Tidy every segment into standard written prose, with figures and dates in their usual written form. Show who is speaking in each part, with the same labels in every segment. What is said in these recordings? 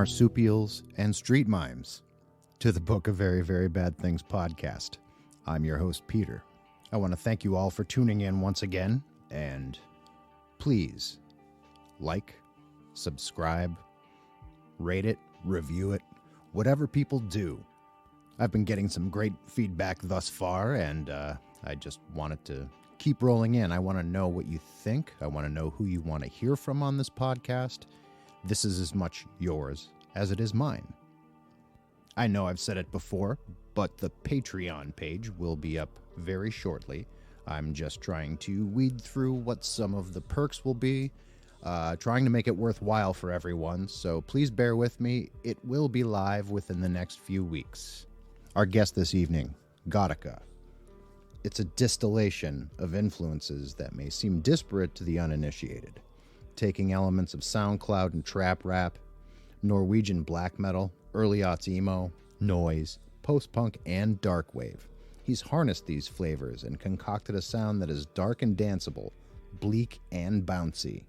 Speaker 1: marsupials, and street mimes to the Book of Very, Very Bad Things podcast. I'm your host, Peter. I want to thank you all for tuning in once again, and please like, subscribe, rate it, review it, whatever people do. I've been getting some great feedback thus far, and I just wanted to keep rolling in. I want to know what you think. I want to know who you want to hear from on this podcast. This is as much yours as it is mine. I know I've said it before, but the Patreon page will be up very shortly. I'm just trying to weed through what some of the perks will be, trying to make it worthwhile for everyone, so please bear with me. It will be live within the next few weeks. Our guest this evening, Ghautika. It's a distillation of influences that may seem disparate to the uninitiated, taking elements of SoundCloud and trap rap, Norwegian black metal, early aughts emo, noise, post-punk, and darkwave. He's harnessed these flavors and concocted a sound that is dark and danceable, bleak and bouncy.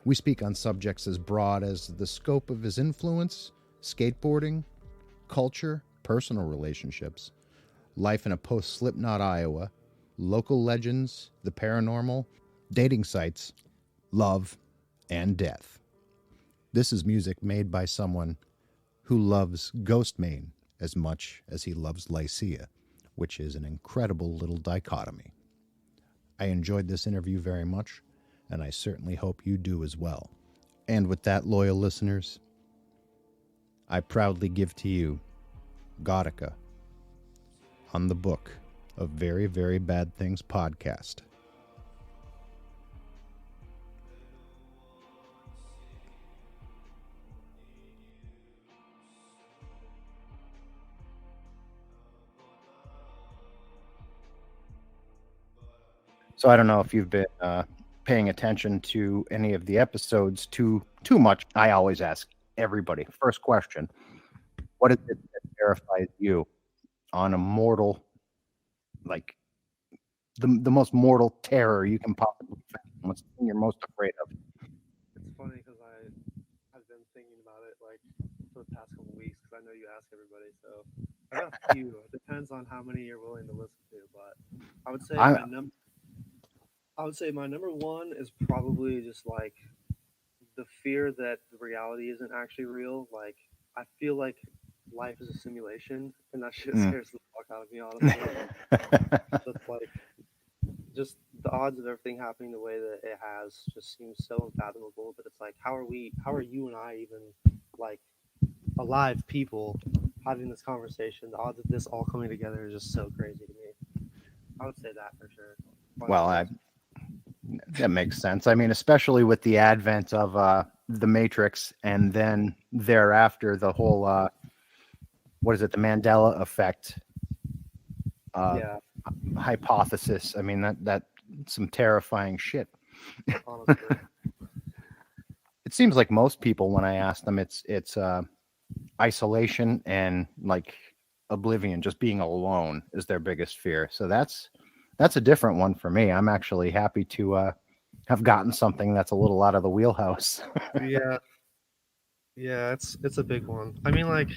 Speaker 1: We speak on subjects as broad as the scope of his influence, skateboarding, culture, personal relationships, life in a post-Slipknot Iowa, local legends, the paranormal, dating sites, love, and death. This is music made by someone who loves Ghostemane as much as he loves Lycia, which is an incredible little dichotomy. I enjoyed this interview very much, and I certainly hope you do as well. And with that, loyal listeners, I proudly give to you Ghautika on the Book of Very, Very Bad Things podcast. So I don't know if you've been paying attention to any of the episodes too much. I always ask everybody, first question, what is it that terrifies you on a mortal, like the most mortal terror you can possibly think? What's the thing you're most afraid of?
Speaker 2: It's funny because I've been thinking about it like for the past couple weeks because I know you ask everybody. So I got a few. It depends on how many you're willing to listen to, but I would say my number one is probably just like the fear that the reality isn't actually real. Like I feel like life is a simulation, and that shit scares the fuck out of me, honestly. It's like just the odds of everything happening the way that it has just seems so unfathomable. But it's like, how are you and I even like alive people having this conversation? The odds of this all coming together is just so crazy to me. I would say that for sure.
Speaker 1: Well, that makes sense. I mean, especially with the advent of the Matrix, and then thereafter the whole what is it, the Mandela effect hypothesis. I mean, that some terrifying shit.
Speaker 2: Honestly.
Speaker 1: It seems like most people, when I ask them, it's isolation and like oblivion, just being alone is their biggest fear. So that's a different one for me. I'm actually happy to have gotten something that's a little out of the wheelhouse.
Speaker 2: Yeah, it's a big one. I mean, like,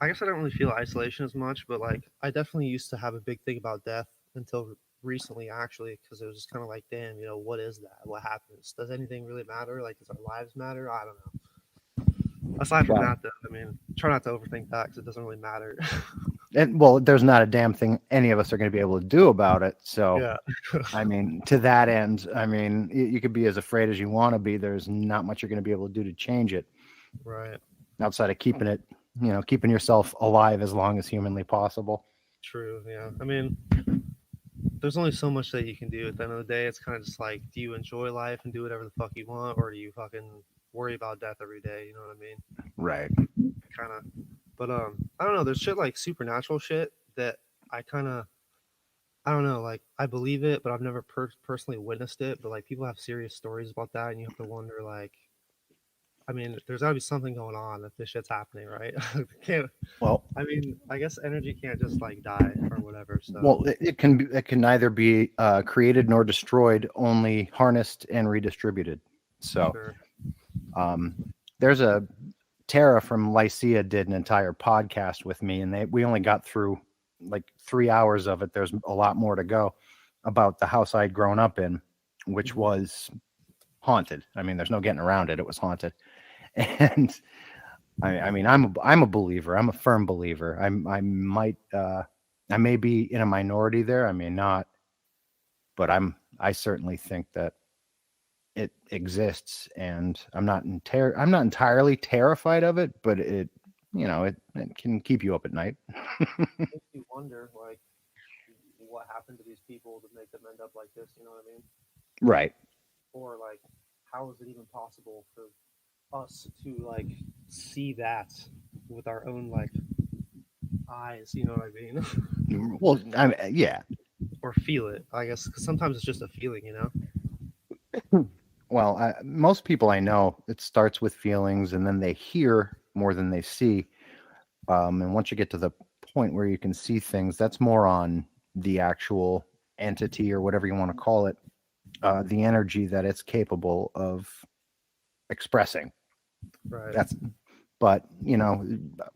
Speaker 2: I guess I don't really feel isolation as much, but like, I definitely used to have a big thing about death until recently, actually, because it was just kind of like, damn, what is that? What happens? Does anything really matter? Like, does our lives matter? I don't know. Aside from that, though, I mean, try not to overthink that because it doesn't really matter.
Speaker 1: And well, there's not a damn thing any of us are going to be able to do about it. So,
Speaker 2: yeah.
Speaker 1: I mean, to that end, I mean, you could be as afraid as you want to be. There's not much you're going to be able to do to change it.
Speaker 2: Right.
Speaker 1: Outside of keeping it, keeping yourself alive as long as humanly possible.
Speaker 2: True. Yeah. I mean, there's only so much that you can do. At the end of the day, it's kind of just like, do you enjoy life and do whatever the fuck you want, or do you fucking worry about death every day? You know what I mean?
Speaker 1: Right.
Speaker 2: Kind of. But I don't know. There's shit like supernatural shit that I don't know. Like I believe it, but I've never personally witnessed it. But like people have serious stories about that, and you have to wonder, like, I mean, there's gotta be something going on if this shit's happening, right?
Speaker 1: Well,
Speaker 2: I mean, I guess energy can't just like die or whatever. So
Speaker 1: well, it can neither be created nor destroyed, only harnessed and redistributed. So,
Speaker 2: sure.
Speaker 1: there's a Tara from Lycia did an entire podcast with me, and we only got through like 3 hours of it. There's a lot more to go about the house I'd grown up in, which was haunted. I mean, there's no getting around it. It was haunted. And I mean, I'm a believer. I'm a firm believer. I may be in a minority there. I may not, but I certainly think that it exists, and I'm not entirely terrified of it, but it can keep you up at night.
Speaker 2: Makes you wonder, like, what happened to these people to make them end up like this. You know what I mean?
Speaker 1: Right.
Speaker 2: Or like, how is it even possible for us to like see that with our own like eyes? You know what I mean?
Speaker 1: Well, yeah.
Speaker 2: Or feel it, I guess, because sometimes it's just a feeling, you know.
Speaker 1: Well, most people I know, it starts with feelings, and then they hear more than they see. And once you get to the point where you can see things, that's more on the actual entity or whatever you want to call it, the energy that it's capable of expressing.
Speaker 2: Right.
Speaker 1: But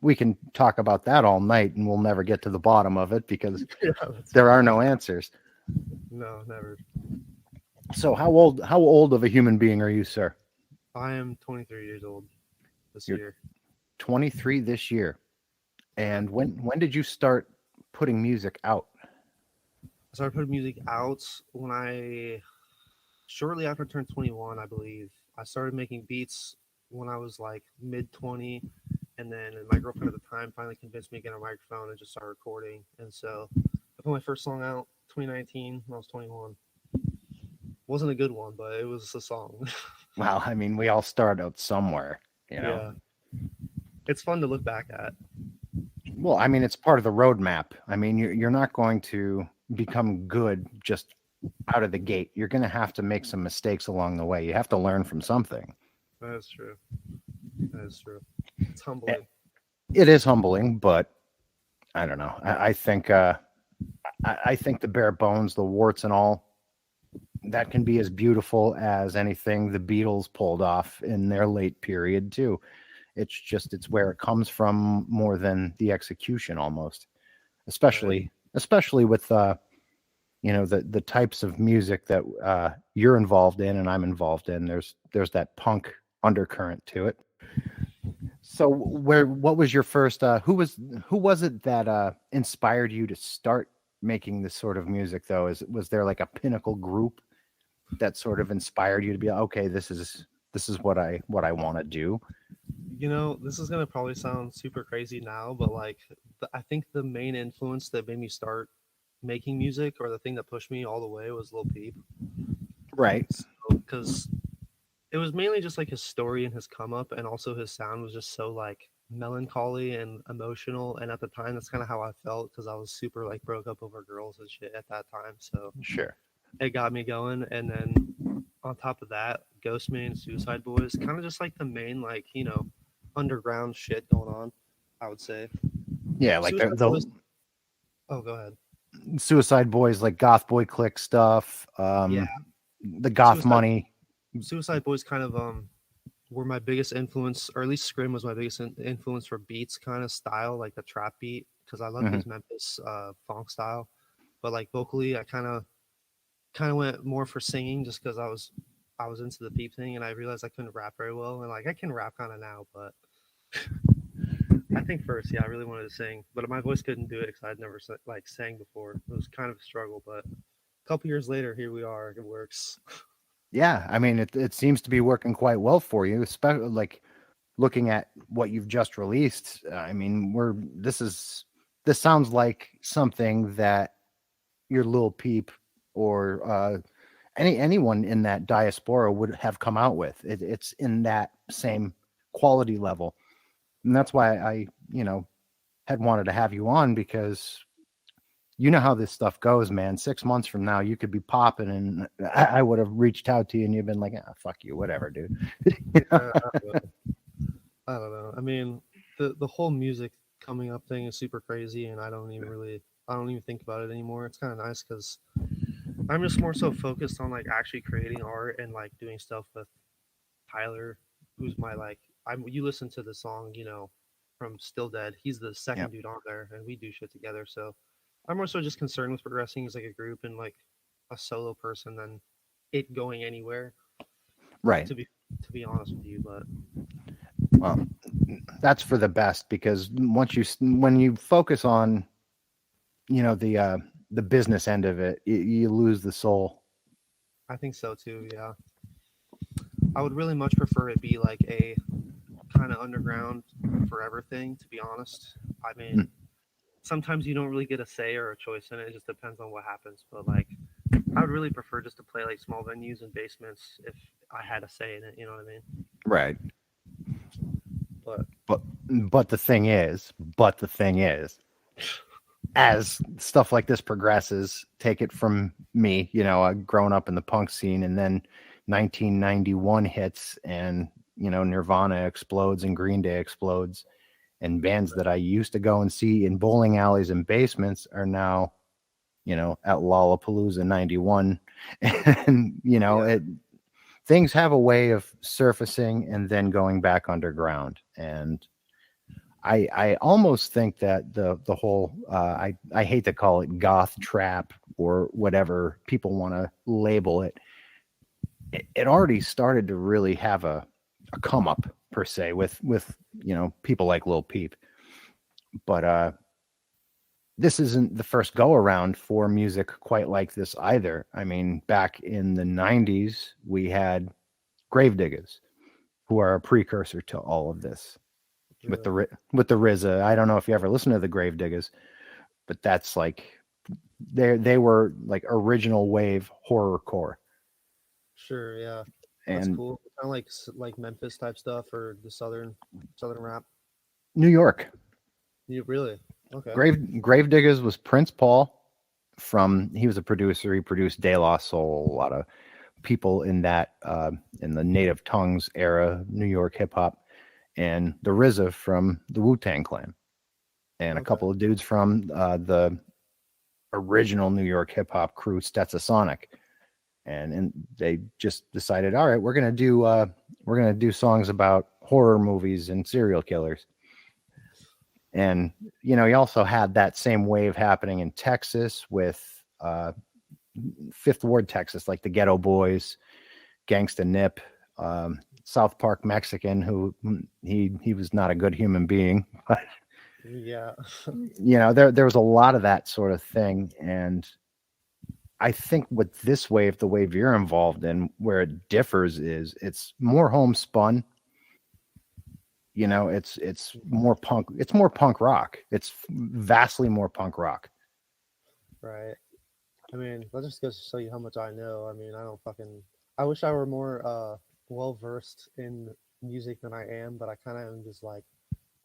Speaker 1: we can talk about that all night, and we'll never get to the bottom of it because there are no answers.
Speaker 2: No, never.
Speaker 1: So how old of a human being are you, sir?
Speaker 2: I am 23 years old this year.
Speaker 1: 23 this year. And when did you start putting music out?
Speaker 2: I started putting music out shortly after I turned 21, I believe. I started making beats when I was like mid-20, and then my girlfriend at the time finally convinced me to get a microphone and just start recording. And so I put my first song out 2019 when I was 21. Wasn't a good one, but it was a song.
Speaker 1: Well, I mean, we all start out somewhere,
Speaker 2: Yeah. It's fun to look back at.
Speaker 1: Well, I mean, it's part of the roadmap. I mean, you're not going to become good just out of the gate. You're going to have to make some mistakes along the way. You have to learn from something.
Speaker 2: That is true. It's humbling.
Speaker 1: It is humbling, but I don't know. I think I think the bare bones, the warts and all, that can be as beautiful as anything the Beatles pulled off in their late period too. It's where it comes from more than the execution almost, especially with the types of music that you're involved in and I'm involved in. There's that punk undercurrent to it. So what was your first who was it that inspired you to start making this sort of music though? Was there like a pinnacle group that sort of inspired you to be like, okay, this is what I want to do?
Speaker 2: This is gonna probably sound super crazy now, but like I think the main influence that made me start making music, or the thing that pushed me all the way, was Lil Peep.
Speaker 1: Right.
Speaker 2: Because it was mainly just like his story and his come up, and also his sound was just so like melancholy and emotional. And at the time, that's kind of how I felt, because I was super like broke up over girls and shit at that time. So
Speaker 1: sure,
Speaker 2: it got me going. And then on top of that, Ghostemane, Suicide Boys, kind of just like the main like underground shit going on, I would say.
Speaker 1: Yeah, like the
Speaker 2: oh, go ahead.
Speaker 1: Suicide Boys, like goth boy clique stuff.
Speaker 2: Yeah,
Speaker 1: the goth money.
Speaker 2: Suicide Boys kind of were my biggest influence, or at least Scrim was my biggest influence for beats kind of style, like the trap beat, because I love his Memphis funk style. But like vocally, I kind of went more for singing, just because I was into the Peep thing, and I realized I couldn't rap very well, and like I can rap kind of now, but I think first, I really wanted to sing, but my voice couldn't do it because I'd never like sang before. It was kind of a struggle, but a couple years later, here we are. It works.
Speaker 1: Yeah, I mean, it seems to be working quite well for you, especially like looking at what you've just released. I mean, this sounds like something that your Lil Peep or anyone in that diaspora would have come out with. It's in that same quality level, and that's why I had wanted to have you on, because you know how this stuff goes, man. 6 months from now, you could be popping, and I would have reached out to you, and you've been like, fuck you, whatever, dude.
Speaker 2: I don't know. I mean, the whole music coming up thing is super crazy, and I don't even think about it anymore. It's kind of nice because I'm just more so focused on like actually creating art and like doing stuff with Tyler, who's my like you listen to the song, from Still Dead. He's the second
Speaker 1: Yep.
Speaker 2: dude on there, and we do shit together. So I'm more so just concerned with progressing as like a group and like a solo person than it going anywhere.
Speaker 1: Right.
Speaker 2: To be to be honest with you, but
Speaker 1: Well, that's for the best, because when you focus on, the business end of it, you lose the soul.
Speaker 2: I think so too. Yeah, I would really much prefer it be like a kind of underground forever thing. To be honest, I
Speaker 1: Mm.
Speaker 2: mean, sometimes you don't really get a say or a choice in it. It just depends on what happens. But like, I would really prefer just to play like small venues and basements if I had a say in it. You know what I mean?
Speaker 1: Right.
Speaker 2: But
Speaker 1: But but the thing is, as stuff like this progresses, take it from me, growing up in the punk scene, and then 1991 hits, and Nirvana explodes and Green Day explodes, and bands that I used to go and see in bowling alleys and basements are now, at Lollapalooza 91. And
Speaker 2: yeah,
Speaker 1: things have a way of surfacing and then going back underground. And I almost think that the whole I hate to call it goth trap or whatever people want to label it, it already started to really have a come up, per se, with people like Lil Peep. But this isn't the first go around for music quite like this either. I mean, back in the 90s, we had Gravediggers, who are a precursor to all of this, with
Speaker 2: really.
Speaker 1: with the RZA. I don't know if you ever listened to the Gravediggers, but that's like they were like original wave horrorcore.
Speaker 2: Sure, yeah, that's
Speaker 1: And
Speaker 2: cool. Kind of like Memphis type stuff or the southern rap.
Speaker 1: New York,
Speaker 2: You really? Okay.
Speaker 1: Gravediggers was Prince Paul. He was a producer. He produced De La Soul, a lot of people in that in the native tongues era, New York hip hop, and the RZA from the Wu-Tang Clan, and a
Speaker 2: Okay.
Speaker 1: couple of dudes from the original New York hip hop crew, Stetsasonic. And they just decided, all right, we're gonna do songs about horror movies and serial killers. And you also had that same wave happening in Texas with Fifth Ward, Texas, like the Ghetto Boys, Gangsta Nip, South Park Mexican, who he was not a good human being, but
Speaker 2: Yeah.
Speaker 1: there was a lot of that sort of thing. And I think with this wave, the wave you're involved in, where it differs is it's more homespun. It's more punk. It's more punk rock. It's vastly more punk rock.
Speaker 2: Right. I mean, that just goes to show you how much I know. I mean, I don't fucking. I wish I were more well versed in music than I am, but I kind of am just like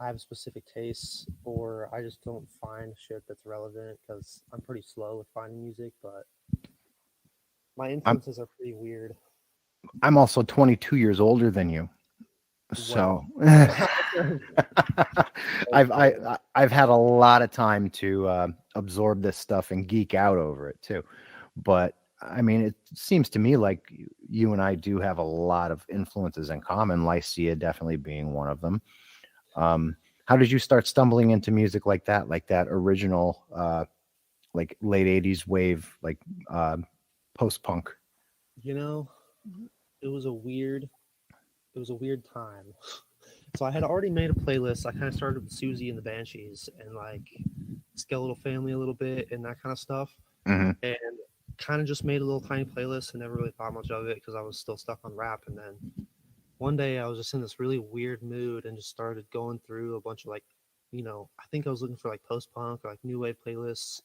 Speaker 2: I have specific tastes, or I just don't find shit that's relevant because I'm pretty slow with finding music. But my
Speaker 1: I'm
Speaker 2: influences are pretty weird.
Speaker 1: I'm also 22 years older than you, so
Speaker 2: Well,
Speaker 1: I've had a lot of time to absorb this stuff and geek out over it too. But I mean, it seems to me like you and I do have a lot of influences in common. Lycia definitely being one of them. How did you start stumbling into music like that original, like late '80s wave, like post punk?
Speaker 2: you know, it was a weird it was a weird time. So I had already made a playlist. I kind of started with Susie and the Banshees and like Skeletal Family a little bit and that kind of stuff,
Speaker 1: Hmm.
Speaker 2: and kind of just made a little tiny playlist and never really thought much of it because I was still stuck on rap. And then one day I was just in this really weird mood and just started going through a bunch of like, I think I was looking for like post punk or like new wave playlists.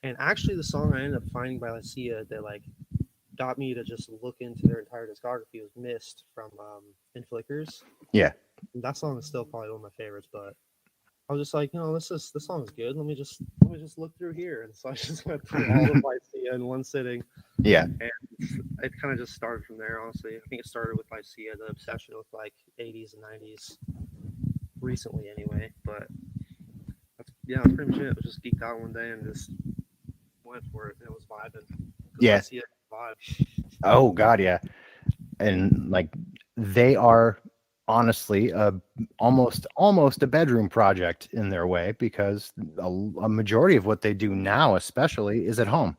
Speaker 2: And actually, the song I ended up finding by Lycia that like got me to just look into their entire discography was "Mist" from In Flickers.
Speaker 1: Yeah,
Speaker 2: And that song is still probably one of my favorites, but I was just like, this song is good. Let me just look through here, and so I just went through all of Lycia in one sitting,
Speaker 1: yeah,
Speaker 2: and it kind of just started from there. Honestly, I think it started with Lycia, the obsession with like '80s and '90s, recently anyway. But that's pretty much it. I was just geeked out one day and just went for it, and it was vibing because
Speaker 1: yeah.
Speaker 2: Lycia vibe.
Speaker 1: Oh God, yeah. And like they are. honestly almost a bedroom project in their way, because a majority of what they do now, especially, is at home.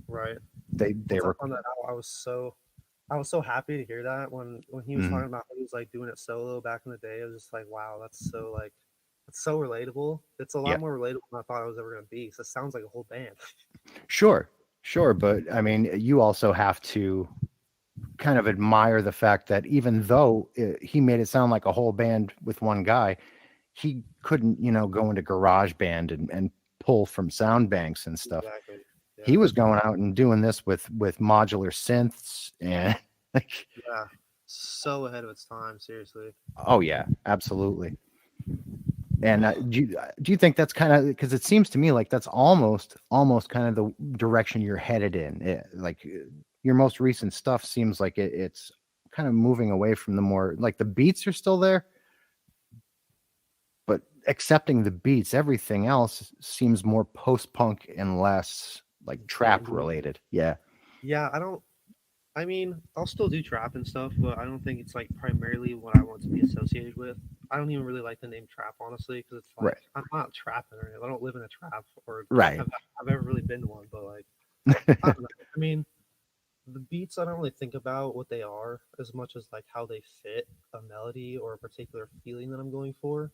Speaker 2: Right.
Speaker 1: They
Speaker 2: Once I
Speaker 1: were
Speaker 2: found that out, I was so happy to hear that when he was
Speaker 1: Mhm.
Speaker 2: talking about how he was like doing it solo back in the day. I was just like, wow, that's so relatable. It's a
Speaker 1: Yeah,
Speaker 2: lot more relatable than I thought it was ever gonna be. So it sounds like a whole band.
Speaker 1: sure, but I mean, you also have to kind of admire the fact that even though he made it sound like a whole band with one guy, he couldn't, go into garage band and pull from sound banks and stuff.
Speaker 2: Exactly.
Speaker 1: He
Speaker 2: Yeah.
Speaker 1: was going out and doing this with modular synths and like,
Speaker 2: Yeah. So ahead of its time, seriously.
Speaker 1: oh yeah, absolutely. And do you think that's kind of, because it seems to me like that's almost kind of the direction you're headed in? Your most recent stuff seems like it's kind of moving away from the more, like, the beats are still there, but accepting the beats, everything else seems more post punk and less like trap
Speaker 2: Bandy.
Speaker 1: related. Yeah.
Speaker 2: Yeah, I mean, I'll still do trap and stuff, but I don't think it's like primarily what I want to be associated with. I don't even really like the name trap, honestly, because it's like
Speaker 1: Right.
Speaker 2: I'm not trapping or anything. I don't live in a trap or
Speaker 1: Right.
Speaker 2: have ever really been to one. But like, I don't know. I mean, the beats I don't really think about what they are as much as like how they fit a melody or a particular feeling that I'm going for.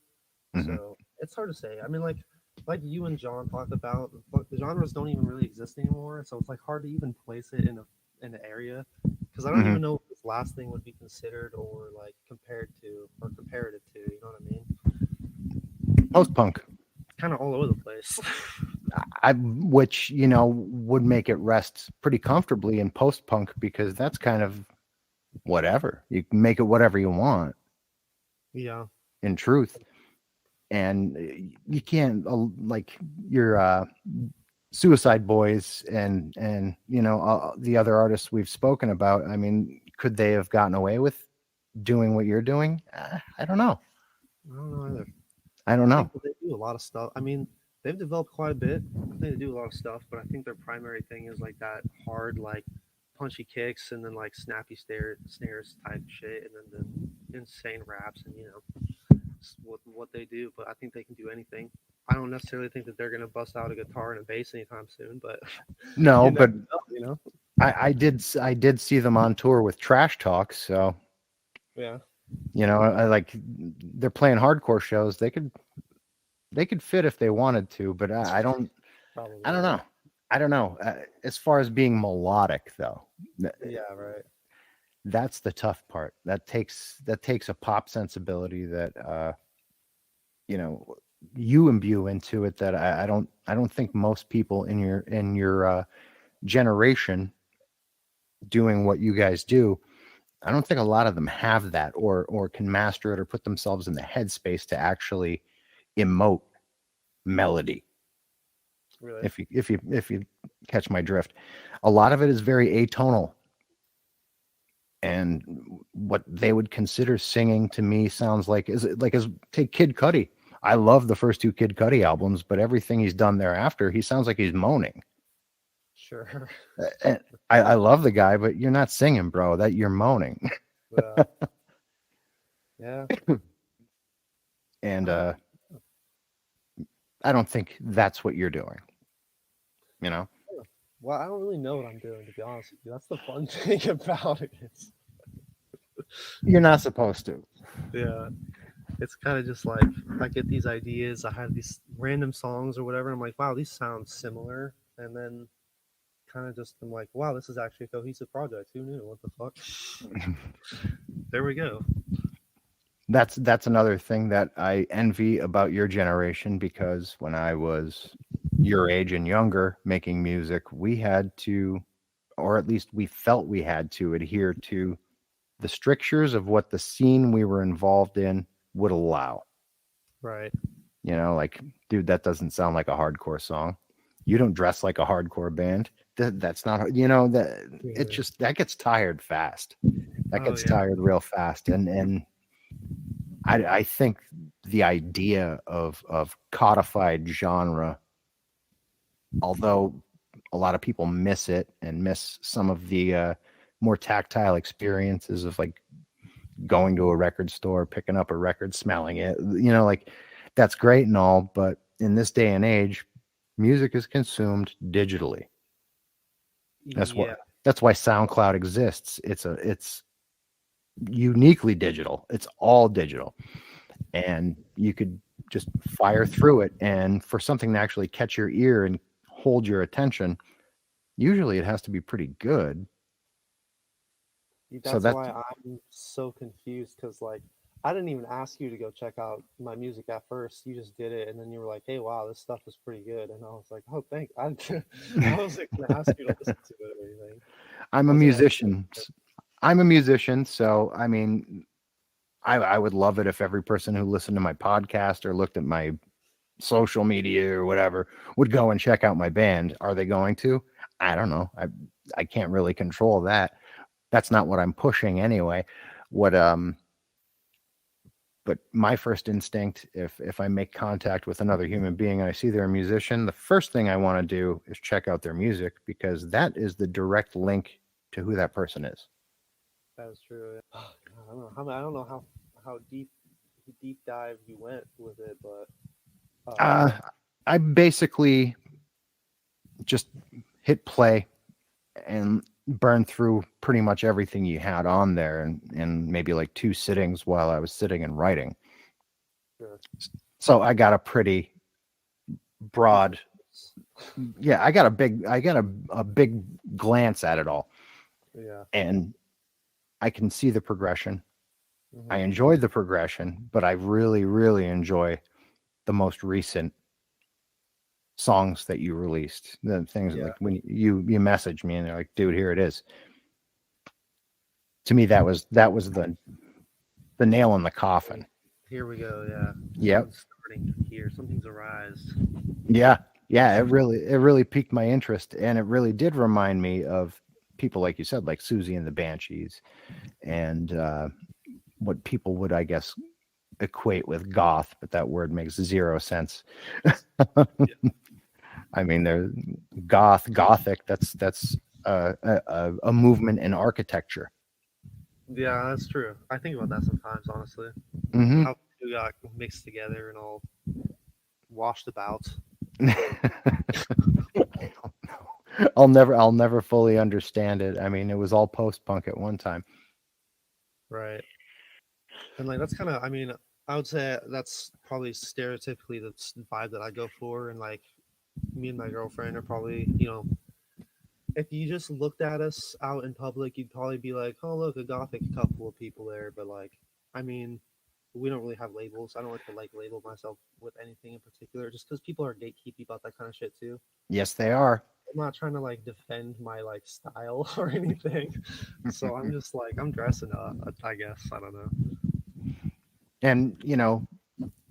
Speaker 1: Hmm.
Speaker 2: So it's hard to say. I mean, like you and John talked about, the genres don't even really exist anymore. So it's like hard to even place it in an area because I don't
Speaker 1: Hmm.
Speaker 2: even know if this last thing would be considered or like compared to or comparative to. You know what I mean?
Speaker 1: Post punk.
Speaker 2: Kind of all over the place.
Speaker 1: Which, would make it rest pretty comfortably in post punk, because that's kind of whatever. You can make it whatever you want,
Speaker 2: Yeah.
Speaker 1: in truth. And you can't, like, your Suicide Boys and the other artists we've spoken about. I mean, could they have gotten away with doing what you're doing? I don't know.
Speaker 2: I don't know either.
Speaker 1: I don't
Speaker 2: I
Speaker 1: know.
Speaker 2: think that they do a lot of stuff. I mean, they've developed quite a bit. I think they do a lot of stuff, but I think their primary thing is like that hard, like punchy kicks and then like snappy snares type shit, and then the insane raps and what they do. But I think they can do anything. I don't necessarily think that they're gonna bust out a guitar and a bass anytime soon, but
Speaker 1: No,
Speaker 2: you never
Speaker 1: but
Speaker 2: know, you know?
Speaker 1: I did see them on tour with Trash Talk, so
Speaker 2: Yeah,
Speaker 1: I like, they're playing hardcore shows. They could fit if they wanted to, but I don't. I
Speaker 2: probably.
Speaker 1: don't
Speaker 2: Yeah.
Speaker 1: know. I don't know. As far as being melodic, though,
Speaker 2: Yeah. Right.
Speaker 1: that's the tough part. That takes a pop sensibility that you know you imbue into it, that I don't think most people in your generation doing what you guys do. I don't think a lot of them have that, or can master it, or put themselves in the headspace to actually emote melody.
Speaker 2: Really.
Speaker 1: If you catch my drift, a lot of it is very atonal, and what they would consider singing to me sounds like, as take Kid Cudi. I love the first two Kid Cudi albums, but everything he's done thereafter, he sounds like he's moaning.
Speaker 2: Sure.
Speaker 1: And I love the guy, but you're not singing, bro. That you're moaning.
Speaker 2: Yeah. Yeah.
Speaker 1: And
Speaker 2: I don't.
Speaker 1: I don't think that's what you're doing. You know,
Speaker 2: Well, I don't really know what I'm doing, to be honest with you. That's the fun thing about it.
Speaker 1: you're not supposed to.
Speaker 2: Yeah, it's kind of just like I get these ideas. I have these random songs or whatever. I'm like, wow, these sound similar, and then kind of just I'm like, wow, this is actually a cohesive project. Who knew? What the fuck? There we go.
Speaker 1: That's another thing that I envy about your generation, because when I was your age and younger making music, we had to, or at least we felt we had to, adhere to the strictures of what the scene we were involved in would allow.
Speaker 2: Right.
Speaker 1: Like, dude, that doesn't sound like a hardcore song. You don't dress like a hardcore band. That's not, that it
Speaker 2: Yeah.
Speaker 1: just, that gets tired fast. That
Speaker 2: Oh
Speaker 1: gets
Speaker 2: yeah.
Speaker 1: tired real fast. And I think the idea of codified genre, although a lot of people miss it and miss some of the more tactile experiences of, like, going to a record store, picking up a record, smelling it, you know, like that's great and all, but in this day and age, music is consumed digitally. That's what
Speaker 2: Yeah,
Speaker 1: that's why SoundCloud exists. It's uniquely digital. It's all digital. And you could just fire through it, and for something to actually catch your ear and hold your attention, usually it has to be pretty good. So
Speaker 2: that's
Speaker 1: that's
Speaker 2: why I'm so confused because like I didn't even ask you to go check out my music at first. You just did it, and then you were like, "Hey, wow, this stuff is pretty good." And I was like, "Oh, thank." I wasn't gonna ask you to listen to it or anything.
Speaker 1: I'm
Speaker 2: I
Speaker 1: a
Speaker 2: was gonna ask
Speaker 1: musician. I'm a musician, so I mean, I would love it if every person who listened to my podcast or looked at my social media or whatever would go and check out my band. Are they going to? I don't know. I can't really control that. That's not what I'm pushing anyway. What But my first instinct, if I make contact with another human being and I see they're a musician, the first thing I want to do is check out their music, because that is the direct link to who that person is.
Speaker 2: that was true. I don't know how deep dive you went with it, but
Speaker 1: Uh, I basically just hit play and burn through pretty much everything you had on there in maybe like 2 sittings while I was sitting and writing.
Speaker 2: sure.
Speaker 1: So I got a pretty broad, yeah, I got a big glance at it all,
Speaker 2: Yeah.
Speaker 1: and I can see the progression. I
Speaker 2: Hmm.
Speaker 1: enjoyed the progression, but I really, really enjoy the most recent songs that you released. The things
Speaker 2: Yeah.
Speaker 1: like when you message me and they're like, "Dude, here it is." To me, that was the nail in the coffin.
Speaker 2: Here we go. Yeah.
Speaker 1: Yep.
Speaker 2: Something's starting here. Something's arise.
Speaker 1: Yeah. Yeah. It really piqued my interest, and it really did remind me of people like you said, like Susie and the Banshees, and what people would, I guess, equate with goth, but that word makes zero sense. I mean, they're gothic. That's a movement in architecture.
Speaker 2: Yeah, that's true. I think about that sometimes, honestly.
Speaker 1: Hmm.
Speaker 2: How we got mixed together and all washed about.
Speaker 1: I'll never fully understand it. I mean, it was all post punk at one time.
Speaker 2: Right. And like that's kind of, I mean, I would say that's probably stereotypically the vibe that I go for. And like me and my girlfriend are probably, if you just looked at us out in public, you'd probably be like, oh, look, a gothic couple of people there. But like, I mean, we don't really have labels. I don't like to like label myself with anything in particular, just because people are gatekeepy about that kind of shit too.
Speaker 1: Yes, they are.
Speaker 2: I'm not trying to like defend my like style or anything. So I'm just like I'm dressing up, I guess. I don't know.
Speaker 1: And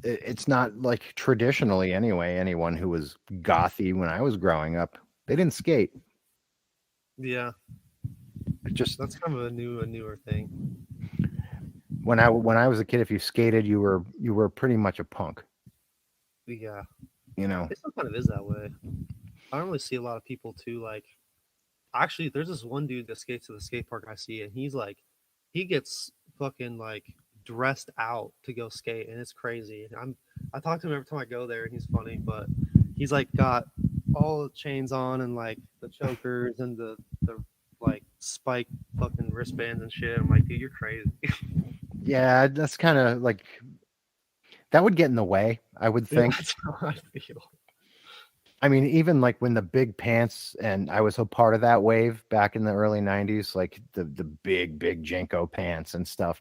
Speaker 1: it's not like traditionally anyway. Anyone who was gothy when I was growing up, they didn't skate.
Speaker 2: Yeah,
Speaker 1: It just
Speaker 2: that's kind of a newer thing.
Speaker 1: when I was a kid, if you skated, you were pretty much a punk.
Speaker 2: Yeah,
Speaker 1: You know.
Speaker 2: it still kind of is that way. I don't really see a lot of people too. Like, actually, there's this one dude that skates to the skate park I see, and he's like, he gets fucking like dressed out to go skate, and it's crazy. I talk to him every time I go there, and he's funny, but he's like got all the chains on and like the chokers and the like spike fucking wristbands and shit. I'm like, dude, you're crazy.
Speaker 1: Yeah, that's kind of like that would get in the way, I would
Speaker 2: Yeah,
Speaker 1: think.
Speaker 2: that's how I feel.
Speaker 1: I mean, even like when the big pants, and I was a part of that wave back in the early 90s, like the big Jenko pants and stuff.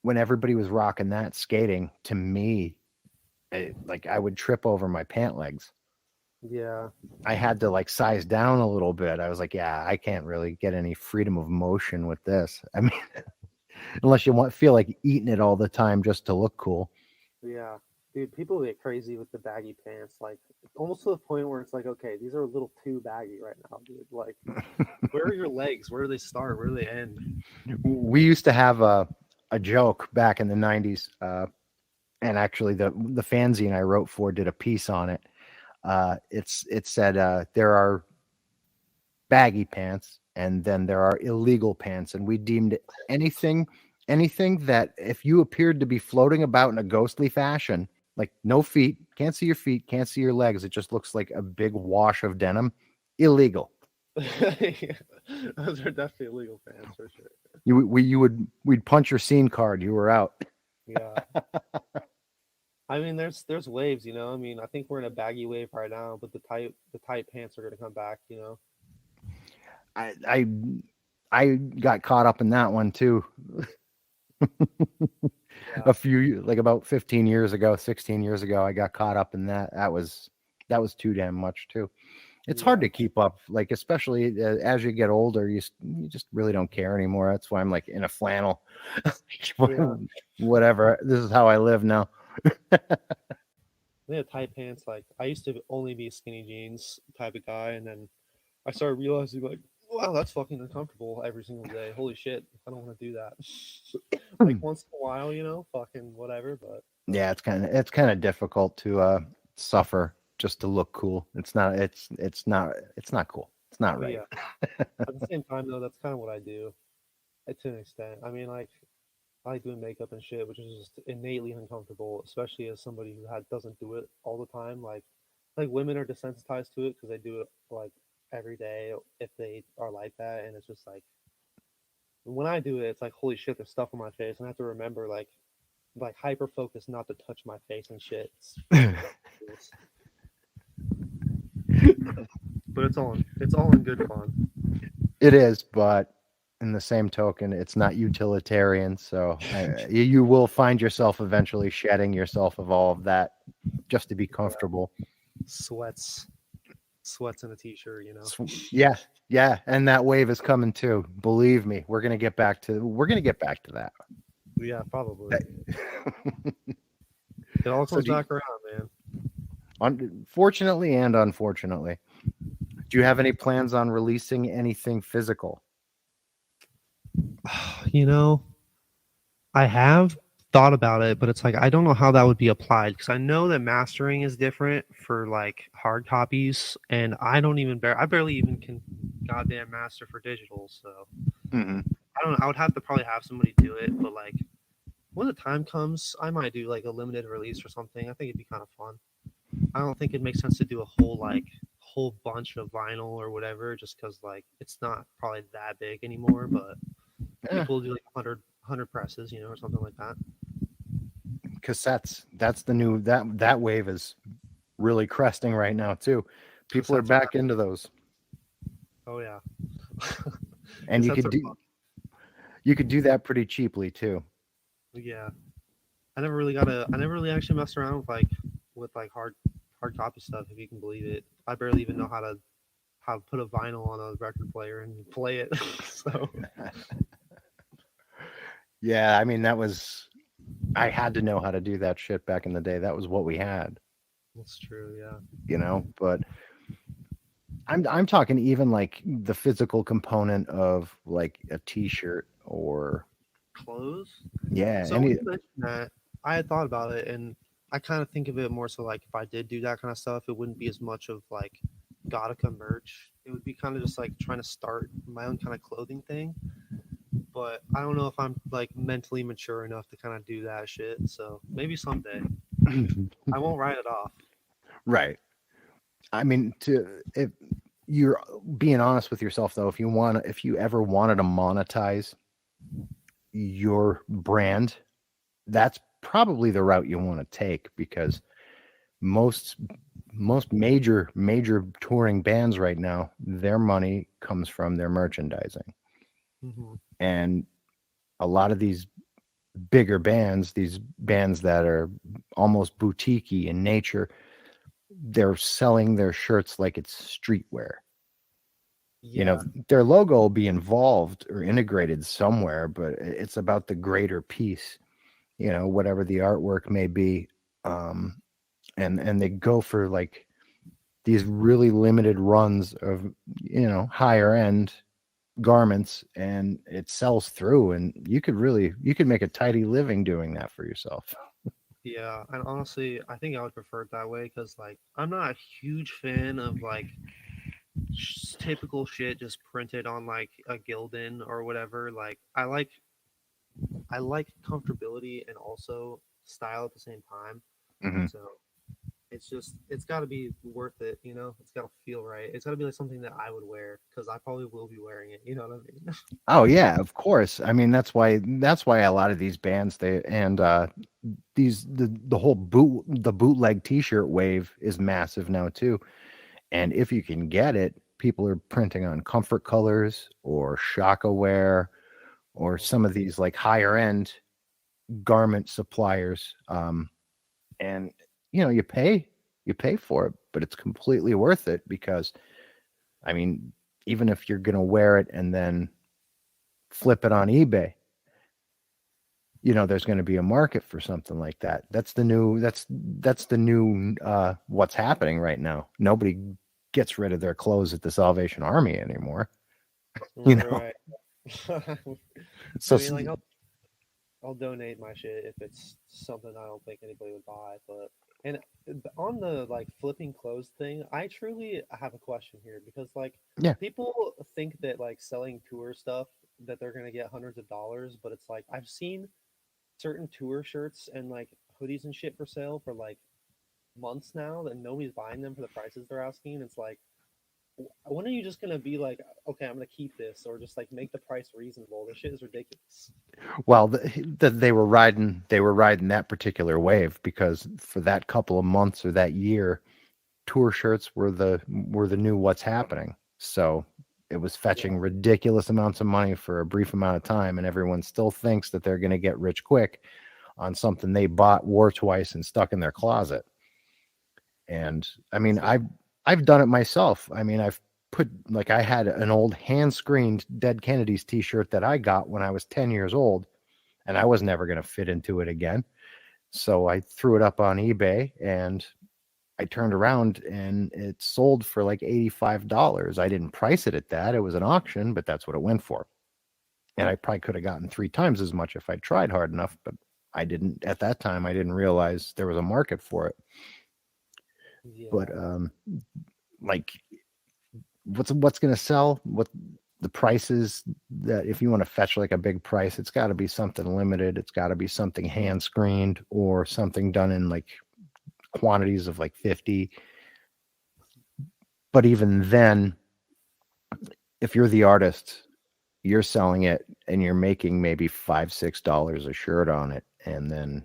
Speaker 1: When everybody was rocking that skating, to me, like I would trip over my pant legs.
Speaker 2: Yeah,
Speaker 1: I had to like size down a little bit. I was like, yeah, I can't really get any freedom of motion with this. I mean, unless you feel like eating it all the time just to look cool.
Speaker 2: yeah. Dude, people get crazy with the baggy pants, like almost to the point where it's like, okay, these are a little too baggy right now, dude. Like, where are your legs? Where do they start? Where do they end?
Speaker 1: We used to have a joke back in the 90s, and actually the fanzine I wrote for did a piece on it. It said there are baggy pants, and then there are illegal pants, and we deemed anything anything that if you appeared to be floating about in a ghostly fashion, like no feet, can't see your feet, can't see your legs, it just looks like a big wash of denim, illegal.
Speaker 2: Yeah, those are definitely illegal fans for sure.
Speaker 1: We'd punch your scene card, you were out.
Speaker 2: Yeah. I mean, there's waves, you know. I mean, I think we're in a baggy wave right now, but the tight pants are gonna come back, you know.
Speaker 1: I I I got caught up in that one too.
Speaker 2: Yeah,
Speaker 1: Like about 15 years ago, 16 years ago, I got caught up in that. That was too damn much too. It's hard
Speaker 2: yeah,
Speaker 1: to keep up, like especially as you get older, you just really don't care anymore. That's why I'm like in a flannel.
Speaker 2: yeah.
Speaker 1: Whatever. This is how I live now.
Speaker 2: They have tight pants. Like I used to only be skinny jeans type of guy, and then I started realizing like, wow, that's fucking uncomfortable every single day. Holy shit, I don't want to do that. Like once in a while, you know, fucking whatever. But
Speaker 1: Yeah, it's kind of difficult to suffer just to look cool. It's not cool. It's not right.
Speaker 2: yeah, at the same time though, that's kind of what I do to an extent. I mean, like I like doing makeup and shit, which is just innately uncomfortable, especially as somebody who doesn't do it all the time. Like women are desensitized to it because they do it like every day if they are like that, and it's just like when I do it, it's like holy shit, there's stuff on my face, and I have to remember like hyper focus not to touch my face and shit. It's fucking ridiculous. But it's all in good fun.
Speaker 1: It is, but in the same token, it's not utilitarian. So you will find yourself eventually shedding yourself of all of that just to be
Speaker 2: Yeah,
Speaker 1: comfortable.
Speaker 2: sweats, sweats in a t-shirt, you know.
Speaker 1: Yeah, yeah, and that wave is coming too. Believe me, we're gonna get back to that.
Speaker 2: Yeah, probably. It all
Speaker 1: So
Speaker 2: comes back around, man.
Speaker 1: fortunately and unfortunately, do you have any plans on releasing anything physical?
Speaker 2: You know, I have thought about it, but it's like I don't know how that would be applied because I know that mastering is different for like hard copies, and I barely even can goddamn master for digital. So
Speaker 1: Hmm.
Speaker 2: I don't know. I would have to probably have somebody do it, but like when the time comes, I might do like a limited release or something. I think it'd be kind of fun. I don't think it makes sense to do a whole bunch of vinyl or whatever, just because like it's not probably that big anymore. But
Speaker 1: Yeah,
Speaker 2: people do like 100 presses, you know, or something like that.
Speaker 1: cassettes. That's the new that wave is really cresting right now too. People are
Speaker 2: Cassettes are
Speaker 1: back into those,
Speaker 2: oh yeah,
Speaker 1: and
Speaker 2: cassettes are fun.
Speaker 1: you could do that pretty cheaply too.
Speaker 2: Yeah, I never really actually messed around with like hard copy stuff. If you can believe it, I barely even know how to put a vinyl on a record player and play it. So
Speaker 1: Yeah, I mean I had to know how to do that shit back in the day. That was what we had,
Speaker 2: that's true. Yeah,
Speaker 1: but I'm talking even like the physical component of like a t-shirt or
Speaker 2: clothes.
Speaker 1: yeah,
Speaker 2: So when
Speaker 1: any
Speaker 2: you mentioned that, I had thought about it, and I kind of think of it more so like if I did do that kind of stuff, it wouldn't be as much of like Ghautika merch. It would be kind of just like trying to start my own kind of clothing thing. But I don't know if I'm like mentally mature enough to kind of do that shit. So maybe someday. I won't write it off.
Speaker 1: right. I mean, to if you're being honest with yourself though, if you ever wanted to monetize your brand, that's probably the route you want to take because most most major touring bands right now, their money comes from their merchandising.
Speaker 2: Hmm.
Speaker 1: And a lot of these bands that are almost boutiquey in nature, they're selling their shirts like it's streetwear. You know,
Speaker 2: Yeah.
Speaker 1: their logo will be involved or integrated somewhere, but it's about the greater piece, whatever the artwork may be. Um, and they go for like these really limited runs of, higher end garments, and it sells through, and you could make a tidy living doing that for yourself.
Speaker 2: Yeah. And honestly, I think I would prefer it that way because like I'm not a huge fan of like typical shit just printed on like a Gildan or whatever. Like I like comfortability and also style at the same time.
Speaker 1: Hmm.
Speaker 2: So it's got to be worth it, you know. It's got to feel right. It's got to be like something that I would wear because I probably will be wearing it. You know what I mean?
Speaker 1: Oh yeah, of course. I mean, that's why a lot of these bands they and these the whole bootleg T-shirt wave is massive now too. And if you can get it, people are printing on Comfort Colors or Shockaware or some of these like higher end garment suppliers. And you pay for it, but it's completely worth it because I mean, even if you're gonna wear it and then flip it on eBay, there's going to be a market for something like that. That's the new what's happening right now. Nobody gets rid of their clothes at the Salvation Army anymore. you know
Speaker 2: Right.
Speaker 1: so
Speaker 2: I mean, like I'll donate my shit if it's something I don't think anybody would buy. But and on the like flipping clothes thing, I truly have a question here because like
Speaker 1: yeah.
Speaker 2: people think that like selling tour stuff that they're gonna get hundreds of dollars, but it's like I've seen certain tour shirts and like hoodies and shit for sale for like months now that nobody's buying them for the prices they're asking. It's like when are you just gonna be like, okay, I'm gonna keep this, or just like make the price reasonable? This shit is ridiculous.
Speaker 1: Well, they were riding that particular wave because for that couple of months or that year, tour shirts were the new what's happening. So it was fetching
Speaker 2: Yeah,
Speaker 1: ridiculous amounts of money for a brief amount of time, and everyone still thinks that they're going to get rich quick on something they bought, wore twice, and stuck in their closet. And I mean,
Speaker 2: see,
Speaker 1: I've done it myself. I mean, I had an old hand screened Dead Kennedys T-shirt that I got when I was 10 years old, and I was never going to fit into it again. So I threw it up on eBay and I turned around and it sold for like $85. I didn't price it at that. It was an auction, but that's what it went for. And I probably could have gotten 3 times as much if I tried hard enough, but I didn't at that time. I didn't realize there was a market for it. But
Speaker 2: yeah,
Speaker 1: like what's going to sell? What the prices that if you want to fetch like a big price, it's got to be something limited. It's got to be something hand screened or something done in like quantities of like 50. But even then, if you're the artist, you're selling it and you're making maybe $5-6 a shirt on it. And then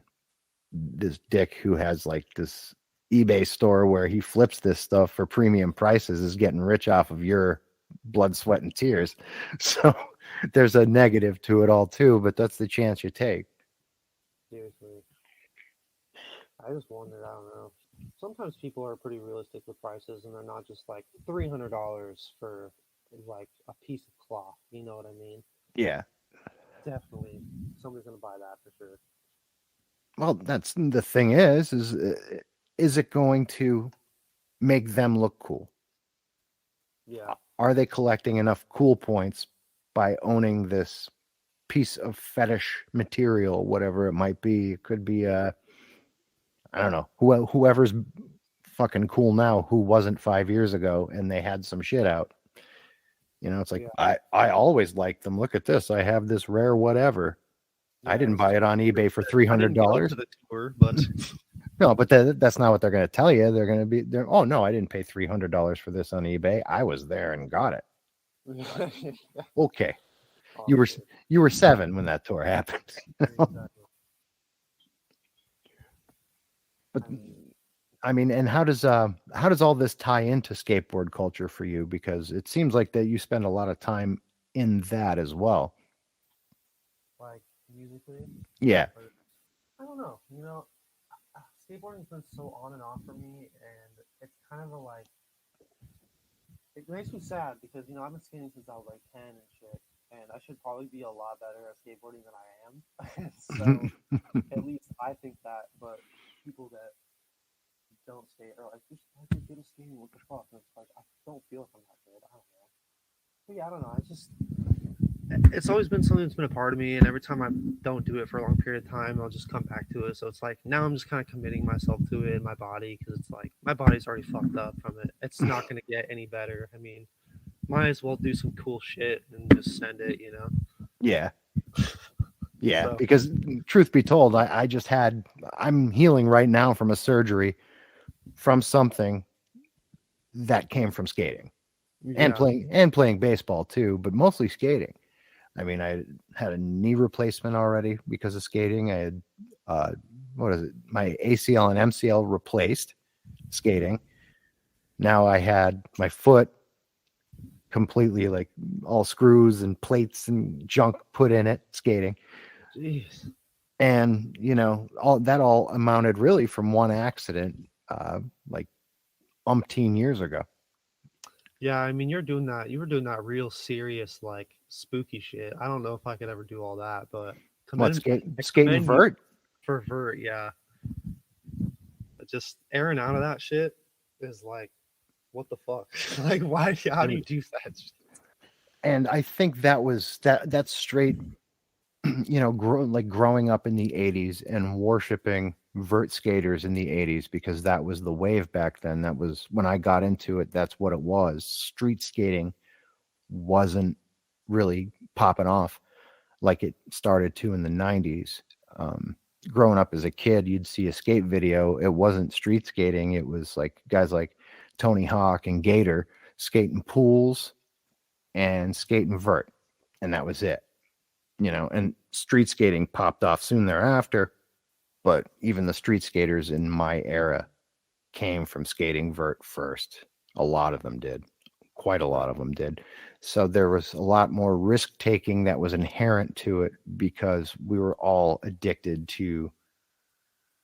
Speaker 1: this dick who has like this eBay store where he flips this stuff for premium prices is getting rich off of your blood, sweat, and tears. So there's a negative to it all too, but that's the chance you take.
Speaker 2: seriously. I just wondered. I don't know. Sometimes people are pretty realistic with prices, and they're not just like $300 for like a piece of cloth. You know what I mean?
Speaker 1: Yeah.
Speaker 2: Definitely, somebody's gonna buy that for sure.
Speaker 1: Well, that's the thing is it going to make them look cool?
Speaker 2: Yeah,
Speaker 1: Are they collecting enough cool points by owning this piece of fetish material, whatever it might be? It could be I don't know, whoever's fucking cool now who wasn't 5 years ago and they had some shit out. It's like
Speaker 2: yeah,
Speaker 1: I always liked them. Look at this. I have this rare whatever. I
Speaker 2: yeah.
Speaker 1: didn't
Speaker 2: It's
Speaker 1: buy
Speaker 2: just
Speaker 1: it on eBay for three
Speaker 2: I
Speaker 1: hundred
Speaker 2: didn't go to
Speaker 1: dollars.
Speaker 2: the tour, but
Speaker 1: No, but that's not what they're going to tell you. They're going to be there. Oh no, I didn't pay $300 for this on eBay. I was there and got it. Okay, you were
Speaker 2: honestly,
Speaker 1: you were 7 when that tour happened.
Speaker 2: exactly.
Speaker 1: But
Speaker 2: I mean,
Speaker 1: I mean, and how does all this tie into skateboard culture for you? Because it seems like that you spend a lot of time in that as well.
Speaker 2: like musically,
Speaker 1: Yeah.
Speaker 2: or I don't know. You know, skateboarding's been so on and off for me, and it's kind of a like it makes me sad because I've been skating since I was like 10 and shit, and I should probably be a lot better at skateboarding than I am. So at least I think that, but people that don't skate are like, why are you good at skating? What the fuck? And it's like I don't feel like I'm that good. I don't know. But yeah, I don't know. It's always been something that's been a part of me, and every time I don't do it for a long period of time, I'll just come back to it. So it's like now I'm just kind of committing myself to it in my body because it's like my body's already fucked up from it. It's not gonna get any better. I mean, might as well do some cool shit and just send it.
Speaker 1: Yeah. Yeah,
Speaker 2: So
Speaker 1: because truth be told, I'm healing right now from a surgery from something that came from skating
Speaker 2: yeah,
Speaker 1: and playing baseball too, but mostly skating. I mean, I had a knee replacement already because of skating. I had uh, what is it? My ACL and MCL replaced skating. Now I had my foot completely like all screws and plates and junk put in it skating.
Speaker 2: jeez.
Speaker 1: And all amounted really from one accident, like umpteen years ago.
Speaker 2: Yeah, I mean, you're doing that. You were doing that real serious, like spooky shit. I don't know if I could ever do all that, but
Speaker 1: What
Speaker 2: commend I
Speaker 1: skate and
Speaker 2: commend you
Speaker 1: vert?
Speaker 2: for vert. Yeah, but just airing out of that shit is like, what the fuck? Like, why? How do you do that?
Speaker 1: And I think that's straight, growing up in the 80s and worshiping vert skaters in the 80s because that was the wave back then. That was when I got into it. That's what it was. Street skating wasn't really popping off like it started to in the 90s. Growing up as a kid, you'd see a skate video. It wasn't street skating. It was like guys like Tony Hawk and Gator skating pools and skating vert. And that was it, and street skating popped off soon thereafter. But even the street skaters in my era came from skating vert first. A lot of them did. Quite a lot of them did. So there was a lot more risk taking that was inherent to it because we were all addicted to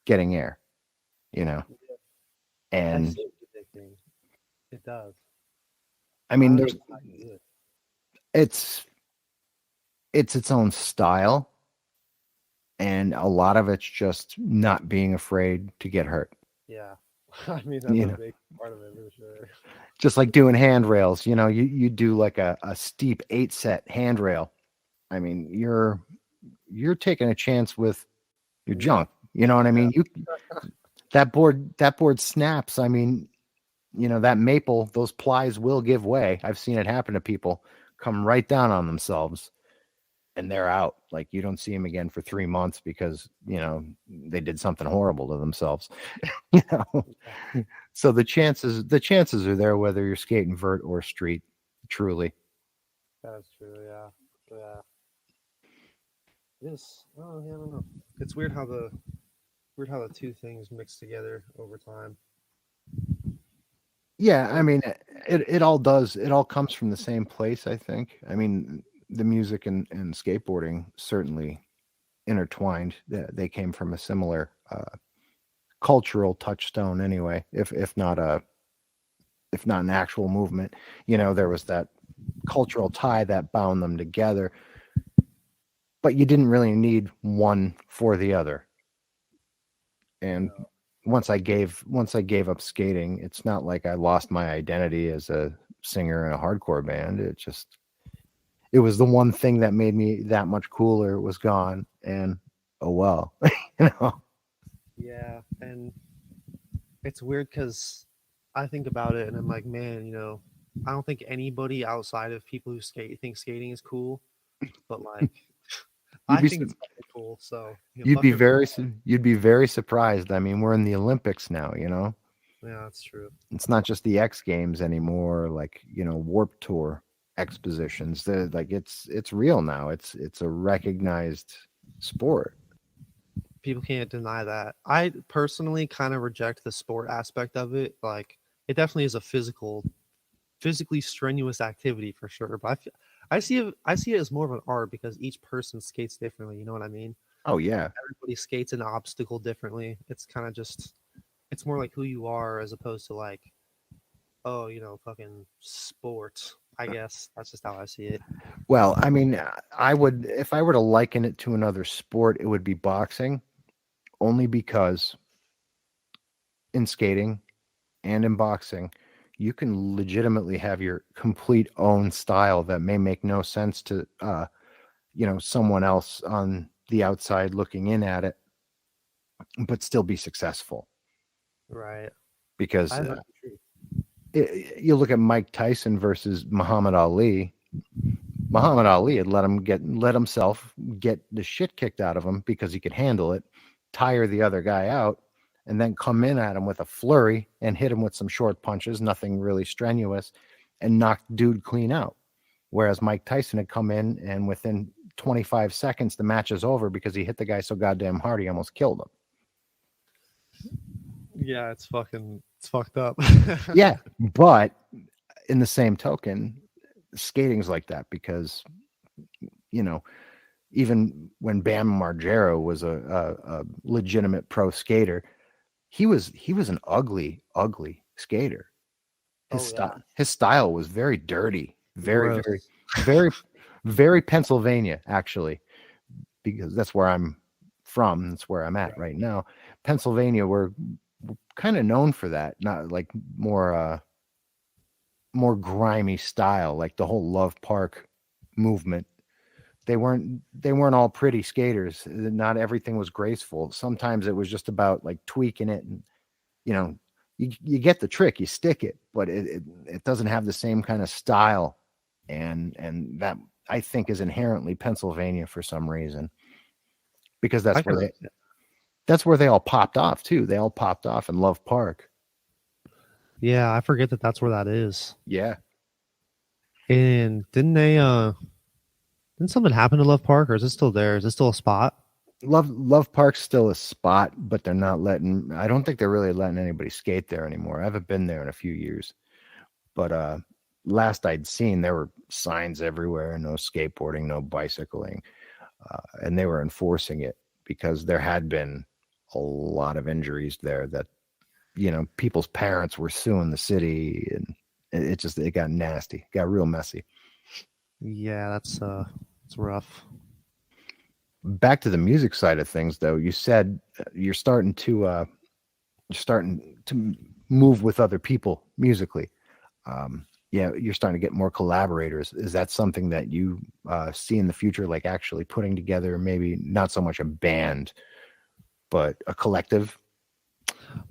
Speaker 1: getting air, you know.
Speaker 2: That
Speaker 1: And
Speaker 2: seems addicting. It does.
Speaker 1: I
Speaker 2: I
Speaker 1: mean,
Speaker 2: don't
Speaker 1: there's
Speaker 2: even know how you do it.
Speaker 1: it's it's its own style, and a lot of it's just not being afraid to get hurt.
Speaker 2: Yeah, I mean that's
Speaker 1: You
Speaker 2: a
Speaker 1: know,
Speaker 2: big part of it for sure.
Speaker 1: just like doing handrails. You do like a steep 8 set handrail. I mean, you're taking a chance with your
Speaker 2: Yeah,
Speaker 1: junk. You know what I
Speaker 2: yeah,
Speaker 1: mean? You that board snaps. I mean, that maple, those plies will give way. I've seen it happen to people come right down on themselves and they're out. Like you don't see them again for 3 months because, they did something horrible to themselves. you know.
Speaker 2: yeah.
Speaker 1: So the chances are there whether you're skating vert or street, truly.
Speaker 2: That's true. Yeah, yeah. Yes. Oh, yeah, I don't know. It's weird how the two things mix together over time.
Speaker 1: Yeah, I
Speaker 2: Or
Speaker 1: mean, it all comes from the same place, I think. I mean, the music and skateboarding certainly intertwined. They came from a similar cultural touchstone anyway, if not an actual movement. There was that cultural tie that bound them together, but you didn't really need one for the other. And
Speaker 2: no.
Speaker 1: once I gave up skating, it's not like I lost my identity as a singer in a hardcore band. It was the one thing that made me that much cooler. It was gone, and oh well. you know.
Speaker 2: Yeah, and it's weird because I think about it and I'm like, man, I don't think anybody outside of people who skate think skating is cool, but like,
Speaker 1: You'd
Speaker 2: I
Speaker 1: be
Speaker 2: think it's
Speaker 1: su-
Speaker 2: fucking cool. So
Speaker 1: you'd
Speaker 2: fuck
Speaker 1: be
Speaker 2: everybody.
Speaker 1: very surprised. I mean, we're in the Olympics now.
Speaker 2: Yeah, that's true.
Speaker 1: It's not just the X Games anymore. Like Warp Tour expositions. Like it's real now. It's a recognized sport.
Speaker 2: People can't deny that. I personally kind of reject the sport aspect of it. Like, it definitely is a physically strenuous activity for sure. But I see it as more of an art because each person skates differently. You know what I mean?
Speaker 1: Oh
Speaker 2: Like
Speaker 1: yeah.
Speaker 2: everybody skates an obstacle differently. It's kind of just it's more like who you are as opposed to like, oh, fucking sport. I guess that's just how I see it.
Speaker 1: Well, I mean, I would if I were to liken it to another sport, it would be boxing, only because in skating and in boxing, you can legitimately have your complete own style that may make no sense to someone else on the outside looking in at it, but still be successful.
Speaker 2: Right.
Speaker 1: Because
Speaker 2: I that's true.
Speaker 1: you look at Mike Tyson versus Muhammad Ali. Muhammad Ali had let himself get the shit kicked out of him because he could handle it, tire the other guy out, and then come in at him with a flurry and hit him with some short punches, nothing really strenuous, and knock dude clean out. Whereas Mike Tyson had come in and within 25 seconds the match is over because he hit the guy so goddamn hard he almost killed him.
Speaker 3: Yeah, it's fucked up.
Speaker 1: Yeah, but in the same token, skating's like that because, you know, even when Bam Margera was a legitimate pro skater, he was an ugly skater. His style was very dirty, very very Pennsylvania, actually, because that's where I'm from. That's where I'm at right now. Pennsylvania, we're kind of known for that, not like more grimy style, like the whole Love Park movement. They weren't all pretty skaters. Not everything was graceful. Sometimes it was just about like tweaking it, and you know, you get the trick, you stick it, but it doesn't have the same kind of style, and that I think is inherently Pennsylvania for some reason, because that's where they all popped off too. They all popped off in Love Park.
Speaker 3: Yeah, I forget that's where that is.
Speaker 1: Yeah.
Speaker 3: And didn't something happen to Love Park, or is it still there? Is it still a spot?
Speaker 1: Love Park's still a spot, but I don't think they're really letting anybody skate there anymore. I haven't been there in a few years, but last I'd seen, there were signs everywhere, no skateboarding, no bicycling, and they were enforcing it because there had been a lot of injuries there that, you know, people's parents were suing the city, and it got nasty, got real messy.
Speaker 3: Yeah, that's rough.
Speaker 1: Back to the music side of things, though, you said you're starting to move with other people musically. Yeah, you're starting to get more collaborators. Is that something that you see in the future, like actually putting together maybe not so much a band, but a collective?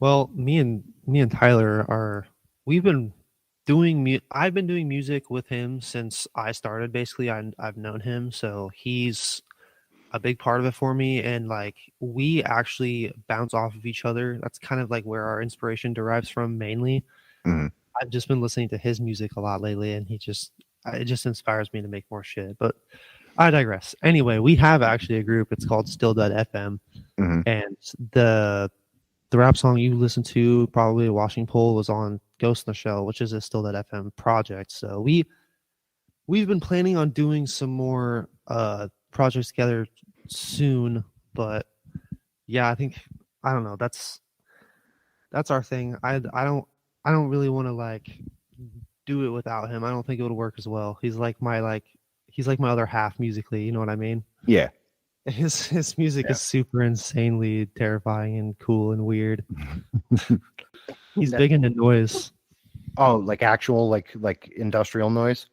Speaker 3: Well, me and Tyler we've been doing I've been doing music with him since I started. Basically, I've known him, so he's a big part of it for me, and like we actually bounce off of each other. That's kind of like where our inspiration derives from mainly.
Speaker 1: Mm-hmm.
Speaker 3: I've just been listening to his music a lot lately, and it just inspires me to make more shit. But I digress. Anyway, we have actually a group. It's called Still Dead FM,
Speaker 1: mm-hmm.
Speaker 3: and the rap song you listened to, probably Washing Pole, was on Ghost in the Shell, which is a Still Dead FM project. So we've been planning on doing some more projects together soon, but yeah, I don't know, that's our thing. I don't really want to like do it without him. I don't think it would work as well. He's like my other half musically, you know what I mean?
Speaker 1: Yeah.
Speaker 3: His music is super insanely terrifying and cool and weird. He's big into noise.
Speaker 1: Oh, like actual like industrial noise?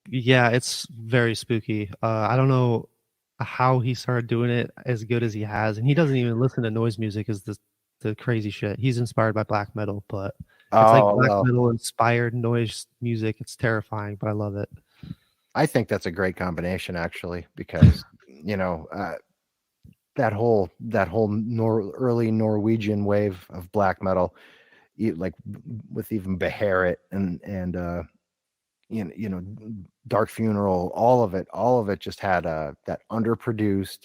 Speaker 3: Yeah, it's very spooky. I don't know how he started doing it as good as he has, and he doesn't even listen to noise music. Is the crazy shit? He's inspired by black metal, but it's like black metal inspired noise music. It's terrifying, but I love it.
Speaker 1: I think that's a great combination, actually, because you know that whole early Norwegian wave of black metal, like with even Beharit and you know, Dark Funeral, all of it just had that underproduced,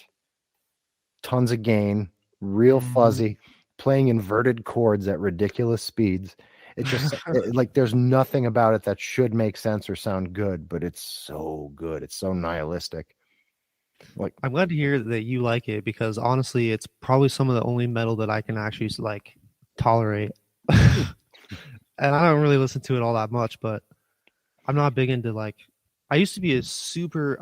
Speaker 1: tons of gain, real fuzzy, playing inverted chords at ridiculous speeds. It just like there's nothing about it that should make sense or sound good, but it's so good. It's so nihilistic. Like,
Speaker 3: I'm glad to hear that you like it, because honestly, it's probably some of the only metal that I can actually like tolerate. And I don't really listen to it all that much, but I'm not big into like, I used to be I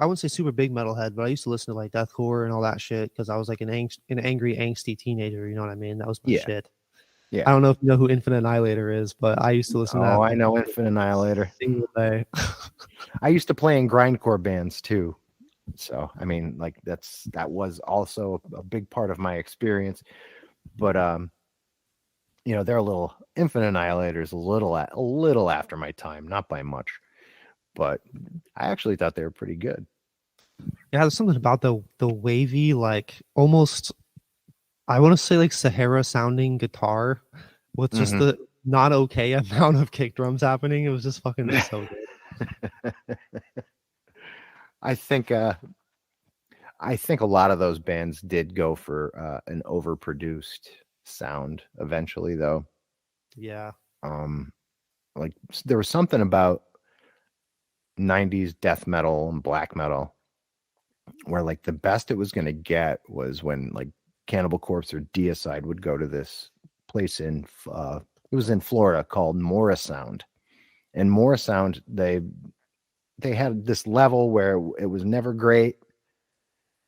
Speaker 3: wouldn't say super big metalhead, but I used to listen to like deathcore and all that shit because I was like an angry, angsty teenager. You know what I mean? That was my shit.
Speaker 1: Yeah.
Speaker 3: I don't know if you know who Infinite Annihilator is, but I used to listen to that.
Speaker 1: Oh, I know Infinite Annihilator.
Speaker 3: Single day.
Speaker 1: I used to play in grindcore bands too. So, I mean, like that was also a big part of my experience. But you know, Infinite Annihilator's a little after my time, not by much. But I actually thought they were pretty good.
Speaker 3: Yeah, there's something about the wavy, like almost I want to say like Sahara sounding guitar with just
Speaker 1: Mhm.
Speaker 3: the not okay amount of kick drums happening. It was just fucking so good.
Speaker 1: I think I think a lot of those bands did go for an overproduced sound eventually, though.
Speaker 3: Yeah.
Speaker 1: Um, like there was something about 90s death metal and black metal where like the best it was going to get was when like Cannibal Corpse or Deicide would go to this place in it was in Florida called Morrisound. And Morrisound, they had this level where it was never great,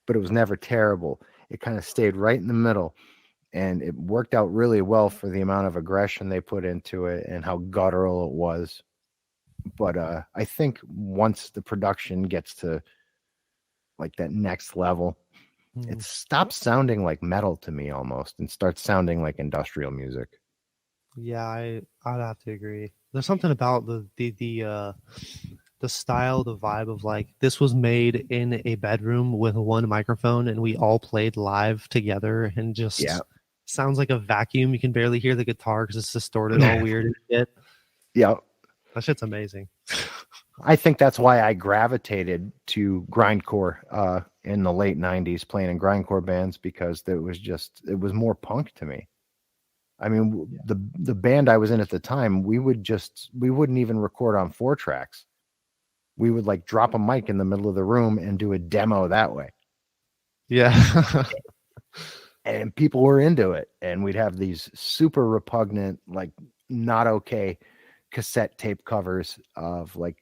Speaker 1: but it was never terrible. It kind of stayed right in the middle, and it worked out really well for the amount of aggression they put into it and how guttural it was. But I think once the production gets to like that next level, it stops sounding like metal to me almost and starts sounding like industrial music.
Speaker 3: Yeah, I'd have to agree. There's something about the style, the vibe of like this was made in a bedroom with one microphone and we all played live together and just
Speaker 1: Yeah.
Speaker 3: sounds like a vacuum. You can barely hear the guitar because it's distorted all weird and shit.
Speaker 1: Yeah.
Speaker 3: That shit's amazing.
Speaker 1: I think that's why I gravitated to grindcore in the late 90s, playing in grindcore bands, because it was more punk to me. I mean, the band I was in at the time, we wouldn't even record on 4 tracks. We would like drop a mic in the middle of the room and do a demo that way.
Speaker 3: Yeah.
Speaker 1: And people were into it. And we'd have these super repugnant, like not okay cassette tape covers of like,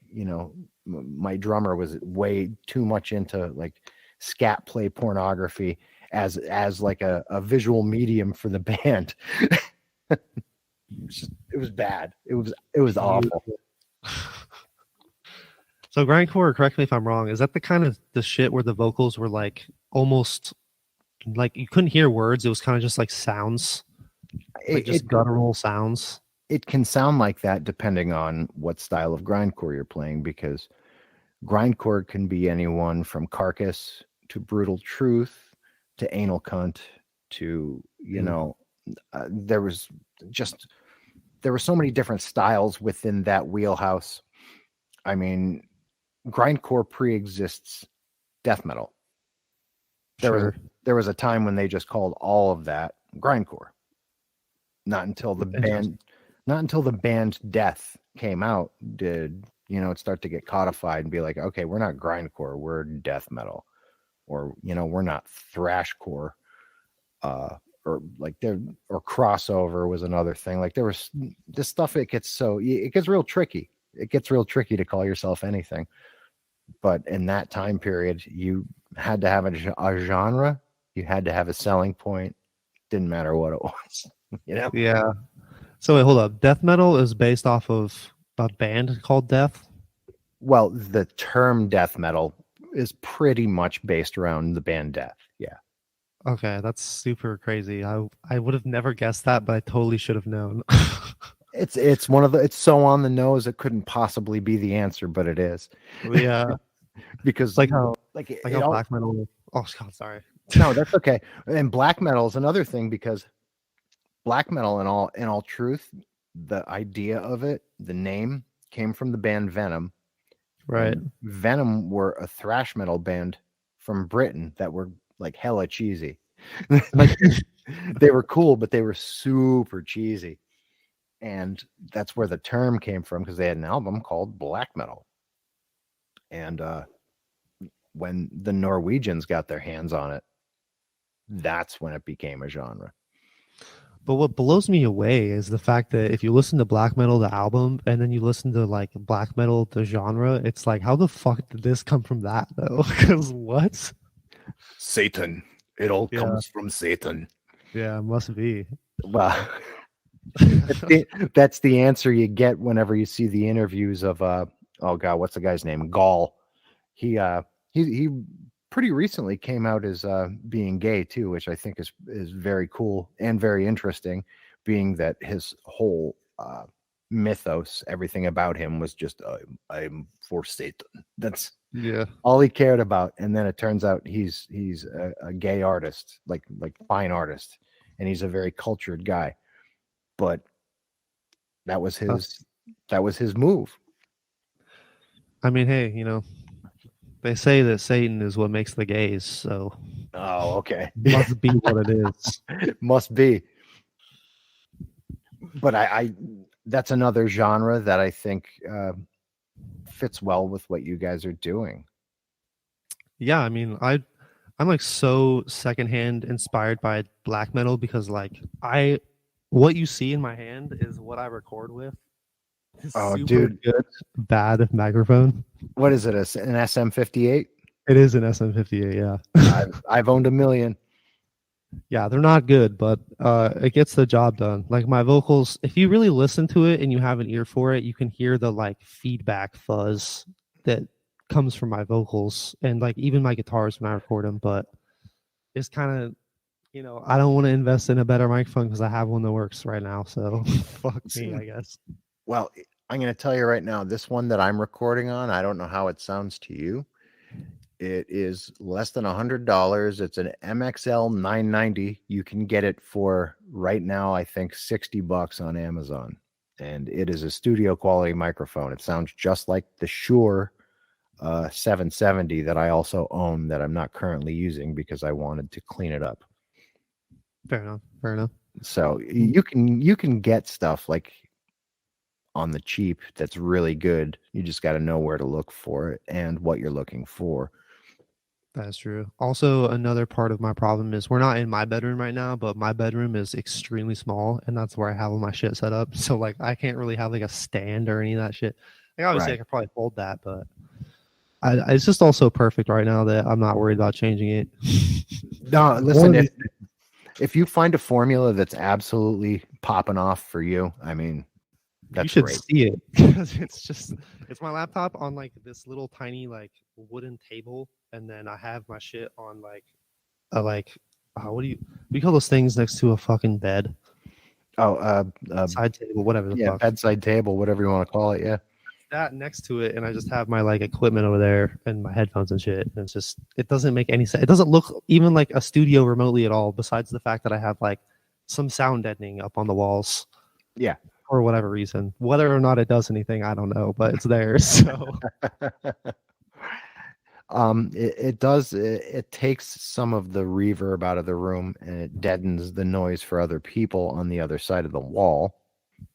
Speaker 1: my drummer was way too much into like scat play pornography as like a visual medium for the band. It was bad. It was awful.
Speaker 3: So grindcore, correct me if I'm wrong, is that the kind of the shit where the vocals were like almost like you couldn't hear words, it was kind of just like sounds, like just guttural sounds?
Speaker 1: It can sound like that depending on what style of grindcore you're playing, because grindcore can be anyone from Carcass to Brutal Truth to Anal Cunt to, there were so many different styles within that wheelhouse. I mean, grindcore pre-exists death metal. There was a time when they just called all of that grindcore. Not until the band Death came out did it start to get codified and be like, okay, we're not grindcore, we're death metal, or we're not thrashcore, or crossover was another thing. Like there was this stuff. It gets real tricky. It gets real tricky to call yourself anything. But in that time period, you had to have a genre. You had to have a selling point. Didn't matter what it was.
Speaker 3: Yeah. So wait, hold up. Death metal is based off of a band called Death?
Speaker 1: Well, the term death metal is pretty much based around the band Death. Yeah.
Speaker 3: Okay, that's super crazy. I would have never guessed that, but I totally should have known.
Speaker 1: It's so on the nose it couldn't possibly be the answer, but it is.
Speaker 3: Yeah.
Speaker 1: Because
Speaker 3: like how
Speaker 1: how
Speaker 3: black metal. Oh God, sorry.
Speaker 1: No, that's okay. And black metal is another thing, because black metal, in all truth, the idea of it, the name came from the band Venom.
Speaker 3: Right.
Speaker 1: And Venom were a thrash metal band from Britain that were like hella cheesy. Like they were cool, but they were super cheesy. And that's where the term came from, because they had an album called Black Metal. And when the Norwegians got their hands on it, that's when it became a genre.
Speaker 3: But what blows me away is the fact that if you listen to black metal, the album, and then you listen to like black metal, the genre, it's like, how the fuck did this come from that though? Because what?
Speaker 1: Satan. It all comes from Satan.
Speaker 3: Yeah, it must be.
Speaker 1: Well, that's the answer you get whenever you see the interviews of oh god, what's the guy's name? Gall. He pretty recently came out as being gay too, which I think is very cool and very interesting, being that his whole mythos, everything about him was just I'm for Satan. That's
Speaker 3: Yeah.
Speaker 1: all he cared about. And then it turns out he's a gay artist, like fine artist, and he's a very cultured guy. But that was his move.
Speaker 3: I mean, hey, they say that Satan is what makes the gays, so
Speaker 1: Oh, okay.
Speaker 3: must be what it is.
Speaker 1: Must be. But I that's another genre that I think fits well with what you guys are doing.
Speaker 3: Yeah, I mean, I'm like so secondhand inspired by black metal because like what you see in my hand is what I record with. It's
Speaker 1: Oh,
Speaker 3: super
Speaker 1: dude.
Speaker 3: good, bad microphone.
Speaker 1: What is it? An SM58?
Speaker 3: It is an SM58, yeah.
Speaker 1: I've owned a million.
Speaker 3: Yeah, they're not good, but it gets the job done. Like my vocals, if you really listen to it and you have an ear for it, you can hear the like feedback fuzz that comes from my vocals and like even my guitars when I record them. But it's kind of, I don't want to invest in a better microphone because I have one that works right now. So fuck me, I guess.
Speaker 1: Well, I'm going to tell you right now, this one that I'm recording on, I don't know how it sounds to you. It is less than $100. It's an MXL 990. You can get it for right now, I think $60 on Amazon. And it is a studio quality microphone. It sounds just like the Shure 770 that I also own that I'm not currently using because I wanted to clean it up.
Speaker 3: Fair enough.
Speaker 1: So you can get stuff like on the cheap that's really good. You just got to know where to look for it and what you're looking for.
Speaker 3: That's true. Also, another part of my problem is we're not in my bedroom right now, but my bedroom is extremely small, and that's where I have all my shit set up. So, like, I can't really have like a stand or any of that shit. Like, obviously, I could probably hold that, but it's just also perfect right now that I'm not worried about changing it.
Speaker 1: No, listen, if you find a formula that's absolutely popping off for you, I mean, that's
Speaker 3: you should
Speaker 1: great.
Speaker 3: see it because it's my laptop on like this little tiny like wooden table, and then I have my shit on like what do we call those things next to a fucking bed? Side table, whatever the fuck.
Speaker 1: Bedside table, whatever you want to call it. Yeah,
Speaker 3: that next to it, and I just have my like equipment over there and my headphones and shit. And it doesn't make any sense. It doesn't look even like a studio remotely at all. Besides the fact that I have like some sound deadening up on the walls.
Speaker 1: Yeah.
Speaker 3: For whatever reason, whether or not it does anything, I don't know, but it's there. So,
Speaker 1: it does. It takes some of the reverb out of the room, and it deadens the noise for other people on the other side of the wall.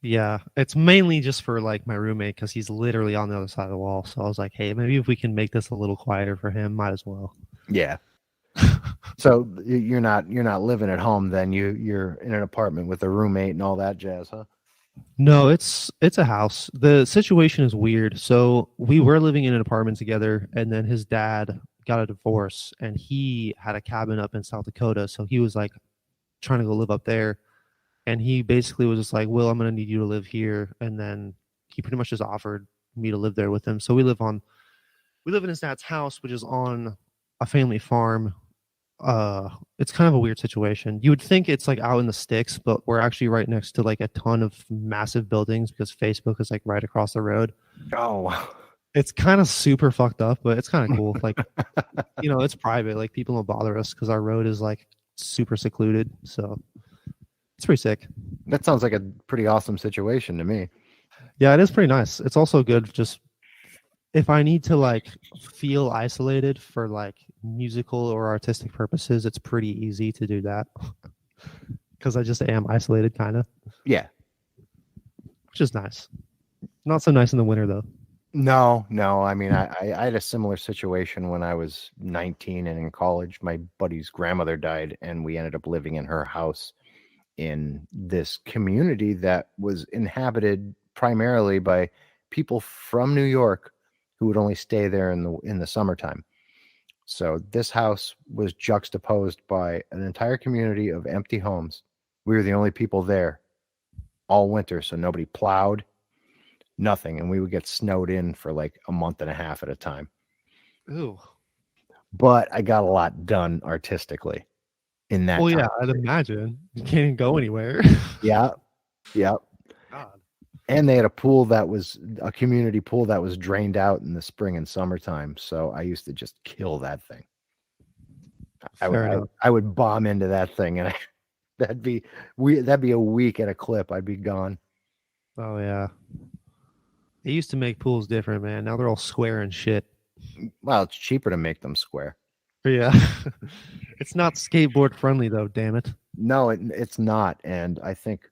Speaker 3: Yeah, it's mainly just for like my roommate because he's literally on the other side of the wall. So I was like, hey, maybe if we can make this a little quieter for him, might as well.
Speaker 1: Yeah. So you're not living at home then. You're in an apartment with a roommate and all that jazz, huh?
Speaker 3: No, it's a house. The situation is weird. So we were living in an apartment together, and then his dad got a divorce, and he had a cabin up in South Dakota. So he was like trying to go live up there, and he basically was just like, "Will, I'm gonna need you to live here." And then he pretty much just offered me to live there with him. So we live in his dad's house, which is on a family farm. It's kind of a weird situation. You would think it's like out in the sticks, but we're actually right next to like a ton of massive buildings because Facebook is like right across the road.
Speaker 1: Oh,
Speaker 3: it's kind of super fucked up, but it's kind of cool. Like, it's private. Like people don't bother us because our road is like super secluded. So it's pretty sick.
Speaker 1: That sounds like a pretty awesome situation to me.
Speaker 3: Yeah, it is pretty nice. It's also good just if I need to like feel isolated for like musical or artistic purposes, it's pretty easy to do that because I just am isolated kind of.
Speaker 1: Yeah.
Speaker 3: Which is nice. Not so nice in the winter though.
Speaker 1: No. I mean, I had a similar situation when I was 19 and in college. My buddy's grandmother died, and we ended up living in her house in this community that was inhabited primarily by people from New York who would only stay there in the summertime. So this house was juxtaposed by an entire community of empty homes. We were the only people there all winter, so nobody plowed, nothing, and we would get snowed in for like a month and a half at a time.
Speaker 3: Ooh.
Speaker 1: But I got a lot done artistically in that.
Speaker 3: Well, yeah, I'd imagine you can't go anywhere.
Speaker 1: Yeah.
Speaker 3: God.
Speaker 1: And they had a community pool that was drained out in the spring and summertime. So I used to just kill that thing.
Speaker 3: Fair enough.
Speaker 1: I would bomb into that thing, and that'd be a week at a clip. I'd be gone.
Speaker 3: Oh yeah. They used to make pools different, man. Now they're all square and shit.
Speaker 1: Well, it's cheaper to make them square.
Speaker 3: Yeah. It's not skateboard friendly though, damn it.
Speaker 1: No, it's not. And I think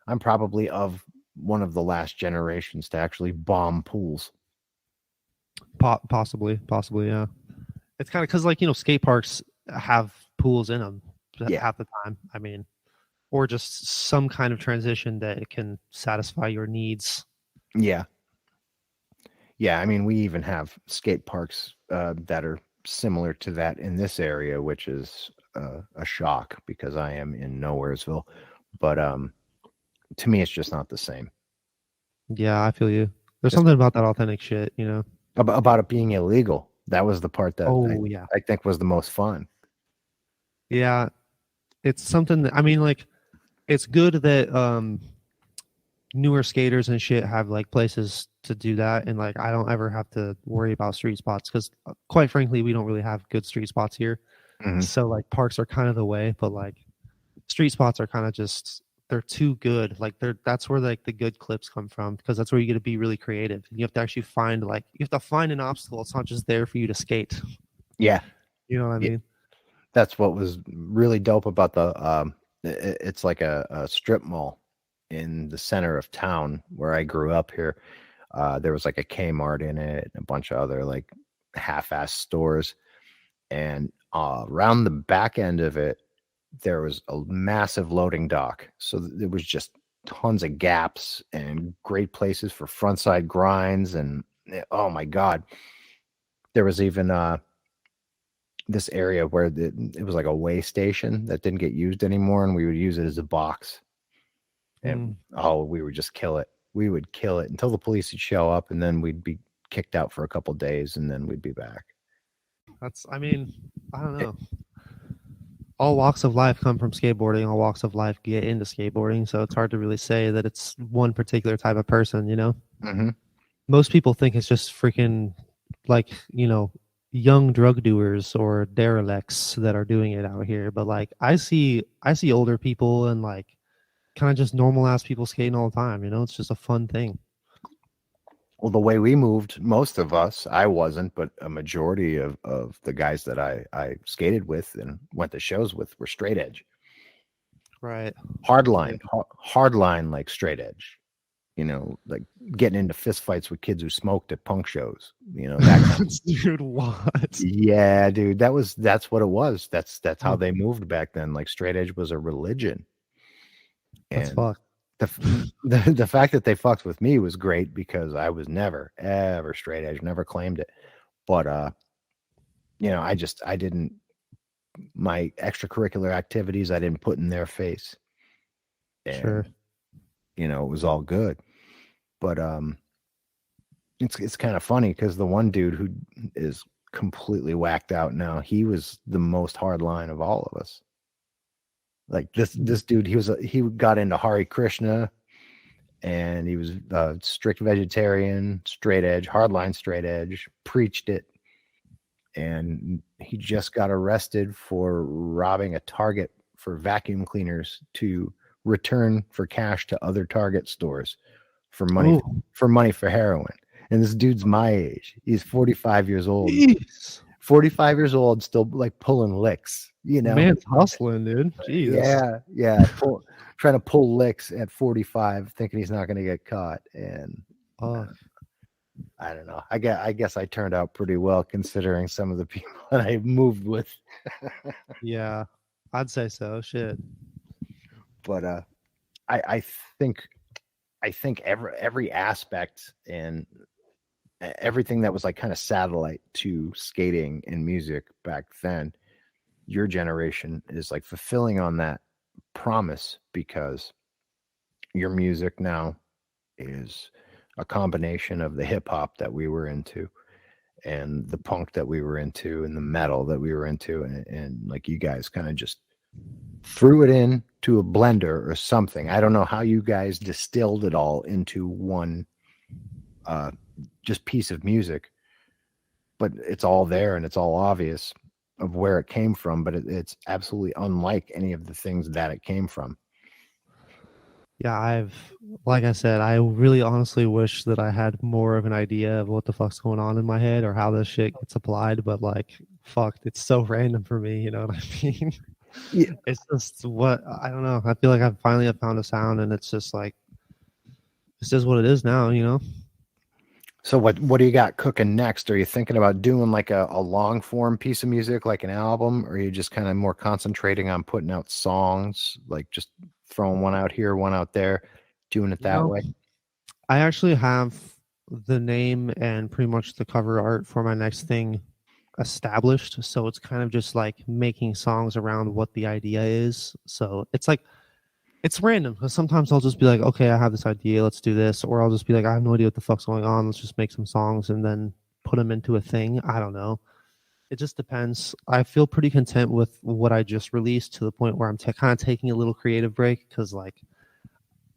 Speaker 1: I'm probably of one of the last generations to actually bomb pools.
Speaker 3: Possibly, yeah. It's kind of because, like, skate parks have pools in them half the time. I mean, or just some kind of transition that it can satisfy your needs.
Speaker 1: Yeah. Yeah, I mean, we even have skate parks that are similar to that in this area, which is a shock because I am in Nowheresville. But to me, it's just not the same.
Speaker 3: Yeah, I feel you. There's something about that authentic shit,
Speaker 1: About it being illegal. That was the part that
Speaker 3: yeah.
Speaker 1: I think was the most fun.
Speaker 3: Yeah, it's something that, I mean, like, it's good that newer skaters and shit have like places to do that, and like I don't ever have to worry about street spots because quite frankly we don't really have good street spots here.
Speaker 1: Mm-hmm.
Speaker 3: So like parks are kind of the way, but like street spots are kind of just, they're too good. Like that's where like the good clips come from, because that's where you get to be really creative. You have to actually find an obstacle. It's not just there for you to skate.
Speaker 1: Yeah,
Speaker 3: you know what I mean.
Speaker 1: That's what was really dope about the it's like a strip mall in the center of town where I grew up here. There was like a Kmart in it and a bunch of other like half-ass stores, and around the back end of it there was a massive loading dock, so there was just tons of gaps and great places for frontside grinds. And oh my god, there was even this area where it was like a way station that didn't get used anymore, and we would use it as a box. And we would just kill it. We would kill it until the police would show up, and then we'd be kicked out for a couple days, and then we'd be back.
Speaker 3: I don't know. All walks of life come from skateboarding. All walks of life get into skateboarding. So it's hard to really say that it's one particular type of person,
Speaker 1: Mm-hmm.
Speaker 3: Most people think it's just freaking like, young drug doers or derelicts that are doing it out here. But like, I see older people and like kind of just normal ass people skating all the time. It's just a fun thing.
Speaker 1: Well, the way we moved, most of us, I wasn't, but a majority of the guys that I skated with and went to shows with were straight edge.
Speaker 3: Right.
Speaker 1: Hardline, like straight edge. Like getting into fist fights with kids who smoked at punk shows. That kind of
Speaker 3: dude, what?
Speaker 1: Yeah, dude, that's what it was. That's how they moved back then. Like straight edge was a religion.
Speaker 3: That's
Speaker 1: and
Speaker 3: fucked.
Speaker 1: The fact that they fucked with me was great because I was never ever straight edge, never claimed it. But I didn't, my extracurricular activities I didn't put in their face. And,
Speaker 3: sure.
Speaker 1: It was all good. But it's kind of funny because the one dude who is completely whacked out now, he was the most hardline of all of us. Like this dude, he got into Hare Krishna, and he was a strict vegetarian, straight edge, hardline straight edge, preached it. And he just got arrested for robbing a Target for vacuum cleaners to return for cash to other Target stores for money for heroin. And this dude's my age. He's 45 years old.
Speaker 3: Jeez.
Speaker 1: 45 years old, still like pulling licks,
Speaker 3: Man's hustling, dude. Jesus.
Speaker 1: Yeah. Trying to pull licks at 45, thinking he's not going to get caught. And I don't know. I guess I turned out pretty well considering some of the people that I moved with.
Speaker 3: Yeah, I'd say so. Shit.
Speaker 1: But I think every aspect and everything that was like kind of satellite to skating and music back then, your generation is like fulfilling on that promise, because your music now is a combination of the hip hop that we were into and the punk that we were into and the metal that we were into, and like you guys kind of just threw it in to a blender or something. I don't know how you guys distilled it all into one just piece of music, but it's all there and it's all obvious of where it came from, but it's absolutely unlike any of the things that it came from.
Speaker 3: Yeah, like I said, I really honestly wish that I had more of an idea of what the fuck's going on in my head or how this shit gets applied, but like, fuck, it's so random for me, you know what I mean?
Speaker 1: Yeah.
Speaker 3: It's just I don't know. I feel like I've finally found a sound and it's just like, this is what it is now, you know?
Speaker 1: So what do you got cooking next? Are you thinking about doing like a long form piece of music, like an album, or are you just kind of more concentrating on putting out songs, like just throwing one out here, one out there, doing it that way?
Speaker 3: I actually have the name and pretty much the cover art for my next thing established. So it's kind of just like making songs around what the idea is. So it's like, it's random because sometimes I'll just be like, okay, I have this idea, let's do this. Or I'll just be like, I have no idea what the fuck's going on. Let's just make some songs and then put them into a thing. I don't know. It just depends. I feel pretty content with what I just released to the point where I'm kind of taking a little creative break because like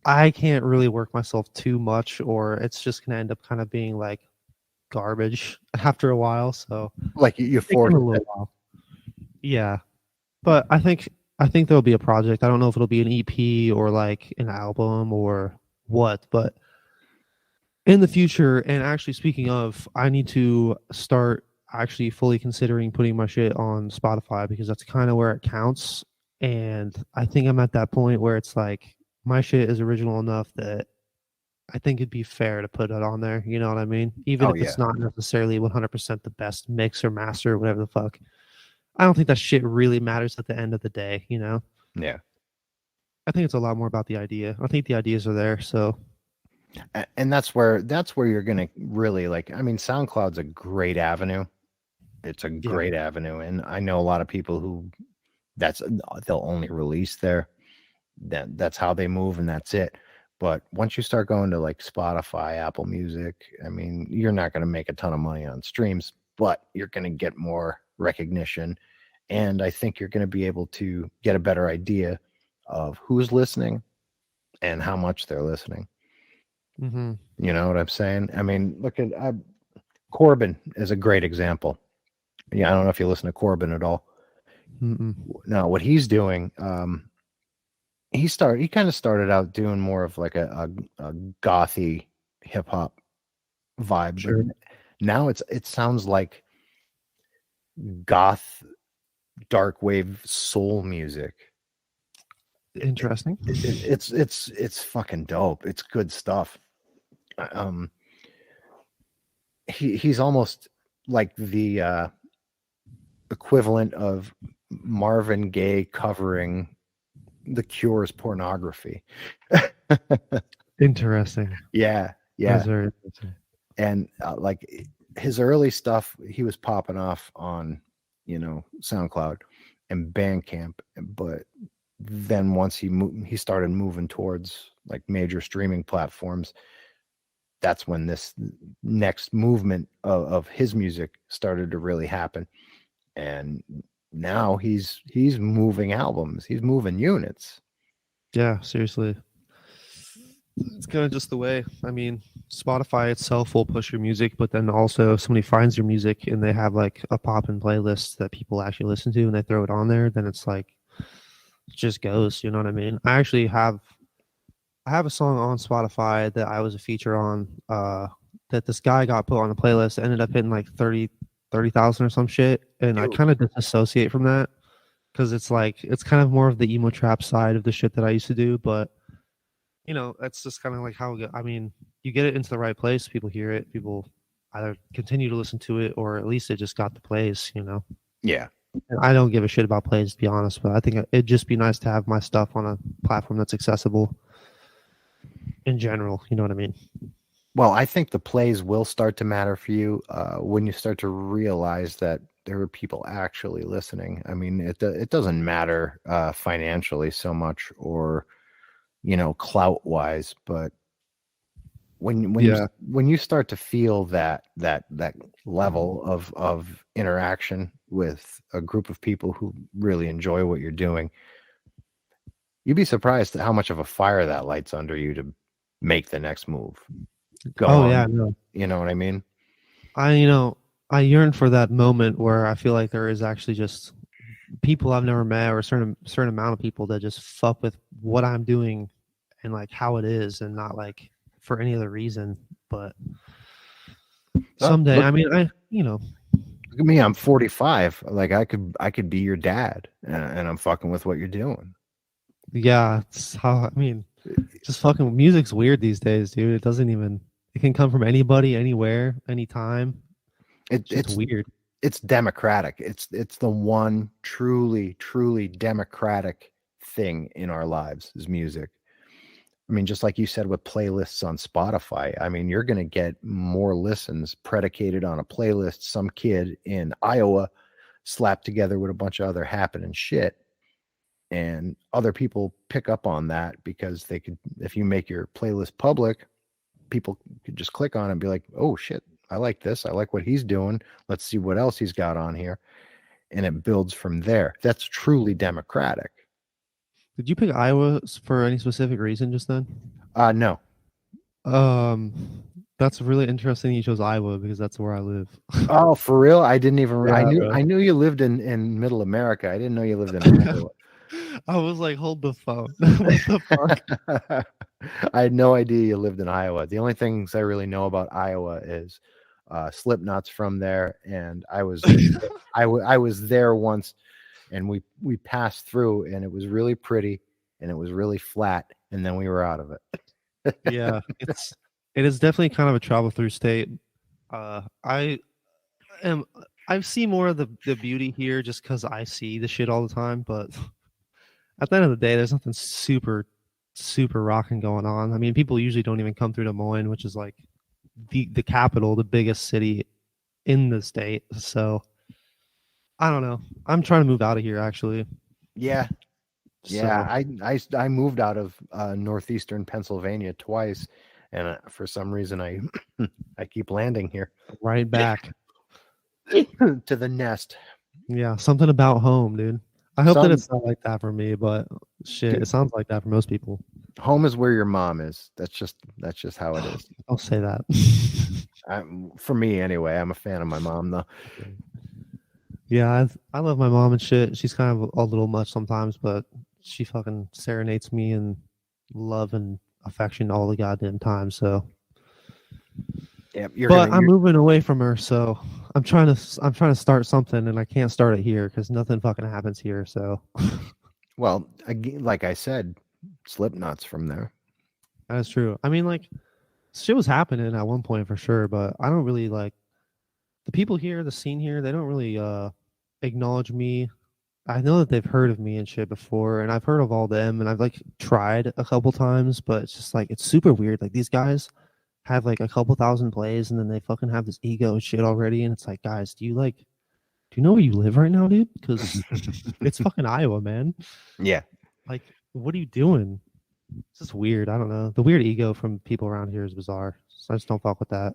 Speaker 3: I can't really work myself too much or it's just going to end up kind of being like garbage after a while. So
Speaker 1: like you forced it.
Speaker 3: Yeah. But I think there'll be a project. I don't know if it'll be an EP or like an album or what, but in the future, and actually speaking of, I need to start actually fully considering putting my shit on Spotify because that's kind of where it counts. And I think I'm at that point where it's like my shit is original enough that I think it'd be fair to put it on there. You know what I mean? Even if it's not necessarily 100% the best mix or master or whatever the fuck. I don't think that shit really matters at the end of the day, you know?
Speaker 1: Yeah.
Speaker 3: I think it's a lot more about the idea. I think the ideas are there, so.
Speaker 1: And that's where you're going to really like, I mean, SoundCloud's a great avenue. It's a great avenue. And I know a lot of people who they'll only release there. That's how they move and that's it. But once you start going to like Spotify, Apple Music, I mean, you're not going to make a ton of money on streams, but you're going to get more recognition. And I think you're going to be able to get a better idea of who's listening and how much they're listening.
Speaker 3: Mm-hmm.
Speaker 1: You know what I'm saying? I mean, look at Corbin is a great example. Yeah, I don't know if you listen to Corbin at all.
Speaker 3: Mm-mm.
Speaker 1: No, what he's doing, he kind of started out doing more of like a gothy hip hop vibe.
Speaker 3: Sure.
Speaker 1: But now it sounds like goth darkwave soul music.
Speaker 3: Interesting.
Speaker 1: It's fucking dope. It's good stuff. He's almost like the equivalent of Marvin Gaye covering The Cure's Pornography.
Speaker 3: Interesting.
Speaker 1: Yeah.
Speaker 3: That's very interesting.
Speaker 1: And like his early stuff, he was popping off on, SoundCloud and Bandcamp, but then once he started moving towards like major streaming platforms, that's when this next movement of his music started to really happen. And now he's moving albums, he's moving units.
Speaker 3: Yeah, seriously. It's kind of just the way. I mean, Spotify itself will push your music, but then also if somebody finds your music and they have like a pop-in playlist that people actually listen to and they throw it on there, then it's like it just goes. You know what I mean? I actually have a song on Spotify that I was a feature on that this guy got put on a playlist, ended up hitting like 30,000 or some shit, and I kind of disassociate from that because it's like it's kind of more of the emo trap side of the shit that I used to do, but that's just kind of like how I mean, you get it into the right place, people hear it, people either continue to listen to it or at least it just got the plays.
Speaker 1: Yeah.
Speaker 3: And I don't give a shit about plays, to be honest, but I think it'd just be nice to have my stuff on a platform that's accessible in general. You know what I mean?
Speaker 1: Well, I think the plays will start to matter for you when you start to realize that there are people actually listening. I mean, it doesn't matter financially so much or clout wise, but when you start to feel that level of interaction with a group of people who really enjoy what you're doing, You'd be surprised at how much of a fire that lights under you to make the next move. Go
Speaker 3: Oh
Speaker 1: on.
Speaker 3: yeah, no.
Speaker 1: You know what I mean?
Speaker 3: I yearn for that moment where I feel like there is actually just people I've never met, or a certain amount of people that just fuck with what I'm doing and like how it is, and not like for any other reason. But someday,
Speaker 1: look,
Speaker 3: I mean,
Speaker 1: look at me. I'm 45. Like I could be your dad, and I'm fucking with what you're doing.
Speaker 3: yeah, it's how I mean, just fucking music's weird these days, dude. It doesn't even. It can come from anybody, anywhere, anytime. It's weird.
Speaker 1: It's democratic. It's the one truly democratic thing in our lives is music. I mean, just like you said with playlists on Spotify, I mean, you're going to get more listens predicated on a playlist some kid in Iowa slapped together with a bunch of other happening shit. And other people pick up on that because they could, if you make your playlist public, people could just click on it and be like, oh shit, I like this. I like what he's doing. Let's see what else he's got on here. And it builds from there. That's truly democratic.
Speaker 3: Did you pick Iowa for any specific reason just then?
Speaker 1: No.
Speaker 3: That's really interesting you chose Iowa because that's where I live.
Speaker 1: Oh, for real? I didn't even.
Speaker 3: Yeah,
Speaker 1: I knew you lived in Middle America. I didn't know you lived in Iowa.
Speaker 3: I was like, hold the phone. What the fuck?
Speaker 1: I had no idea you lived in Iowa. The only things I really know about Iowa is Slipknot's from there, and I was I was there once, and we passed through, and it was really pretty, and it was really flat, and then we were out of it.
Speaker 3: Yeah, it is definitely kind of a travel through state. I see more of the beauty here just because I see the shit all the time, but at the end of the day, there's nothing super rocking going on. I mean, people usually don't even come through Des Moines, which is like the capital, the biggest city in the state. So I don't know. I'm trying to move out of here actually.
Speaker 1: Yeah. Yeah,
Speaker 3: So,
Speaker 1: I moved out of northeastern Pennsylvania twice, and for some reason I keep landing here
Speaker 3: right back
Speaker 1: to the nest.
Speaker 3: Yeah, something about home, dude. I hope that it's not like that for me, but shit, it sounds like that for most people.
Speaker 1: Home is where your mom is. That's just how it is.
Speaker 3: I'll say that.
Speaker 1: For me, anyway. I'm a fan of my mom, though.
Speaker 3: Yeah, I love my mom and shit. She's kind of a little much sometimes, but she fucking serenades me in love and affection all the goddamn time. So,
Speaker 1: yeah,
Speaker 3: I'm moving away from her, so I'm trying to start something, and I can't start it here because nothing fucking happens here. So,
Speaker 1: well, like I said, Slipknot's from there.
Speaker 3: That's true. I mean, like, shit was happening at one point for sure, but I don't really like the people here, the scene here. They don't really acknowledge me. I know that they've heard of me and shit before, and I've heard of all them, and I've like tried a couple times, but it's just like it's super weird. Like these guys have like a couple thousand plays, and then they fucking have this ego and shit already, and it's like, guys, do you know where you live right now, dude? Because it's fucking Iowa, man.
Speaker 1: Yeah.
Speaker 3: Like, what are you doing? It's just weird. I don't know. The weird ego from people around here is bizarre. So I just don't fuck with that.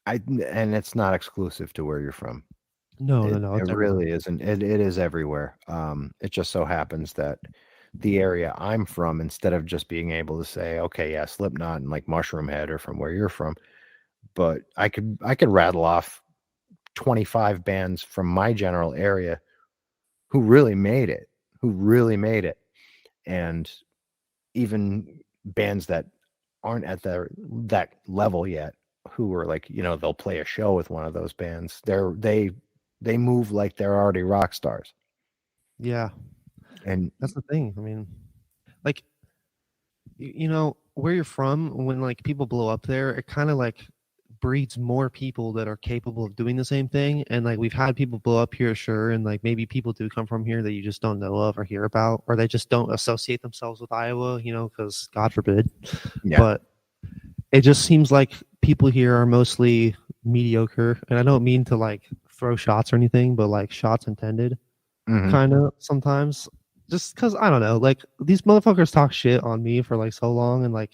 Speaker 1: And it's not exclusive to where you're from.
Speaker 3: No.
Speaker 1: It really isn't. It is everywhere. It just so happens that the area I'm from, instead of just being able to say, okay, yeah, Slipknot and like Mushroom Head are from where you're from, but I could rattle off 25 bands from my general area who really made it, and even bands that aren't at that level yet, who are like, they'll play a show with one of those bands. They move like they're already rock stars.
Speaker 3: Yeah. And that's the thing. I mean, like, where you're from, when like people blow up there, it kind of like breeds more people that are capable of doing the same thing. And like we've had people blow up here, sure, and like maybe people do come from here that you just don't know of or hear about, or they just don't associate themselves with Iowa, because God forbid. Yeah. But it just seems like people here are mostly mediocre, and I don't mean to like throw shots or anything, but like shots intended, kind of sometimes. Just because I don't know, like these motherfuckers talk shit on me for like so long, and like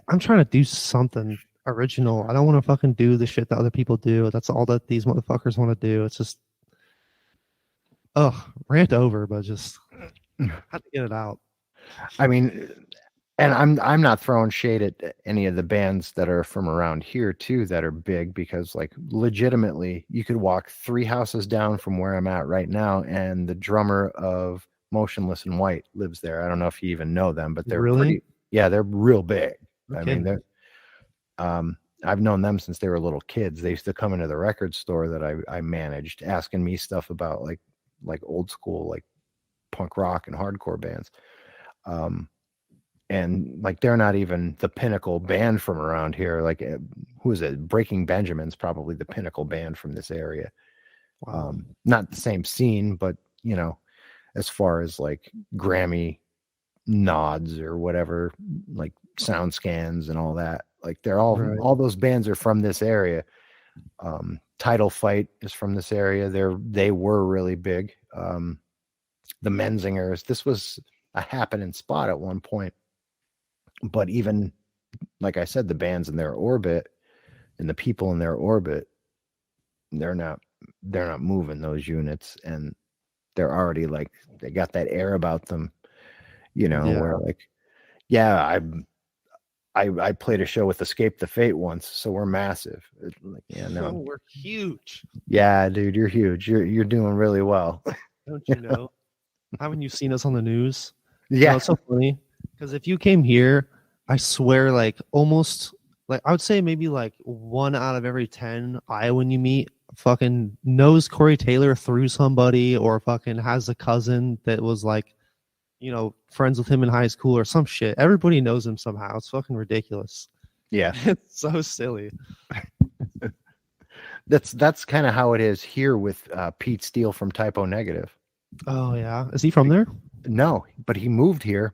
Speaker 3: I'm trying to do something original. I don't want to fucking do the shit that other people do. That's all that these motherfuckers want to do. It's just, rant over, but just have to get it out.
Speaker 1: I mean, and I'm not throwing shade at any of the bands that are from around here too that are big, because like legitimately you could walk 3 houses down from where I'm at right now and the drummer of Motionless in White lives there. I don't know if you even know them, but they're
Speaker 3: Really?
Speaker 1: pretty, yeah, they're real big.
Speaker 3: No
Speaker 1: I mean,
Speaker 3: kidding.
Speaker 1: I've known them since they were little kids. They used to come into the record store that I managed, asking me stuff about like old school, like punk rock and hardcore bands. And like they're not even the pinnacle band from around here. Like who is it? Breaking Benjamin's probably the pinnacle band from this area.
Speaker 3: Wow.
Speaker 1: Not the same scene, but you know, as far as like Grammy nods or whatever, like sound scans and all that, like they're
Speaker 3: Right.
Speaker 1: all those bands are from this area. Title Fight is from this area. They were really big. The Menzingers, this was a happening spot at one point. But even like I said, the bands in their orbit and the people in their orbit, they're not moving those units, and they're already like they got that air about them, you know,
Speaker 3: Yeah.
Speaker 1: where like, yeah, I played a show with Escape the Fate once, so we're massive. Like, yeah,
Speaker 3: Oh,
Speaker 1: no,
Speaker 3: we're huge.
Speaker 1: yeah, dude, you're huge. You're doing really well.
Speaker 3: Don't you know? Haven't you seen us on the news?
Speaker 1: Yeah,
Speaker 3: No, it's so funny because if you came here, I swear, like almost like I would say maybe like 1 out of every 10 Iowan you meet fucking knows Corey Taylor through somebody, or fucking has a cousin that was like, you know, friends with him in high school or some shit. Everybody knows him somehow. It's fucking ridiculous.
Speaker 1: yeah.
Speaker 3: It's so silly.
Speaker 1: That's kind of how it is here with Pete Steele from Typo Negative.
Speaker 3: Oh yeah, is he from there?
Speaker 1: No, but he moved here,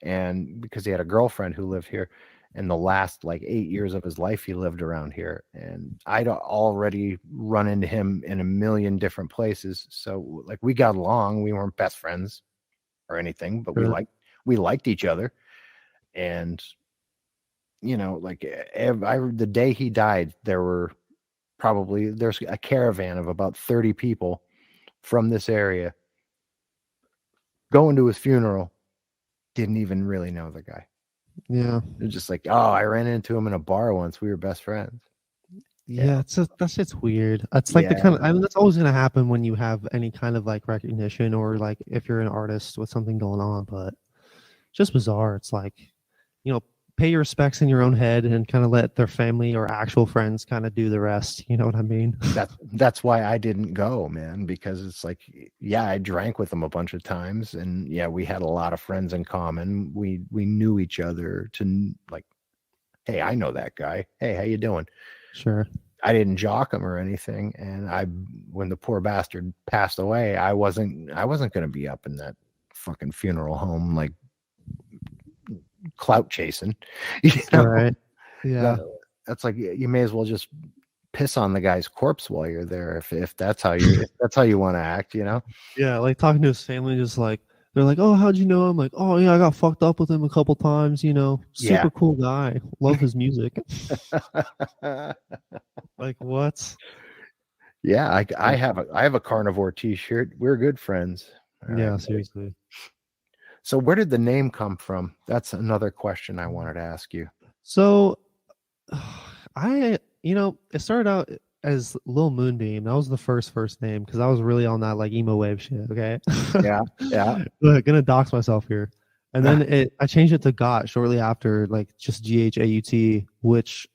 Speaker 1: and because he had a girlfriend who lived here, and the last like 8 years of his life he lived around here, and I'd already run into him in a million different places. So like we got along. We weren't best friends or anything, but
Speaker 3: Sure.
Speaker 1: we liked each other, and you know, like the day he died, there's a caravan of about 30 people from this area going to his funeral. Didn't even really know the guy.
Speaker 3: Yeah.
Speaker 1: They're just like, oh, I ran into him in a bar once. We were best friends.
Speaker 3: Yeah, that shit's weird. It's like the kind of, I mean, that's always gonna happen when you have any kind of like recognition, or like if you're an artist with something going on, but it's just bizarre. It's like, you know, pay your respects in your own head and kind of let their family or actual friends kind of do the rest. You know what I mean?
Speaker 1: That's why I didn't go, man, because it's like, yeah, I drank with him a bunch of times, and yeah, we had a lot of friends in common. We knew each other to like, hey, I know that guy. Hey, how you doing?
Speaker 3: Sure.
Speaker 1: I didn't jock him or anything, and when the poor bastard passed away, I wasn't going to be up in that fucking funeral home like clout chasing, you know?
Speaker 3: Right. Yeah.
Speaker 1: That's like, you may as well just piss on the guy's corpse while you're there, if that's how you want to act, you know?
Speaker 3: Yeah, like talking to his family, just like they're like, "Oh, how'd you know?" I'm like, "Oh yeah, I got fucked up with him a couple times. You know, super
Speaker 1: Yeah.
Speaker 3: cool guy. Love his music." Like what?
Speaker 1: Yeah, I have a carnivore t-shirt. We're good friends. All
Speaker 3: Yeah,
Speaker 1: right.
Speaker 3: seriously.
Speaker 1: So where did the name come from? That's another question I wanted to ask you.
Speaker 3: So, it started out as Lil Moonbeam. That was the first name because I was really on that like emo wave shit. Okay.
Speaker 1: Yeah.
Speaker 3: But gonna dox myself here. And then I changed it to Got shortly after, like just GHAUT, which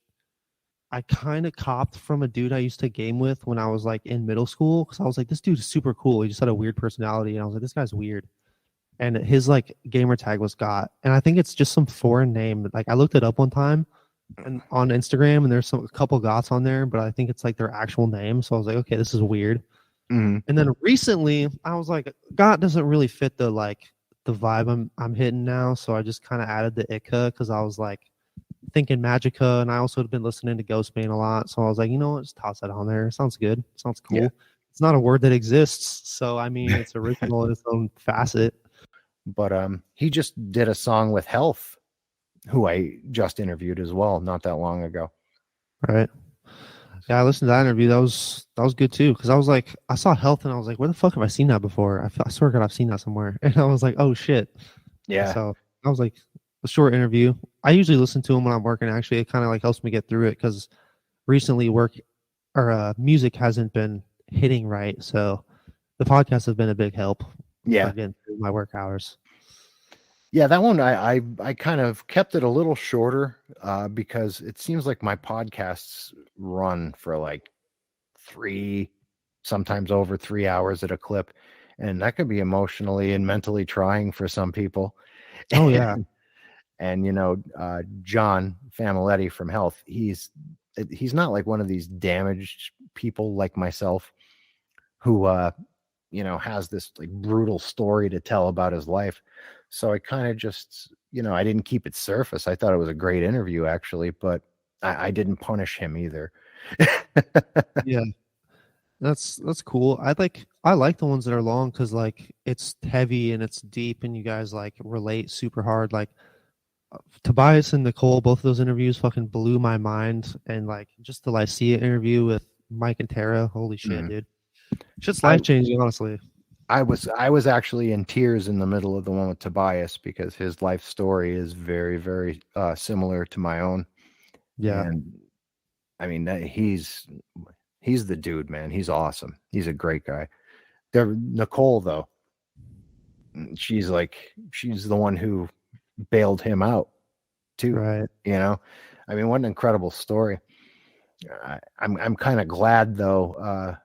Speaker 3: I kind of copped from a dude I used to game with when I was like in middle school, because I was like, this dude is super cool. He just had a weird personality, and I was like, this guy's weird. And his like gamer tag was Got, and I think it's just some foreign name. Like I looked it up one time and on Instagram, and there's a couple Gots on there, but I think it's like their actual name. So I was like, okay, this is weird.
Speaker 1: Mm-hmm.
Speaker 3: And then recently, I was like, Got doesn't really fit the vibe I'm hitting now. So I just kind of added the Itka because I was like thinking Magica, and I also had been listening to Ghostemane a lot. So I was like, you know what, just toss that on there. Sounds good. Sounds cool.
Speaker 1: Yeah.
Speaker 3: It's not a word that exists, so I mean, it's original in its own facet.
Speaker 1: But he just did a song with Health, who I just interviewed as well not that long ago.
Speaker 3: Right. Yeah, I listened to that interview. That was good too, because I was like, I saw Health and I was like, where the fuck have I seen that before? I swear to God, I've seen that somewhere. And I was like, oh shit,
Speaker 1: Yeah.
Speaker 3: So I was like, a short interview. I usually listen to them when I'm working. Actually, it kind of like helps me get through it because recently work or music hasn't been hitting right. So the podcast has been a big help
Speaker 1: Yeah.
Speaker 3: for getting through my work hours.
Speaker 1: Yeah, that one I kind of kept it a little shorter because it seems like my podcasts run for like 3, sometimes over 3 hours at a clip, and that could be emotionally and mentally trying for some people.
Speaker 3: Oh yeah,
Speaker 1: And John Familetti from Health, he's not like one of these damaged people like myself who has this like brutal story to tell about his life. So I kind of just, I didn't keep it surface. I thought it was a great interview actually, but I didn't punish him either.
Speaker 3: yeah. That's cool. I like the ones that are long because like it's heavy and it's deep and you guys like relate super hard. Like Tobias and Nicole, both of those interviews fucking blew my mind. And like just the Lycia interview with Mike and Tara, holy shit, dude. Shit's life changing, honestly.
Speaker 1: I was actually in tears in the middle of the one with Tobias because his life story is very, very similar to my own.
Speaker 3: Yeah.
Speaker 1: And I mean, he's the dude, man. He's awesome. He's a great guy. Nicole, though, she's the one who bailed him out too.
Speaker 3: Right.
Speaker 1: I mean, what an incredible story. I'm kind of glad though,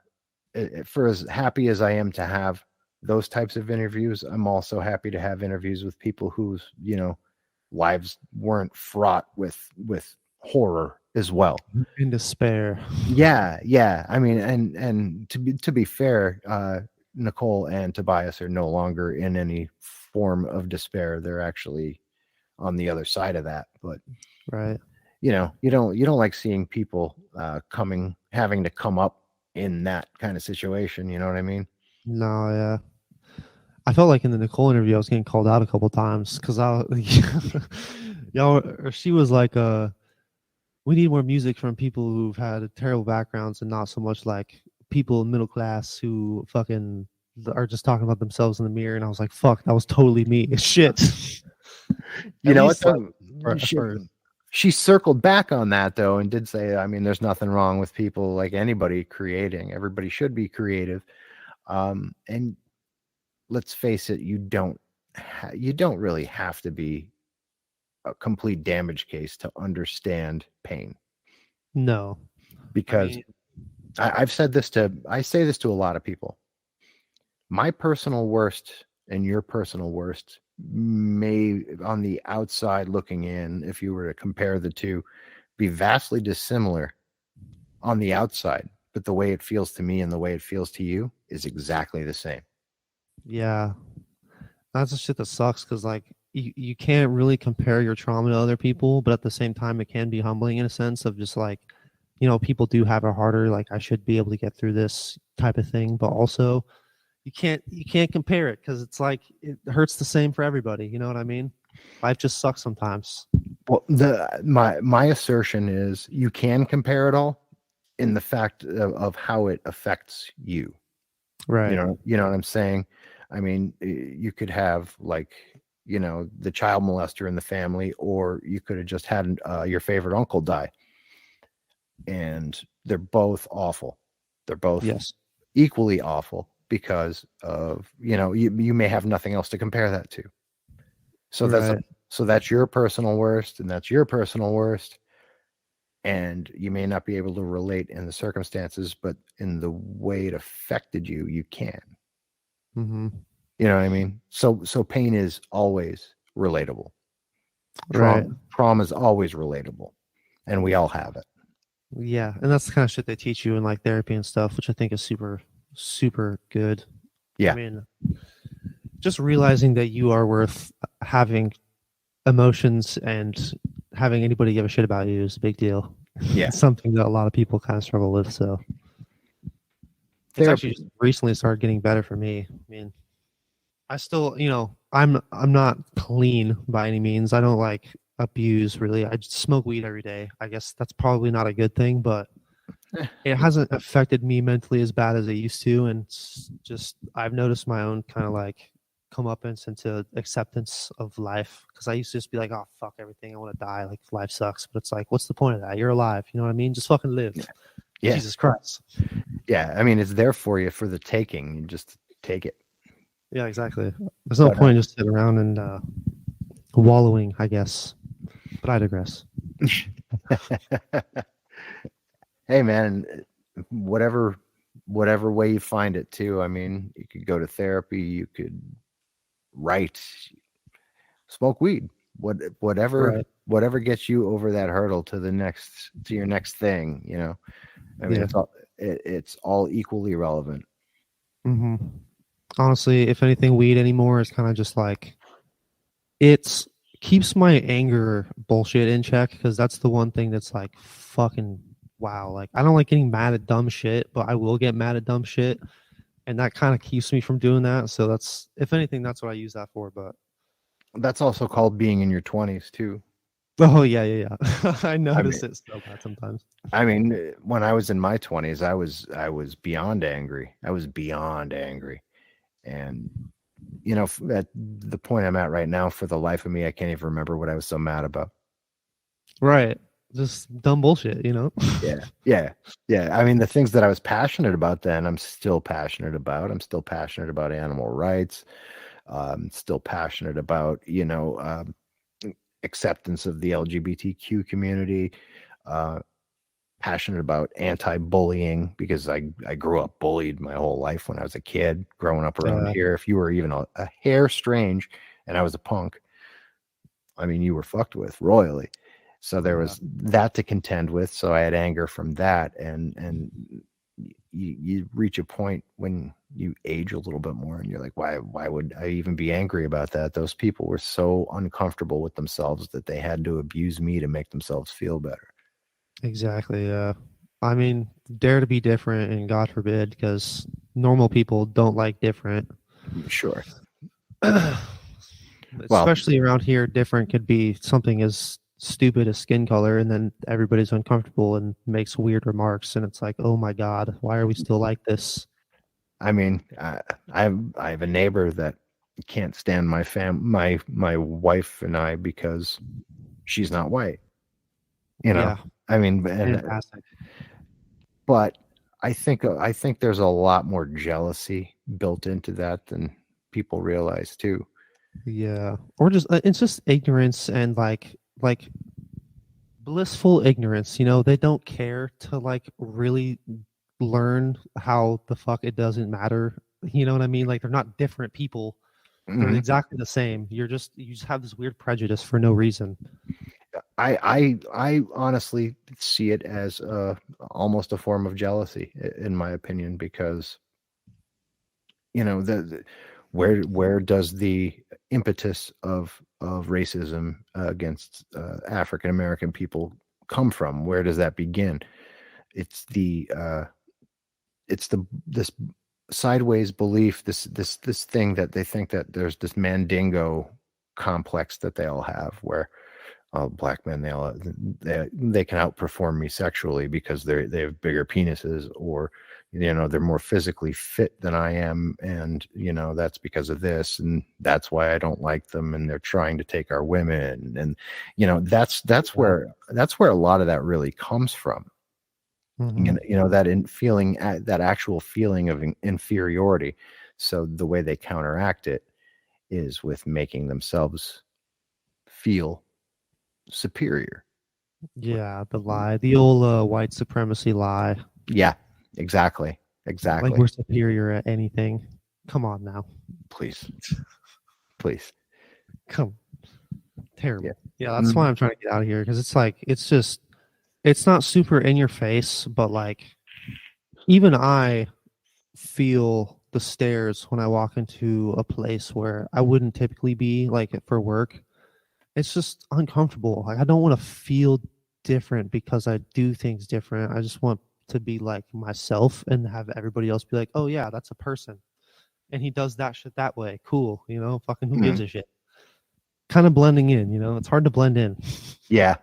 Speaker 1: for as happy as I am to have those types of interviews, I'm also happy to have interviews with people whose lives weren't fraught with horror as well.
Speaker 3: In despair.
Speaker 1: Yeah. I mean, and to be fair, Nicole and Tobias are no longer in any form of despair. They're actually on the other side of that. But
Speaker 3: right,
Speaker 1: you don't like seeing people having to come up in that kind of situation. You know what I mean?
Speaker 3: No, yeah. I felt like in the Nicole interview, I was getting called out a couple times because she was like, we need more music from people who've had terrible backgrounds and not so much like people in middle class who fucking are just talking about themselves in the mirror. And I was like, fuck, that was totally me. Shit.
Speaker 1: You know what? She circled back on that though and did say, I mean, there's nothing wrong with people like anybody creating. Everybody should be creative. And let's face it, you don't really have to be a complete damage case to understand pain.
Speaker 3: No,
Speaker 1: because I say this to a lot of people. My personal worst and your personal worst may, on the outside looking in, if you were to compare the two, be vastly dissimilar on the outside, but the way it feels to me and the way it feels to you is exactly the same.
Speaker 3: Yeah, that's the shit that sucks because like you can't really compare your trauma to other people, but at the same time it can be humbling in a sense of just like, people do have it harder. Like I should be able to get through this type of thing, but also you can't compare it because it's like it hurts the same for everybody. You know what I mean? Life just sucks sometimes.
Speaker 1: Well, my assertion is you can compare it all in the fact of how it affects you.
Speaker 3: Right.
Speaker 1: You know what I'm saying? I mean, you could have like, the child molester in the family, or you could have just had your favorite uncle die. And they're both awful. They're both equally awful because of, you may have nothing else to compare that to. So that's your personal worst and that's your personal worst. And you may not be able to relate in the circumstances, but in the way it affected you, you can.
Speaker 3: Mm-hmm.
Speaker 1: You know what I mean? So pain is always relatable. Trauma is always relatable, and we all have it.
Speaker 3: Yeah, and that's the kind of shit they teach you in like therapy and stuff, which I think is super, super good.
Speaker 1: Yeah.
Speaker 3: I mean, just realizing that you are worth having emotions and having anybody give a shit about you is a big deal.
Speaker 1: Yeah.
Speaker 3: It's something that a lot of people kind of struggle with. So it's actually just recently started getting better for me. I mean, I still, I'm not clean by any means. I don't like abuse really. I just smoke weed every day. I guess that's probably not a good thing, but it hasn't affected me mentally as bad as it used to. And it's just, I've noticed my own kind of like comeuppance into acceptance of life. Because I used to just be like, oh fuck everything, I want to die, like life sucks. But it's like, what's the point of that? You're alive, you know what I mean? Just fucking live.
Speaker 1: Yeah.
Speaker 3: Jesus Christ.
Speaker 1: Yeah, I mean, it's there for you for the taking. You just take it.
Speaker 3: Yeah, exactly. There's no point just sitting around and wallowing, I guess. But I digress.
Speaker 1: Hey, man, whatever way you find it, too. I mean, you could go to therapy, you could write, smoke weed, whatever gets you over that hurdle to your next thing. You know, I mean, it's all equally relevant.
Speaker 3: Mm-hmm. Honestly, if anything, weed anymore is kind of just like it keeps my anger bullshit in check, because that's the one thing that's like fucking wow. Like, I don't like getting mad at dumb shit, but I will get mad at dumb shit, and that kind of keeps me from doing that. So that's, if anything, that's what I use that for. But
Speaker 1: that's also called being in your 20s too.
Speaker 3: Oh yeah. I notice it so bad sometimes.
Speaker 1: I mean, when I was in my 20s, I was beyond angry. I was beyond angry. And, you know, at the point I'm at right now, for the life of me, I can't even remember what I was so mad about.
Speaker 3: Right. Just dumb bullshit, you know?
Speaker 1: Yeah. I mean, the things that I was passionate about then, I'm still passionate about. I'm still passionate about animal rights. Still passionate about, you know, acceptance of the LGBTQ community. Passionate about anti-bullying, because I grew up bullied my whole life when I was a kid growing up around here. If you were even a hair strange and I was a punk, I mean, you were fucked with royally. So there was that to contend with. So I had anger from that, and you reach a point when you age a little bit more and you're like, why would I even be angry about that? Those people were so uncomfortable with themselves that they had to abuse me to make themselves feel better.
Speaker 3: Exactly. Yeah. I mean, dare to be different, and God forbid, because normal people don't like different.
Speaker 1: Sure.
Speaker 3: Especially around here, different could be something as stupid as skin color, and then everybody's uncomfortable and makes weird remarks, and it's like, oh my God, why are we still like this?
Speaker 1: I mean, I have a neighbor that can't stand my wife and I because she's not white. You know, I mean,
Speaker 3: fantastic.
Speaker 1: But I think there's a lot more jealousy built into that than people realize too.
Speaker 3: Yeah, or just it's just ignorance, and like blissful ignorance. You know, they don't care to like really learn how the fuck it doesn't matter. You know what I mean? Like, they're not different people. They're exactly the same. You just have this weird prejudice for no reason.
Speaker 1: I honestly see it as almost a form of jealousy, in my opinion, because, you know, where does the impetus of racism against African American people come from? Where does that begin? It's this sideways belief, this thing that they think that there's this mandingo complex that they all have, where black men, they can outperform me sexually because they have bigger penises, or, you know, they're more physically fit than I am, and, you know, that's because of this, and that's why I don't like them, and they're trying to take our women, and, you know, that's where a lot of that really comes from. You know, that that actual feeling of inferiority. So the way they counteract it is with making themselves feel superior.
Speaker 3: Yeah, the lie, the old white supremacy lie.
Speaker 1: Yeah, exactly.
Speaker 3: Like, we're superior at anything. Come on now.
Speaker 1: Please.
Speaker 3: Come. Terrible. Yeah, that's why I'm trying to get out of here, because it's like, it's not super in your face, but like, even I feel the stares when I walk into a place where I wouldn't typically be, like for work. It's just uncomfortable. Like, I don't want to feel different because I do things different. I just want to be like myself and have everybody else be like, oh yeah, that's a person, and he does that shit that way. Cool. You know, fucking who gives a shit? Kind of blending in, you know, it's hard to blend in.
Speaker 1: Yeah.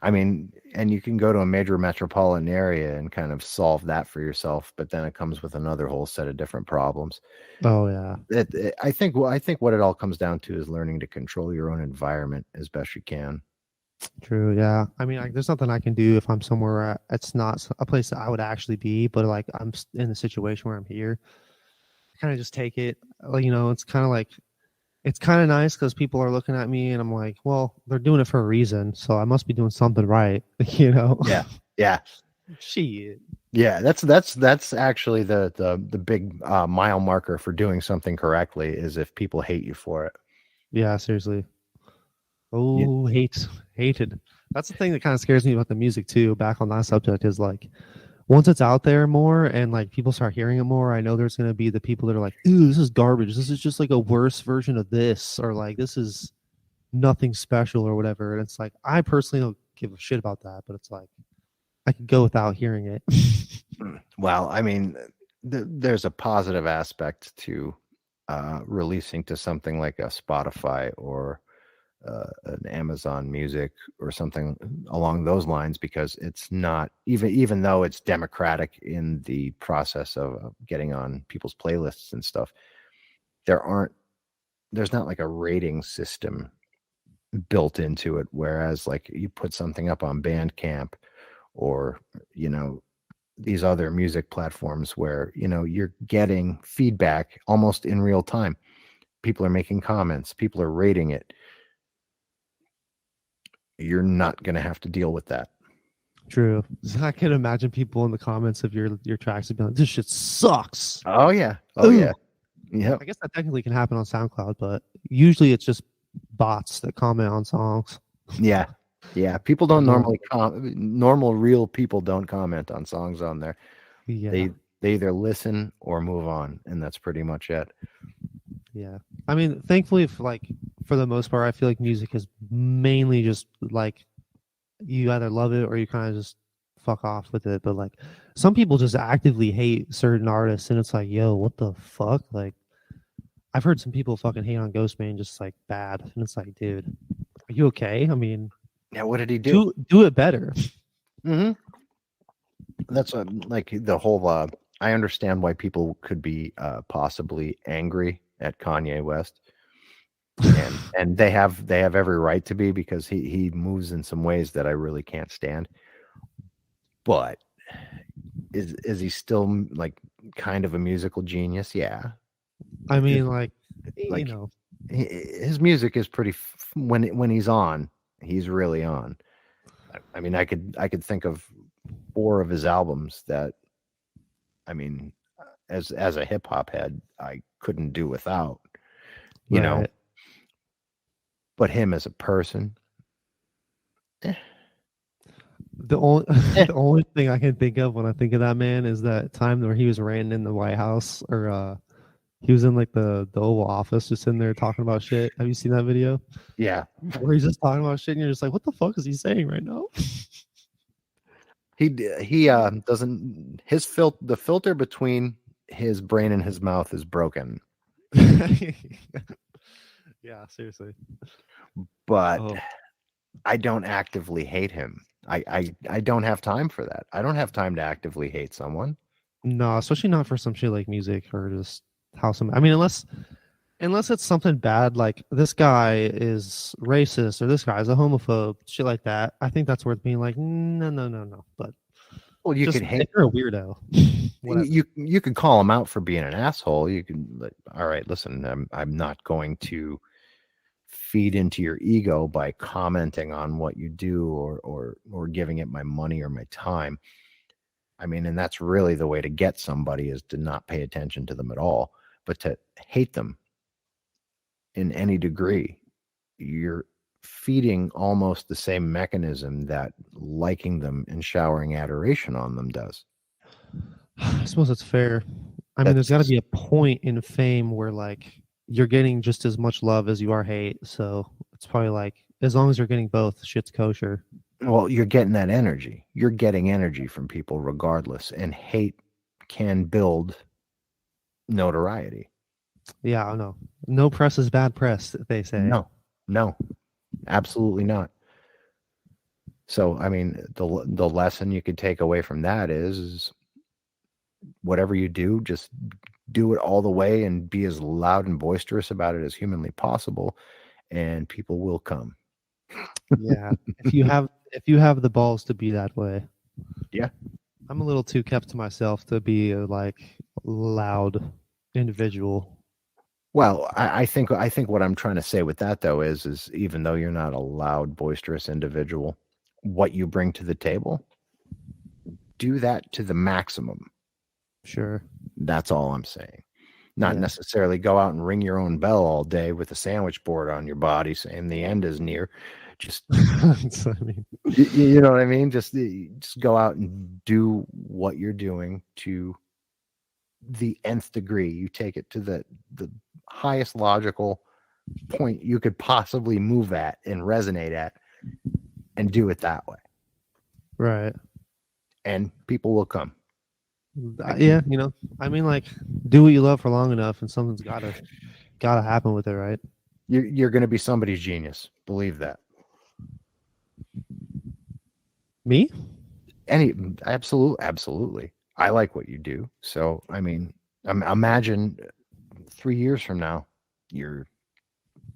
Speaker 1: I mean, and you can go to a major metropolitan area and kind of solve that for yourself, but then it comes with another whole set of different problems.
Speaker 3: Oh yeah,
Speaker 1: I think what it all comes down to is learning to control your own environment as best you can.
Speaker 3: true. Yeah, I mean, like, there's nothing I can do if I'm somewhere it's not a place that I would actually be, but like I'm in a situation where I'm here. Kind of just take it. Like, it's kind of like it's kind of nice because people are looking at me, and I'm like, well, they're doing it for a reason, so I must be doing something right.
Speaker 1: Yeah, yeah.
Speaker 3: Shit.
Speaker 1: Yeah, that's actually the big mile marker for doing something correctly is if people hate you for it.
Speaker 3: Yeah, seriously.
Speaker 1: You,
Speaker 3: Oh, hated. That's the thing that kind of scares me about the music too. Back on that subject is like once it's out there more and like people start hearing it more, I know there's gonna be the people that are like, "Ooh, this is garbage. This is just like a worse version of this," or like, "This is nothing special," or whatever. And it's like I personally don't give a shit about that, but it's like I could go without hearing it.
Speaker 1: well, I mean, there's a positive aspect to releasing to something like a Spotify or an Amazon Music or something along those lines, because it's not even though it's democratic in the process of getting on people's playlists and stuff. There's not like a rating system built into it, whereas like you put something up on Bandcamp or these other music platforms where you're getting feedback almost in real time. People are making comments, people are rating it. You're not going to have to deal with that.
Speaker 3: True. I can imagine people in the comments of your tracks being like, "This shit sucks."
Speaker 1: Oh yeah.
Speaker 3: Ooh.
Speaker 1: Yeah.
Speaker 3: I guess that technically can happen on SoundCloud, but usually it's just bots that comment on songs.
Speaker 1: Yeah. People don't normally normal real people don't comment on songs on there.
Speaker 3: Yeah.
Speaker 1: They either listen or move on, and that's pretty much it.
Speaker 3: Yeah. I mean, thankfully, for the most part, I feel like music is mainly just like you either love it or you kind of just fuck off with it. But like some people just actively hate certain artists, and it's like, yo, what the fuck? Like, I've heard some people fucking hate on Ghostemane just like bad, and it's like, dude, are you okay? I mean,
Speaker 1: yeah, what did he do?
Speaker 3: Do it better.
Speaker 1: Mm-hmm. That's like the whole. I understand why people could be possibly angry at Kanye West, and they have every right to be, because he moves in some ways that I really can't stand. But is he still like kind of a musical genius? Yeah.
Speaker 3: I mean, like
Speaker 1: his music is pretty when he's on, he's really on. I mean, I could think of 4 of his albums that, I mean, as a hip hop head, I couldn't do without,
Speaker 3: right.
Speaker 1: But him as a person,
Speaker 3: The only the only thing I can think of when I think of that man is that time where he was ranting in the White House, or he was in like the Oval Office, just in there talking about shit. Have you seen that video?
Speaker 1: Yeah,
Speaker 3: where he's just talking about shit, and you're just like, what the fuck is he saying right now?
Speaker 1: he doesn't. The filter between his brain and his mouth is broken.
Speaker 3: Yeah, seriously.
Speaker 1: But I don't actively hate him. I don't have time for that. I don't have time to actively hate someone.
Speaker 3: No, especially not for some shit like music or just how some. I mean, unless it's something bad like this guy is racist or this guy's a homophobe, shit like that. I think that's worth being like, no. But
Speaker 1: well, you could hate.
Speaker 3: If you're a weirdo.
Speaker 1: You could call him out for being an asshole. You can, all right, listen, I'm not going to feed into your ego by commenting on what you do or giving it my money or my time. I mean, and that's really the way to get somebody, is to not pay attention to them at all, but to hate them in any degree. You're feeding almost the same mechanism that liking them and showering adoration on them does.
Speaker 3: I suppose it's fair. I mean, there's got to be a point in fame where like you're getting just as much love as you are hate. So it's probably like, as long as you're getting both, shit's kosher.
Speaker 1: Well, you're getting that energy. You're getting energy from people regardless. And hate can build notoriety.
Speaker 3: Yeah, I know. No press is bad press, they say.
Speaker 1: No, absolutely not. So, I mean, the lesson you could take away from that is whatever you do, just do it all the way and be as loud and boisterous about it as humanly possible, and people will come.
Speaker 3: Yeah. If you have the balls to be that way.
Speaker 1: Yeah.
Speaker 3: I'm a little too kept to myself to be a loud individual.
Speaker 1: Well, I think what I'm trying to say with that though is even though you're not a loud, boisterous individual, what you bring to the table, do that to the maximum.
Speaker 3: Sure.
Speaker 1: That's all I'm saying. Not
Speaker 3: Yeah.
Speaker 1: necessarily go out and ring your own bell all day with a sandwich board on your body saying the end is near. Just
Speaker 3: So, I mean,
Speaker 1: you know what I mean? Just go out and do what you're doing to the nth degree. You take it to the highest logical point you could possibly move at and resonate at, and do it that way.
Speaker 3: right.
Speaker 1: And people will come.
Speaker 3: Yeah, I mean, do what you love for long enough, and something's gotta happen with it, right?
Speaker 1: You're going to be somebody's genius. Believe that.
Speaker 3: Me?
Speaker 1: Absolutely. I like what you do. So, I mean, imagine 3 years from now, you're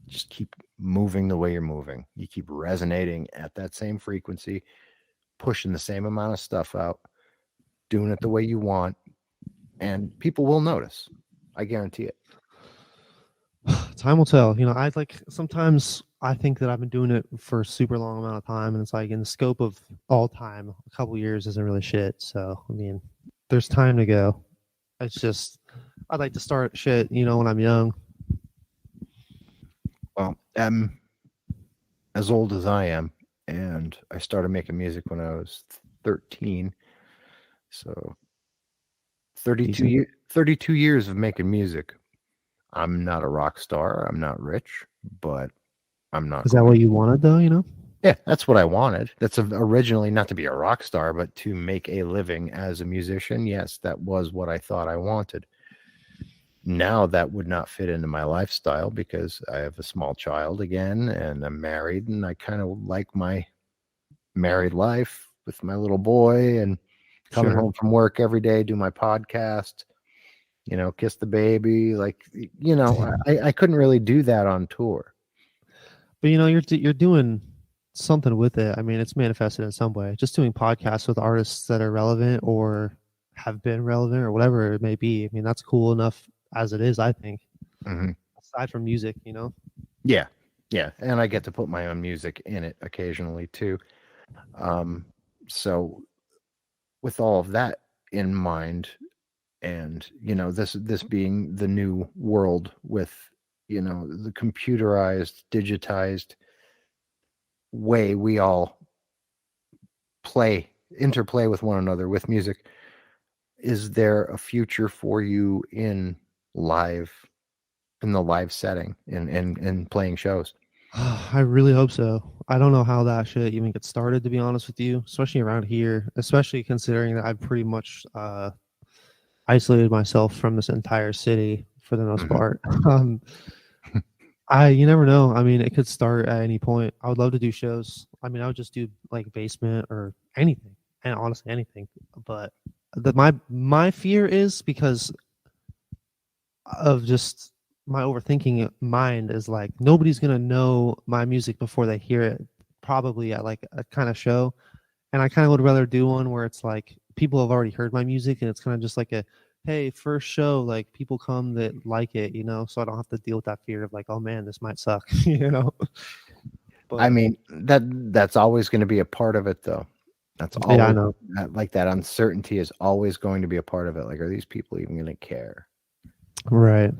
Speaker 1: just keep moving the way you're moving. You keep resonating at that same frequency, pushing the same amount of stuff out, doing it the way you want, and people will notice. I guarantee it.
Speaker 3: Time will tell. Sometimes I think that I've been doing it for a super long amount of time, and it's like in the scope of all time, a couple years isn't really shit. So, I mean, there's time to go. It's just, I'd like to start shit, when I'm young.
Speaker 1: Well, as old as I am, and I started making music when I was 13. So 32 years of making music. I'm not a rock star. I'm not rich, but I'm not.
Speaker 3: Is that what you wanted, though?
Speaker 1: Yeah, that's what I wanted. That's originally not to be a rock star, but to make a living as a musician. Yes, that was what I thought I wanted. Now that would not fit into my lifestyle because I have a small child again, and I'm married, and I kind of like my married life with my little boy and coming home from work every day, do my podcast, kiss the baby. I couldn't really do that on tour.
Speaker 3: But you're doing something with it. I mean, it's manifested in some way. Just doing podcasts with artists that are relevant or have been relevant or whatever it may be. I mean, that's cool enough as it is, I think.
Speaker 1: Mm-hmm.
Speaker 3: Aside from music,
Speaker 1: Yeah. And I get to put my own music in it occasionally too. So with all of that in mind, and this being the new world with the computerized, digitized way we all interplay with one another with music, is there a future for you in the live setting and playing shows?
Speaker 3: I really hope so. I don't know how that shit even gets started, to be honest with you, especially around here, especially considering that I've pretty much isolated myself from this entire city for the most part. You never know. I mean, it could start at any point. I would love to do shows. I mean, I would just do basement or anything, and honestly anything. But my fear is because of just my overthinking mind is nobody's gonna know my music before they hear it, probably at a kind of show, and I kind of would rather do one where it's people have already heard my music and it's kind of just a hey, first show, people come that like it, so I don't have to deal with that fear of oh man, this might suck. But,
Speaker 1: I mean, that's always going to be a part of it though. That's always,
Speaker 3: I know.
Speaker 1: That uncertainty is always going to be a part of it. Are these people even going to care?
Speaker 3: Right.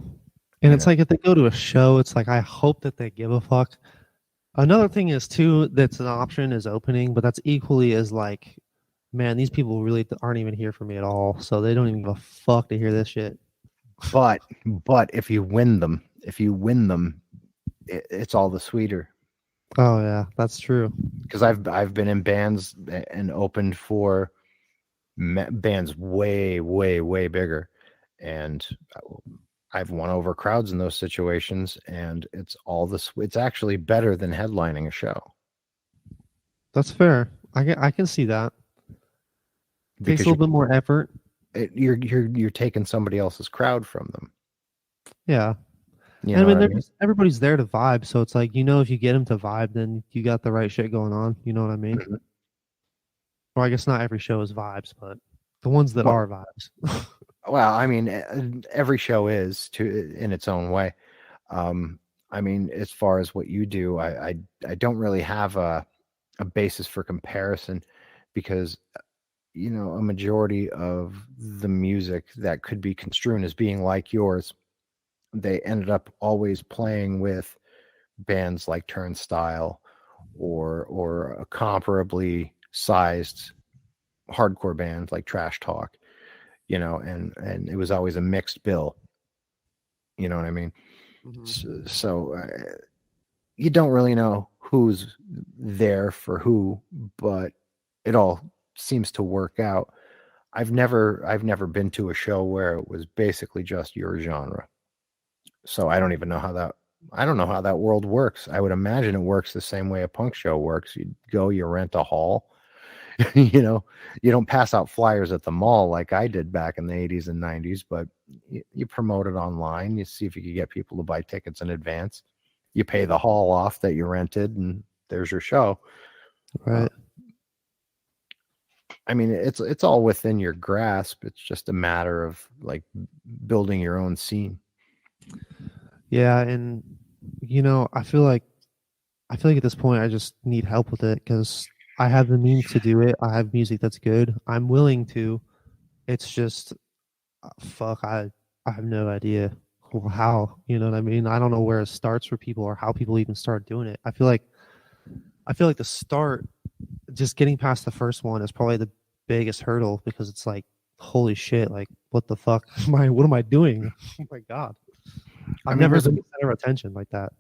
Speaker 3: And it's if they go to a show, it's I hope that they give a fuck. Another thing is too, that's an option is opening, but that's equally as man, these people really aren't even here for me at all. So they don't even give a fuck to hear this shit.
Speaker 1: But if you win them, it's all the sweeter.
Speaker 3: Oh yeah, that's true.
Speaker 1: Because I've been in bands and opened for bands way, way, way bigger, and I've won over crowds in those situations, and it's actually better than headlining a show.
Speaker 3: That's fair. I can see that. Takes
Speaker 1: because
Speaker 3: a little bit more effort.
Speaker 1: you're taking somebody else's crowd from them.
Speaker 3: Yeah.
Speaker 1: You
Speaker 3: And I
Speaker 1: know
Speaker 3: mean,
Speaker 1: what I mean?
Speaker 3: everybody's there to vibe, so it's like, if you get them to vibe, then you got the right shit going on. You know what I mean?
Speaker 1: Mhm.
Speaker 3: Or I guess not every show is vibes, but the ones that
Speaker 1: Well,
Speaker 3: are vibes.
Speaker 1: well, I mean, every show is in its own way. I mean, as far as what you do, I don't really have a basis for comparison because a majority of the music that could be construed as being like yours, they ended up always playing with bands like Turnstile or a comparably sized hardcore band like Trash Talk, and it was always a mixed bill. You know what I mean? So you don't really know who's there for who, but it all seems to work out. I've never been to a show where it was basically just your genre. So I don't even know how that I don't know how that world works. I would imagine it works the same way a punk show works. You go, you rent a hall, you don't pass out flyers at the mall like I did back in the 80s and 90s, but you promote it online. You see if you can get people to buy tickets in advance. You pay the hall off that you rented, and there's your show.
Speaker 3: Right.
Speaker 1: I mean, it's all within your grasp. It's just a matter of like building your own scene.
Speaker 3: Yeah, and I feel like at this point I just need help with it because I have the means to do it. I have music that's good. I'm willing to. It's just fuck. I have no idea how. You know what I mean? I don't know where it starts for people or how people even start doing it. I feel like the start, just getting past the first one, is probably the biggest hurdle because it's like, holy shit, like what the fuck what am I doing? Oh my god. I've never been the center of attention like that.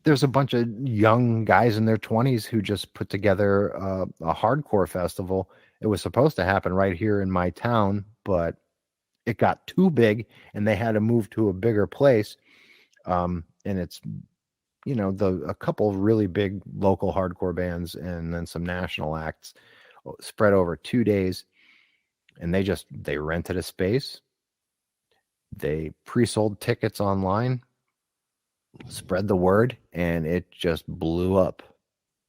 Speaker 1: There's a bunch of young guys in their 20s who just put together a hardcore festival. It was supposed to happen right here in my town, but it got too big and they had to move to a bigger place. And it's, a couple of really big local hardcore bands and then some national acts spread over 2 days. And they rented a space. They pre-sold tickets online, spread the word, and it just blew up.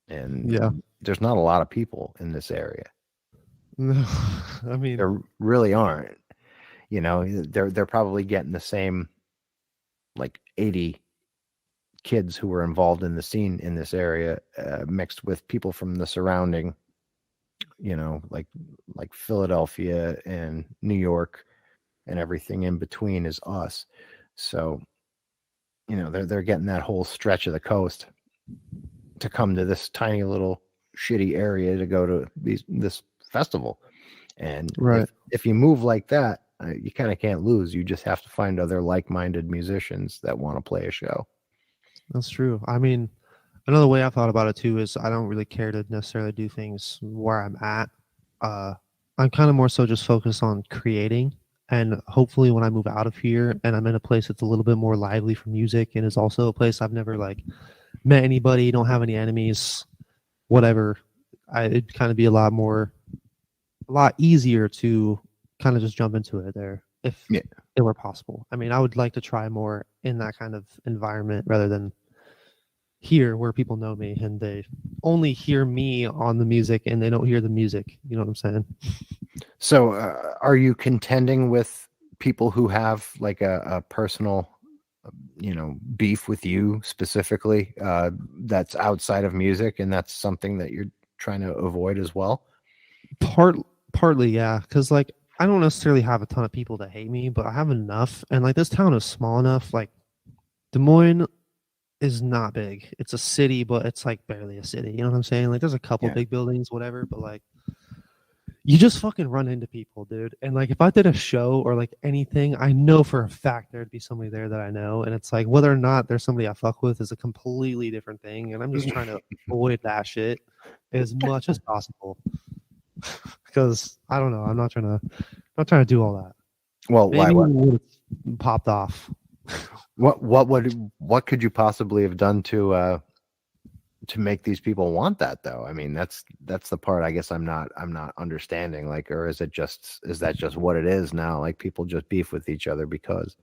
Speaker 1: And
Speaker 3: Yeah.
Speaker 1: there's not a lot of people in this area.
Speaker 3: No, I mean,
Speaker 1: There really aren't. They're probably getting the same like 80 kids who were involved in the scene in this area, mixed with people from the surrounding, like Philadelphia and New York and everything in between is us. So, they're getting that whole stretch of the coast to come to this tiny little shitty area to go to this festival. And
Speaker 3: right.
Speaker 1: if you move like that, you kind of can't lose. You just have to find other like-minded musicians that want to play a show.
Speaker 3: That's true. I mean, another way I thought about it too is I don't really care to necessarily do things where I'm at. I'm kind of more so just focused on creating, and hopefully when I move out of here and I'm in a place that's a little bit more lively for music and is also a place I've never like met anybody, don't have any enemies, whatever, it'd kind of be a lot easier to kind of just jump into it there if it were possible. I mean, I would like to try more in that kind of environment rather than here where people know me and they only hear me on the music and they don't hear the music. You know what I'm saying?
Speaker 1: So are you contending with people who have like a personal, beef with you specifically, that's outside of music, and that's something that you're trying to avoid as well?
Speaker 3: Partly, yeah. Because like I don't necessarily have a ton of people that hate me, but I have enough. And like this town is small enough. Like Des Moines is not big. It's a city, but it's like barely a city. You know what I'm saying? Like there's a couple big buildings, whatever, but like you just fucking run into people, dude. And like if I did a show or like anything, I know for a fact there'd be somebody there that I know. And it's like whether or not there's somebody I fuck with is a completely different thing. And I'm just trying to avoid that shit as much as possible. Because I don't know, I'm not trying to do all that.
Speaker 1: Well,
Speaker 3: maybe it would have popped off.
Speaker 1: What could you possibly have done to to make these people want that though? I mean, that's the part I guess I'm not understanding. Like, or is that just what it is now? Like people just beef with each other because.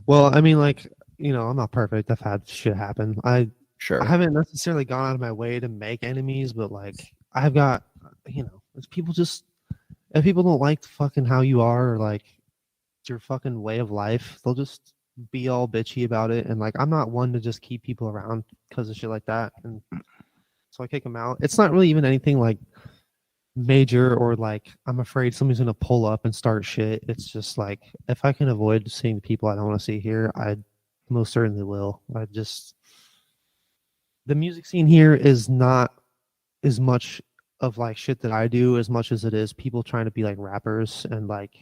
Speaker 3: Well, I mean, like, I'm not perfect. I've had shit happen. I
Speaker 1: Sure.
Speaker 3: haven't necessarily gone out of my way to make enemies, but like I've got, it's people just if people don't like fucking how you are or like your fucking way of life, they'll just be all bitchy about it. And like I'm not one to just keep people around because of shit like that. And so I kick them out. It's not really even anything like major or like I'm afraid somebody's gonna pull up and start shit. It's just like if I can avoid seeing the people I don't want to see here, I most certainly will. The music scene here is not as much of like shit that I do as much as it is people trying to be like rappers and like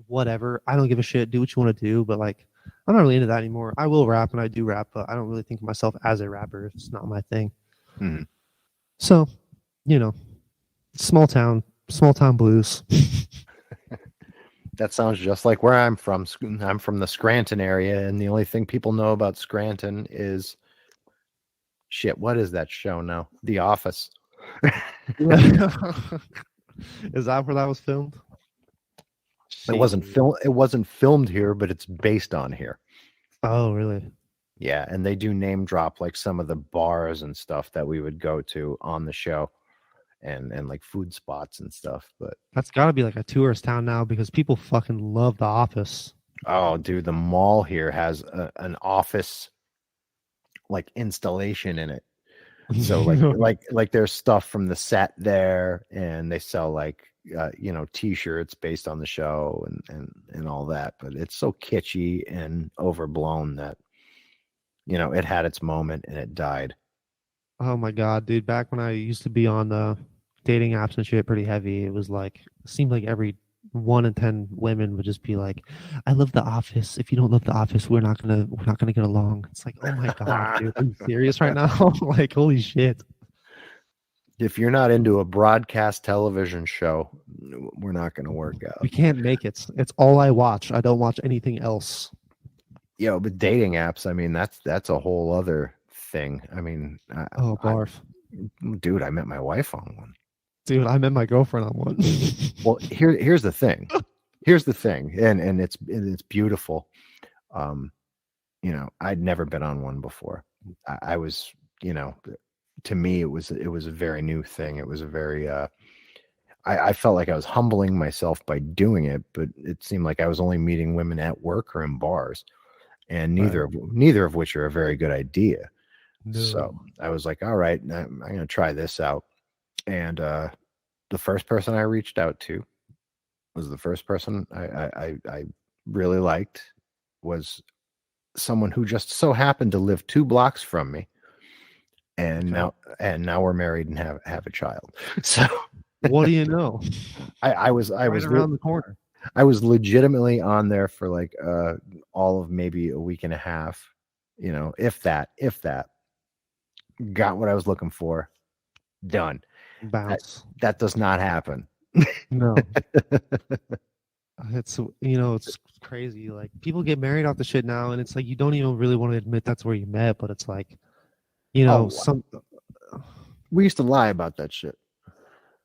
Speaker 3: whatever. I don't give a shit. Do what you want to do, but like I'm not really into that anymore. I will rap and I do rap, but I don't really think of myself as a rapper. It's not my thing.
Speaker 1: Mm-hmm.
Speaker 3: So, small town blues.
Speaker 1: That sounds just like where I'm from. I'm from the Scranton area, and the only thing people know about Scranton is shit. What is that show now? The Office.
Speaker 3: Is that where that was filmed?
Speaker 1: It wasn't filmed here, but it's based on here.
Speaker 3: Oh, really?
Speaker 1: Yeah, and they do name drop like some of the bars and stuff that we would go to on the show, and like food spots and stuff. But
Speaker 3: that's got to be like a tourist town now because people fucking love The Office.
Speaker 1: Oh, dude, the mall here has an office like installation in it. So like there's stuff from the set there, and they sell like T-shirts based on the show and all that. But it's so kitschy and overblown that it had its moment and it died.
Speaker 3: Oh my god, dude! Back when I used to be on the dating apps and shit pretty heavy, it seemed like every 1 in 10 women would just be like, "I love The Office. If you don't love The Office, we're not gonna get along." It's like, oh my god, dude, are you serious right now? Like, holy shit!
Speaker 1: If you're not into a broadcast television show, we're not gonna work out.
Speaker 3: We can't make it. It's all I watch. I don't watch anything else.
Speaker 1: But dating apps, I mean, that's a whole other thing. I mean,
Speaker 3: barf.
Speaker 1: Dude, I met my wife on one.
Speaker 3: Dude, I met my girlfriend on one.
Speaker 1: Well, here's the thing. Here's the thing, and it's beautiful. I'd never been on one before. I was, to me, it was a very new thing. It was a very, I felt like I was humbling myself by doing it, but it seemed like I was only meeting women at work or in bars, and neither of which are a very good idea. No. So I was like, all right, I'm going to try this out. And the first person I reached out to was the first person I really liked, was someone who just so happened to live 2 blocks from me. And now we're married and have a child. So
Speaker 3: what do you know?
Speaker 1: I was
Speaker 3: around the corner.
Speaker 1: I was legitimately on there for like all of maybe a week and a half, if that. Got what I was looking for. Done.
Speaker 3: Bounce.
Speaker 1: That does not happen.
Speaker 3: No. It's crazy. Like people get married off the shit now, and it's like you don't even really want to admit that's where you met, but it's like,
Speaker 1: we used to lie about that shit.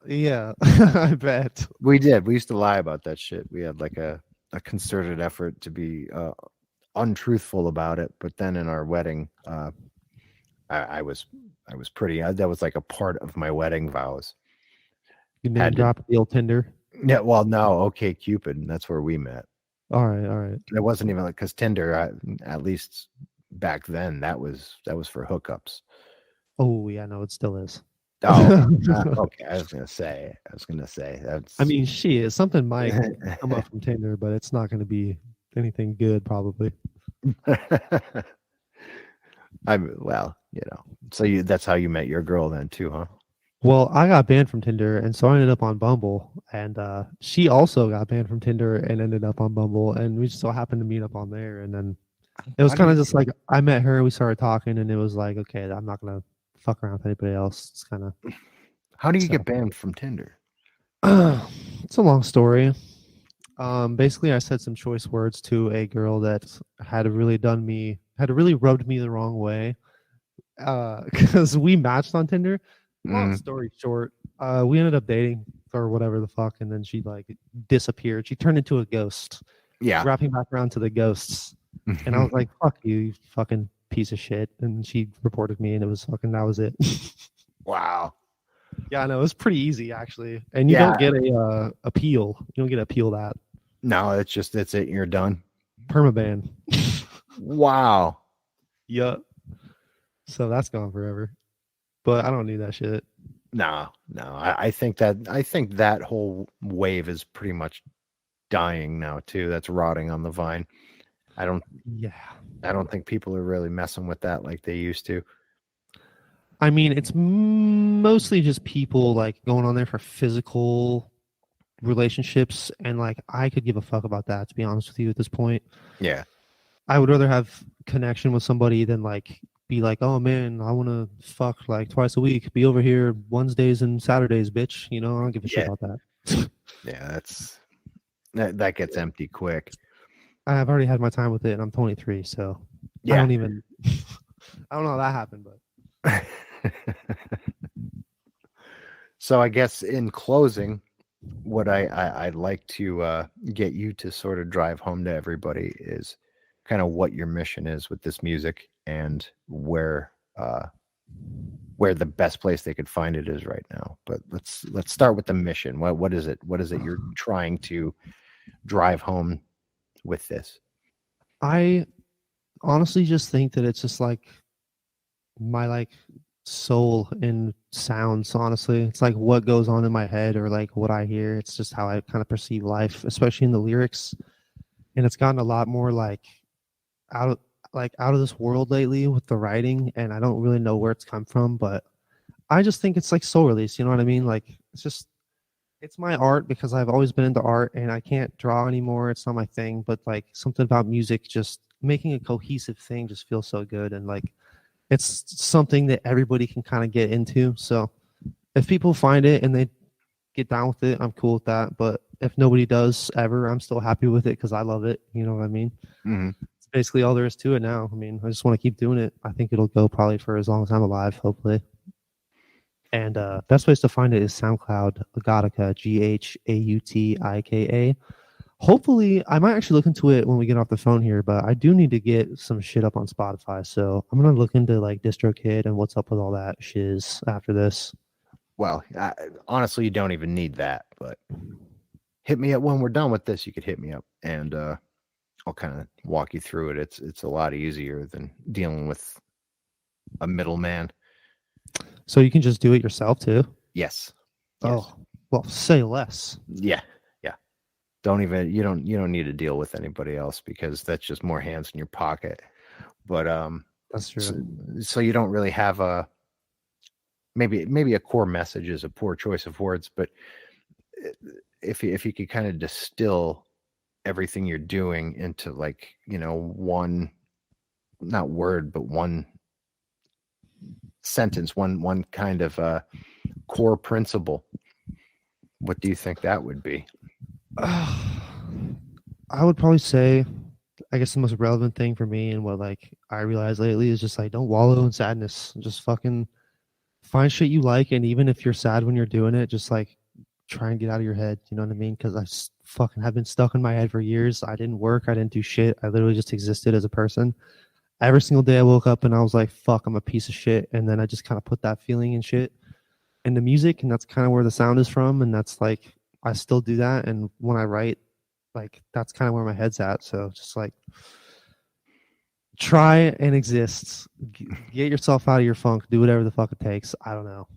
Speaker 3: Yeah, I bet
Speaker 1: we did. We used to lie about that shit. We had like a concerted effort to be untruthful about it, but then in our wedding, I was pretty. That was like a part of my wedding vows.
Speaker 3: You name drop the old Tinder.
Speaker 1: Yeah, well, no, okay, Cupid. That's where we met.
Speaker 3: All right.
Speaker 1: It wasn't even like because Tinder, at least back then, that was for hookups.
Speaker 3: Oh yeah, no, it still is.
Speaker 1: Oh, okay. I was gonna say that's.
Speaker 3: I mean, something might come up from Tinder, but it's not going to be anything good, probably. So that's how you met your girl then too, huh?
Speaker 1: Well,
Speaker 3: I got banned from Tinder, and so I ended up on Bumble, and she also got banned from Tinder and ended up on Bumble, and we just so happened to meet up on there, and then it was kind of just like I met her, we started talking, and it was like, okay, I'm not gonna fuck around with anybody else. It's kind of.
Speaker 1: How do you get banned from Tinder?
Speaker 3: It's a long story. Basically, I said some choice words to a girl that had really rubbed me the wrong way, because we matched on Tinder. Long
Speaker 1: Mm,
Speaker 3: story short, we ended up dating or whatever the fuck, and then she like disappeared. She turned into a ghost,
Speaker 1: yeah.
Speaker 3: wrapping back around to the ghosts. And I was like, fuck you, you fucking piece of shit. And she reported me, and it was fucking, that was it.
Speaker 1: Wow.
Speaker 3: Yeah, I know. It was pretty easy, actually. And you
Speaker 1: Yeah.
Speaker 3: don't get a appeal. You don't get to appeal that.
Speaker 1: No, it's it. You're done.
Speaker 3: Permaban.
Speaker 1: Wow.
Speaker 3: Yup. So that's gone forever. But I don't need that shit.
Speaker 1: No. I think that whole wave is pretty much dying now too. That's rotting on the vine. I don't think people are really messing with that like they used to.
Speaker 3: I mean, it's mostly just people like going on there for physical relationships, and like I could give a fuck about that, to be honest with you, at this point.
Speaker 1: Yeah.
Speaker 3: I would rather have connection with somebody than like be like, oh man, I want to fuck like twice a week, be over here Wednesdays and Saturdays, bitch. You know, I don't give a shit about that.
Speaker 1: Yeah, that gets empty quick.
Speaker 3: I've already had my time with it, and I'm 23, so
Speaker 1: Yeah.
Speaker 3: I don't even. I don't know how that happened, but.
Speaker 1: So I guess in closing, what I'd like to get you to sort of drive home to everybody is kind of what your mission is with this music, and where the best place they could find it is right now. But let's start with the mission. What is it? What is it you're trying to drive home with this?
Speaker 3: I honestly just think that it's just like my like soul in sounds. Honestly, it's like what goes on in my head, or like what I hear. It's just how I kind of perceive life, especially in the lyrics. And it's gotten a lot more like out of this world lately with the writing, and I don't really know where it's come from, but I just think it's like soul release. You know what I mean? Like it's my art, because I've always been into art, and I can't draw anymore. It's not my thing, but like something about music, just making a cohesive thing just feels so good. And like, it's something that everybody can kind of get into. So if people find it and they get down with it, I'm cool with that. But if nobody does ever, I'm still happy with it because I love it. You know what I mean?
Speaker 1: Mm-hmm.
Speaker 3: It's basically all there is to it now. I mean, I just want to keep doing it. I think it'll go probably for as long as I'm alive, hopefully. And best place to find it is SoundCloud, Ghautika, Ghautika. Hopefully, I might actually look into it when we get off the phone here, but I do need to get some shit up on Spotify. So I'm going to look into like DistroKid and what's up with all that shiz after this.
Speaker 1: Well, honestly, you don't even need that, but hit me up when we're done with this. You could hit me up, and I'll kind of walk you through it. It's a lot easier than dealing with a middleman.
Speaker 3: So you can just do it yourself too?
Speaker 1: Yes.
Speaker 3: Oh, well, say less.
Speaker 1: Yeah. You don't need to deal with anybody else, because that's just more hands in your pocket. But
Speaker 3: that's true.
Speaker 1: So you don't really have a maybe a core message is a poor choice of words, but if you could kind of distill everything you're doing into like, one, not word, but one sentence, one kind of core principle, what do you think that would be?
Speaker 3: I would probably say, I guess the most relevant thing for me and what like I realized lately is just like, don't wallow in sadness. Just fucking find shit you like, and even if you're sad when you're doing it, just like try and get out of your head. You know what I mean? Because I fucking have been stuck in my head for years. I didn't work. I didn't do shit. I literally just existed as a person. Every single day I woke up and I was like, fuck, I'm a piece of shit. And then I just kind of put that feeling and shit into music, and that's kind of where the sound is from. And that's like, I still do that. And when I write, like, that's kind of where my head's at. So just like try and exist. Get yourself out of your funk. Do whatever the fuck it takes. I don't know.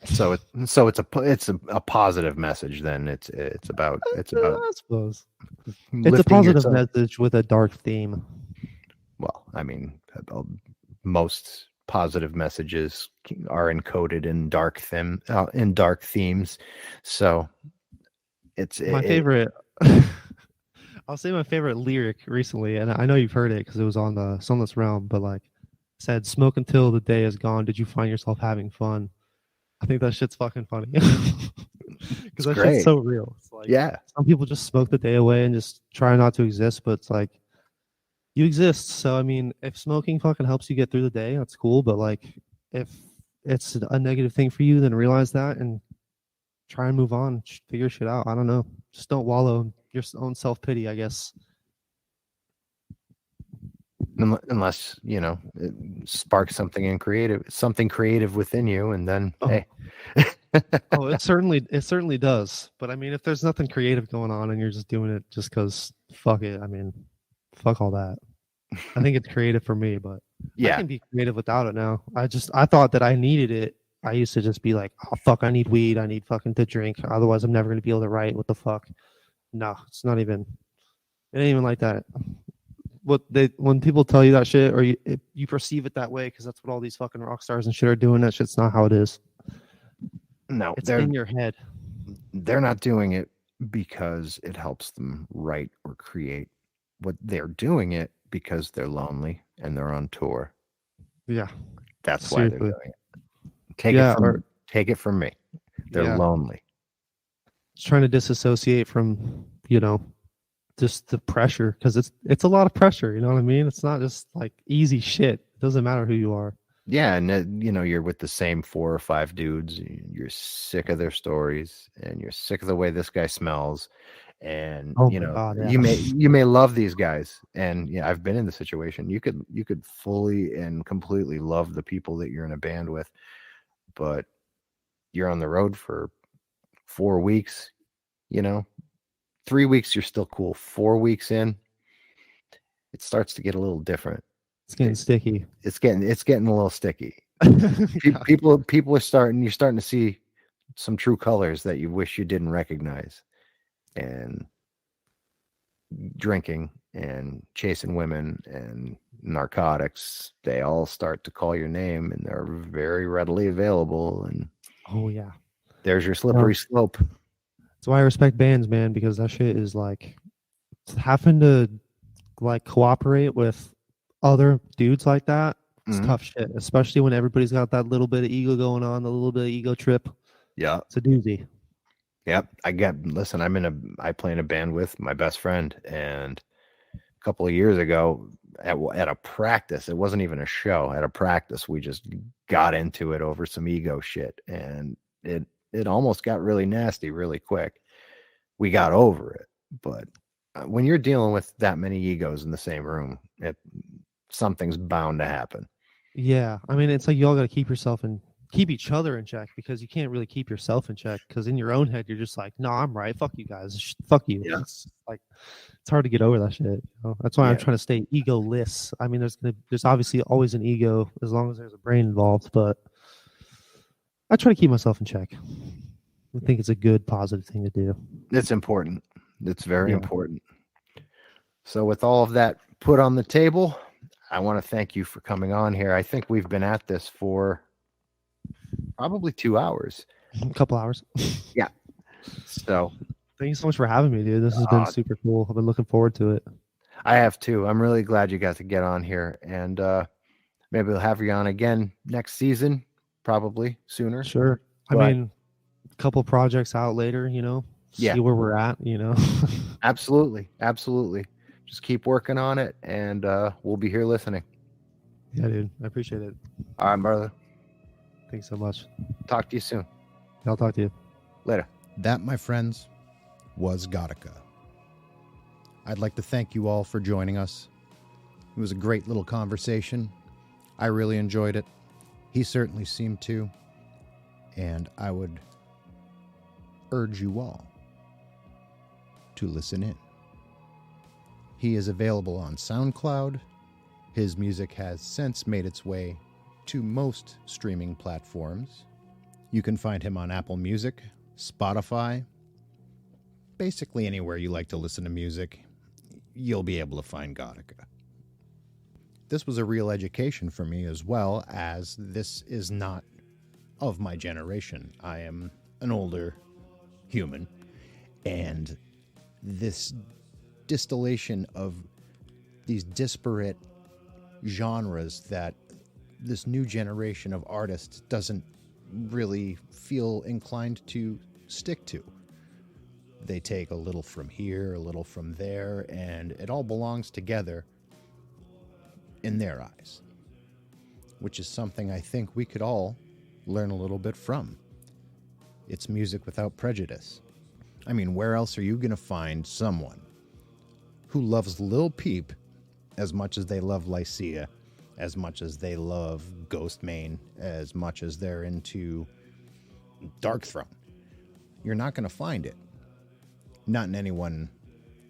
Speaker 1: So it's a positive message then. It's about
Speaker 3: I suppose
Speaker 1: it's
Speaker 3: a positive message with a dark theme.
Speaker 1: Well, I mean, most positive messages are encoded in dark themes. So it's
Speaker 3: my favorite. I'll say my favorite lyric recently, and I know you've heard it because it was on the Sunless.Realm, but like said, "Smoke until the day is gone. Did you find yourself having fun?" I think that shit's fucking funny because that shit's so real. It's like,
Speaker 1: yeah,
Speaker 3: some people just smoke the day away and just try not to exist, but it's like you exist. So I mean, if smoking fucking helps you get through the day, that's cool. But like, if it's a negative thing for you, then realize that and try and move on. Figure shit out. I don't know. Just don't wallow in your own self pity, I guess.
Speaker 1: Unless, it sparks something creative within you, and then
Speaker 3: Oh.
Speaker 1: hey.
Speaker 3: Oh, it certainly does. But I mean, if there's nothing creative going on and you're just doing it just because fuck it, I mean, fuck all that. I think it's creative for me, but I can be creative without it now. I thought that I needed it. I used to just be like, oh fuck, I need weed, I need fucking to drink. Otherwise I'm never gonna be able to write. What the fuck? No, it's not even it ain't even like that. When people tell you that shit or you perceive it that way because that's what all these fucking rock stars and shit are doing, that shit's not how it is.
Speaker 1: No,
Speaker 3: it's in your head.
Speaker 1: They're not doing it because it helps them write or create. What they're doing it because they're lonely and they're on tour.
Speaker 3: Yeah,
Speaker 1: that's seriously why they're doing it. Take it from me. They're lonely.
Speaker 3: Just trying to disassociate from just the pressure, because it's a lot of pressure. You know what I mean? It's not just like easy shit. It doesn't matter who you are.
Speaker 1: Yeah, and you're with the same 4 or 5 dudes. You're sick of their stories, and you're sick of the way this guy smells. And God, yeah. you may love these guys, and I've been in the situation. You could fully and completely love the people that you're in a band with, but you're on the road for 4 weeks. 3 weeks you're still cool. 4 weeks in, it starts to get a little different.
Speaker 3: It's getting sticky.
Speaker 1: It's getting a little sticky. People are starting to see some true colors that you wish you didn't recognize. And drinking and chasing women and narcotics, they all start to call your name, and they're very readily available. And
Speaker 3: oh yeah,
Speaker 1: there's your slippery slope.
Speaker 3: That's why I respect bands, man, because that shit is like having to like cooperate with other dudes like that. It's tough shit, especially when everybody's got that little bit of ego going on, the little bit of ego trip.
Speaker 1: Yeah,
Speaker 3: it's a doozy.
Speaker 1: Yep. I play in a band with my best friend, and a couple of years ago at a practice, it wasn't even a show, at a practice, we just got into it over some ego shit, and it almost got really nasty really quick. We got over it, but when you're dealing with that many egos in the same room, something's bound to happen.
Speaker 3: Yeah, I mean, it's like you all got to keep each other in check, because you can't really keep yourself in check, because in your own head you're just like, no, I'm right, fuck you guys, fuck you.
Speaker 1: Yeah.
Speaker 3: It's like it's hard to get over that shit. That's why I'm trying to stay egoless. I mean, there's obviously always an ego as long as there's a brain involved, but I try to keep myself in check. I think it's a good, positive thing to do.
Speaker 1: It's important. It's very important. So with all of that put on the table, I want to thank you for coming on here. I think we've been at this for probably 2 hours.
Speaker 3: A couple hours.
Speaker 1: Yeah. So
Speaker 3: thank you so much for having me, dude. This has been super cool. I've been looking forward to it.
Speaker 1: I have too. I'm really glad you got to get on here, and maybe we'll have you on again next season, probably sooner.
Speaker 3: Sure. I mean, a couple projects out later, see where we're at,
Speaker 1: Absolutely. Just keep working on it, and we'll be here listening.
Speaker 3: Yeah, dude. I appreciate it.
Speaker 1: All right, brother.
Speaker 3: Thanks so much.
Speaker 1: Talk to you soon.
Speaker 3: I'll talk to you
Speaker 1: later.
Speaker 4: That, my friends, was Ghautika. I'd like to thank you all for joining us. It was a great little conversation. I really enjoyed it. He certainly seemed to. And I would urge you all to listen in. He is available on SoundCloud. His music has since made its way to most streaming platforms. You can find him on Apple Music, Spotify, basically anywhere you like to listen to music, you'll be able to find Ghautika. This was a real education for me, as well, as this is not of my generation. I am an older human, and this distillation of these disparate genres that this new generation of artists doesn't really feel inclined to stick to. They take a little from here, a little from there, and it all belongs together in their eyes, which is something I think we could all learn a little bit from. It's music without prejudice. I mean, where else are you going to find someone who loves Lil Peep as much as they love Lycia, as much as they love Ghostemane, as much as they're into Darkthrone? You're not going to find it. Not in anyone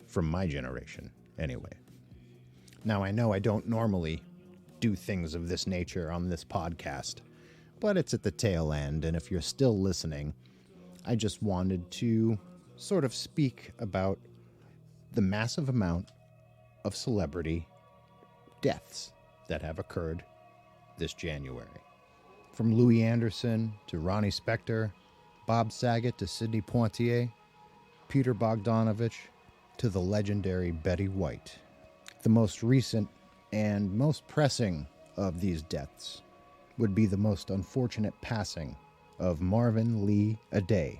Speaker 4: from my generation, anyway. Now, I know I don't normally do things of this nature on this podcast, but it's at the tail end, and if you're still listening, I just wanted to sort of speak about the massive amount of celebrity deaths that have occurred this January. From Louis Anderson to Ronnie Spector, Bob Saget to Sidney Poitier, Peter Bogdanovich to the legendary Betty White. The most recent and most pressing of these deaths would be the most unfortunate passing of Marvin Lee Aday,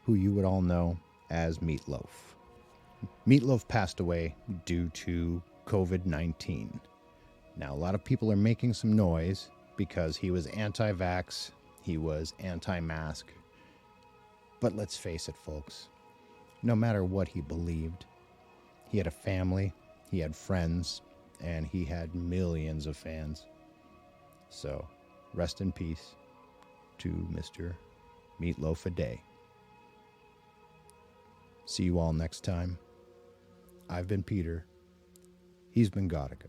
Speaker 4: who you would all know as Meatloaf. Meatloaf passed away due to COVID-19. Now, a lot of people are making some noise because he was anti-vax, he was anti-mask. But let's face it, folks, no matter what he believed, he had a family, he had friends, and he had millions of fans. So, rest in peace to Mr. Meatloaf Aday. See you all next time. I've been Peter. He's been Ghautika.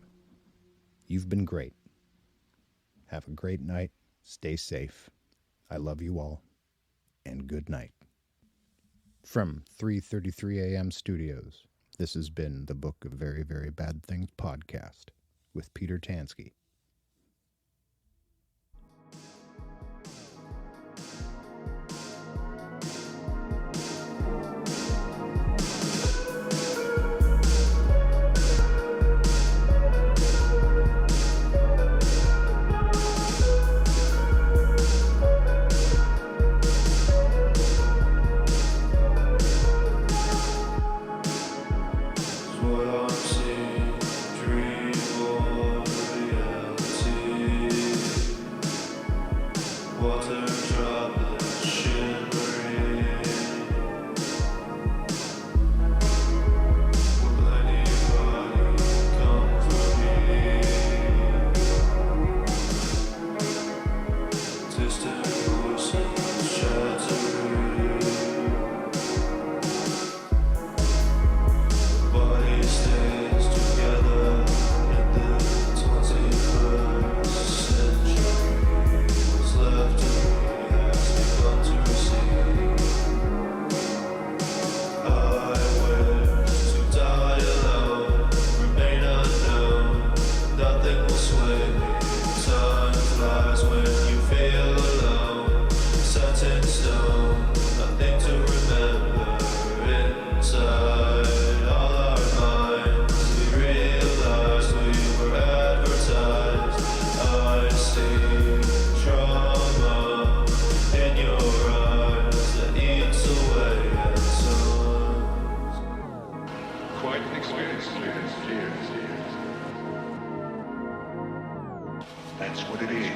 Speaker 4: You've been great. Have a great night. Stay safe. I love you all. And good night. From 3:33 a.m. Studios, this has been the Book of Very, Very Bad Things podcast with Peter Tansky.
Speaker 5: That's what it is.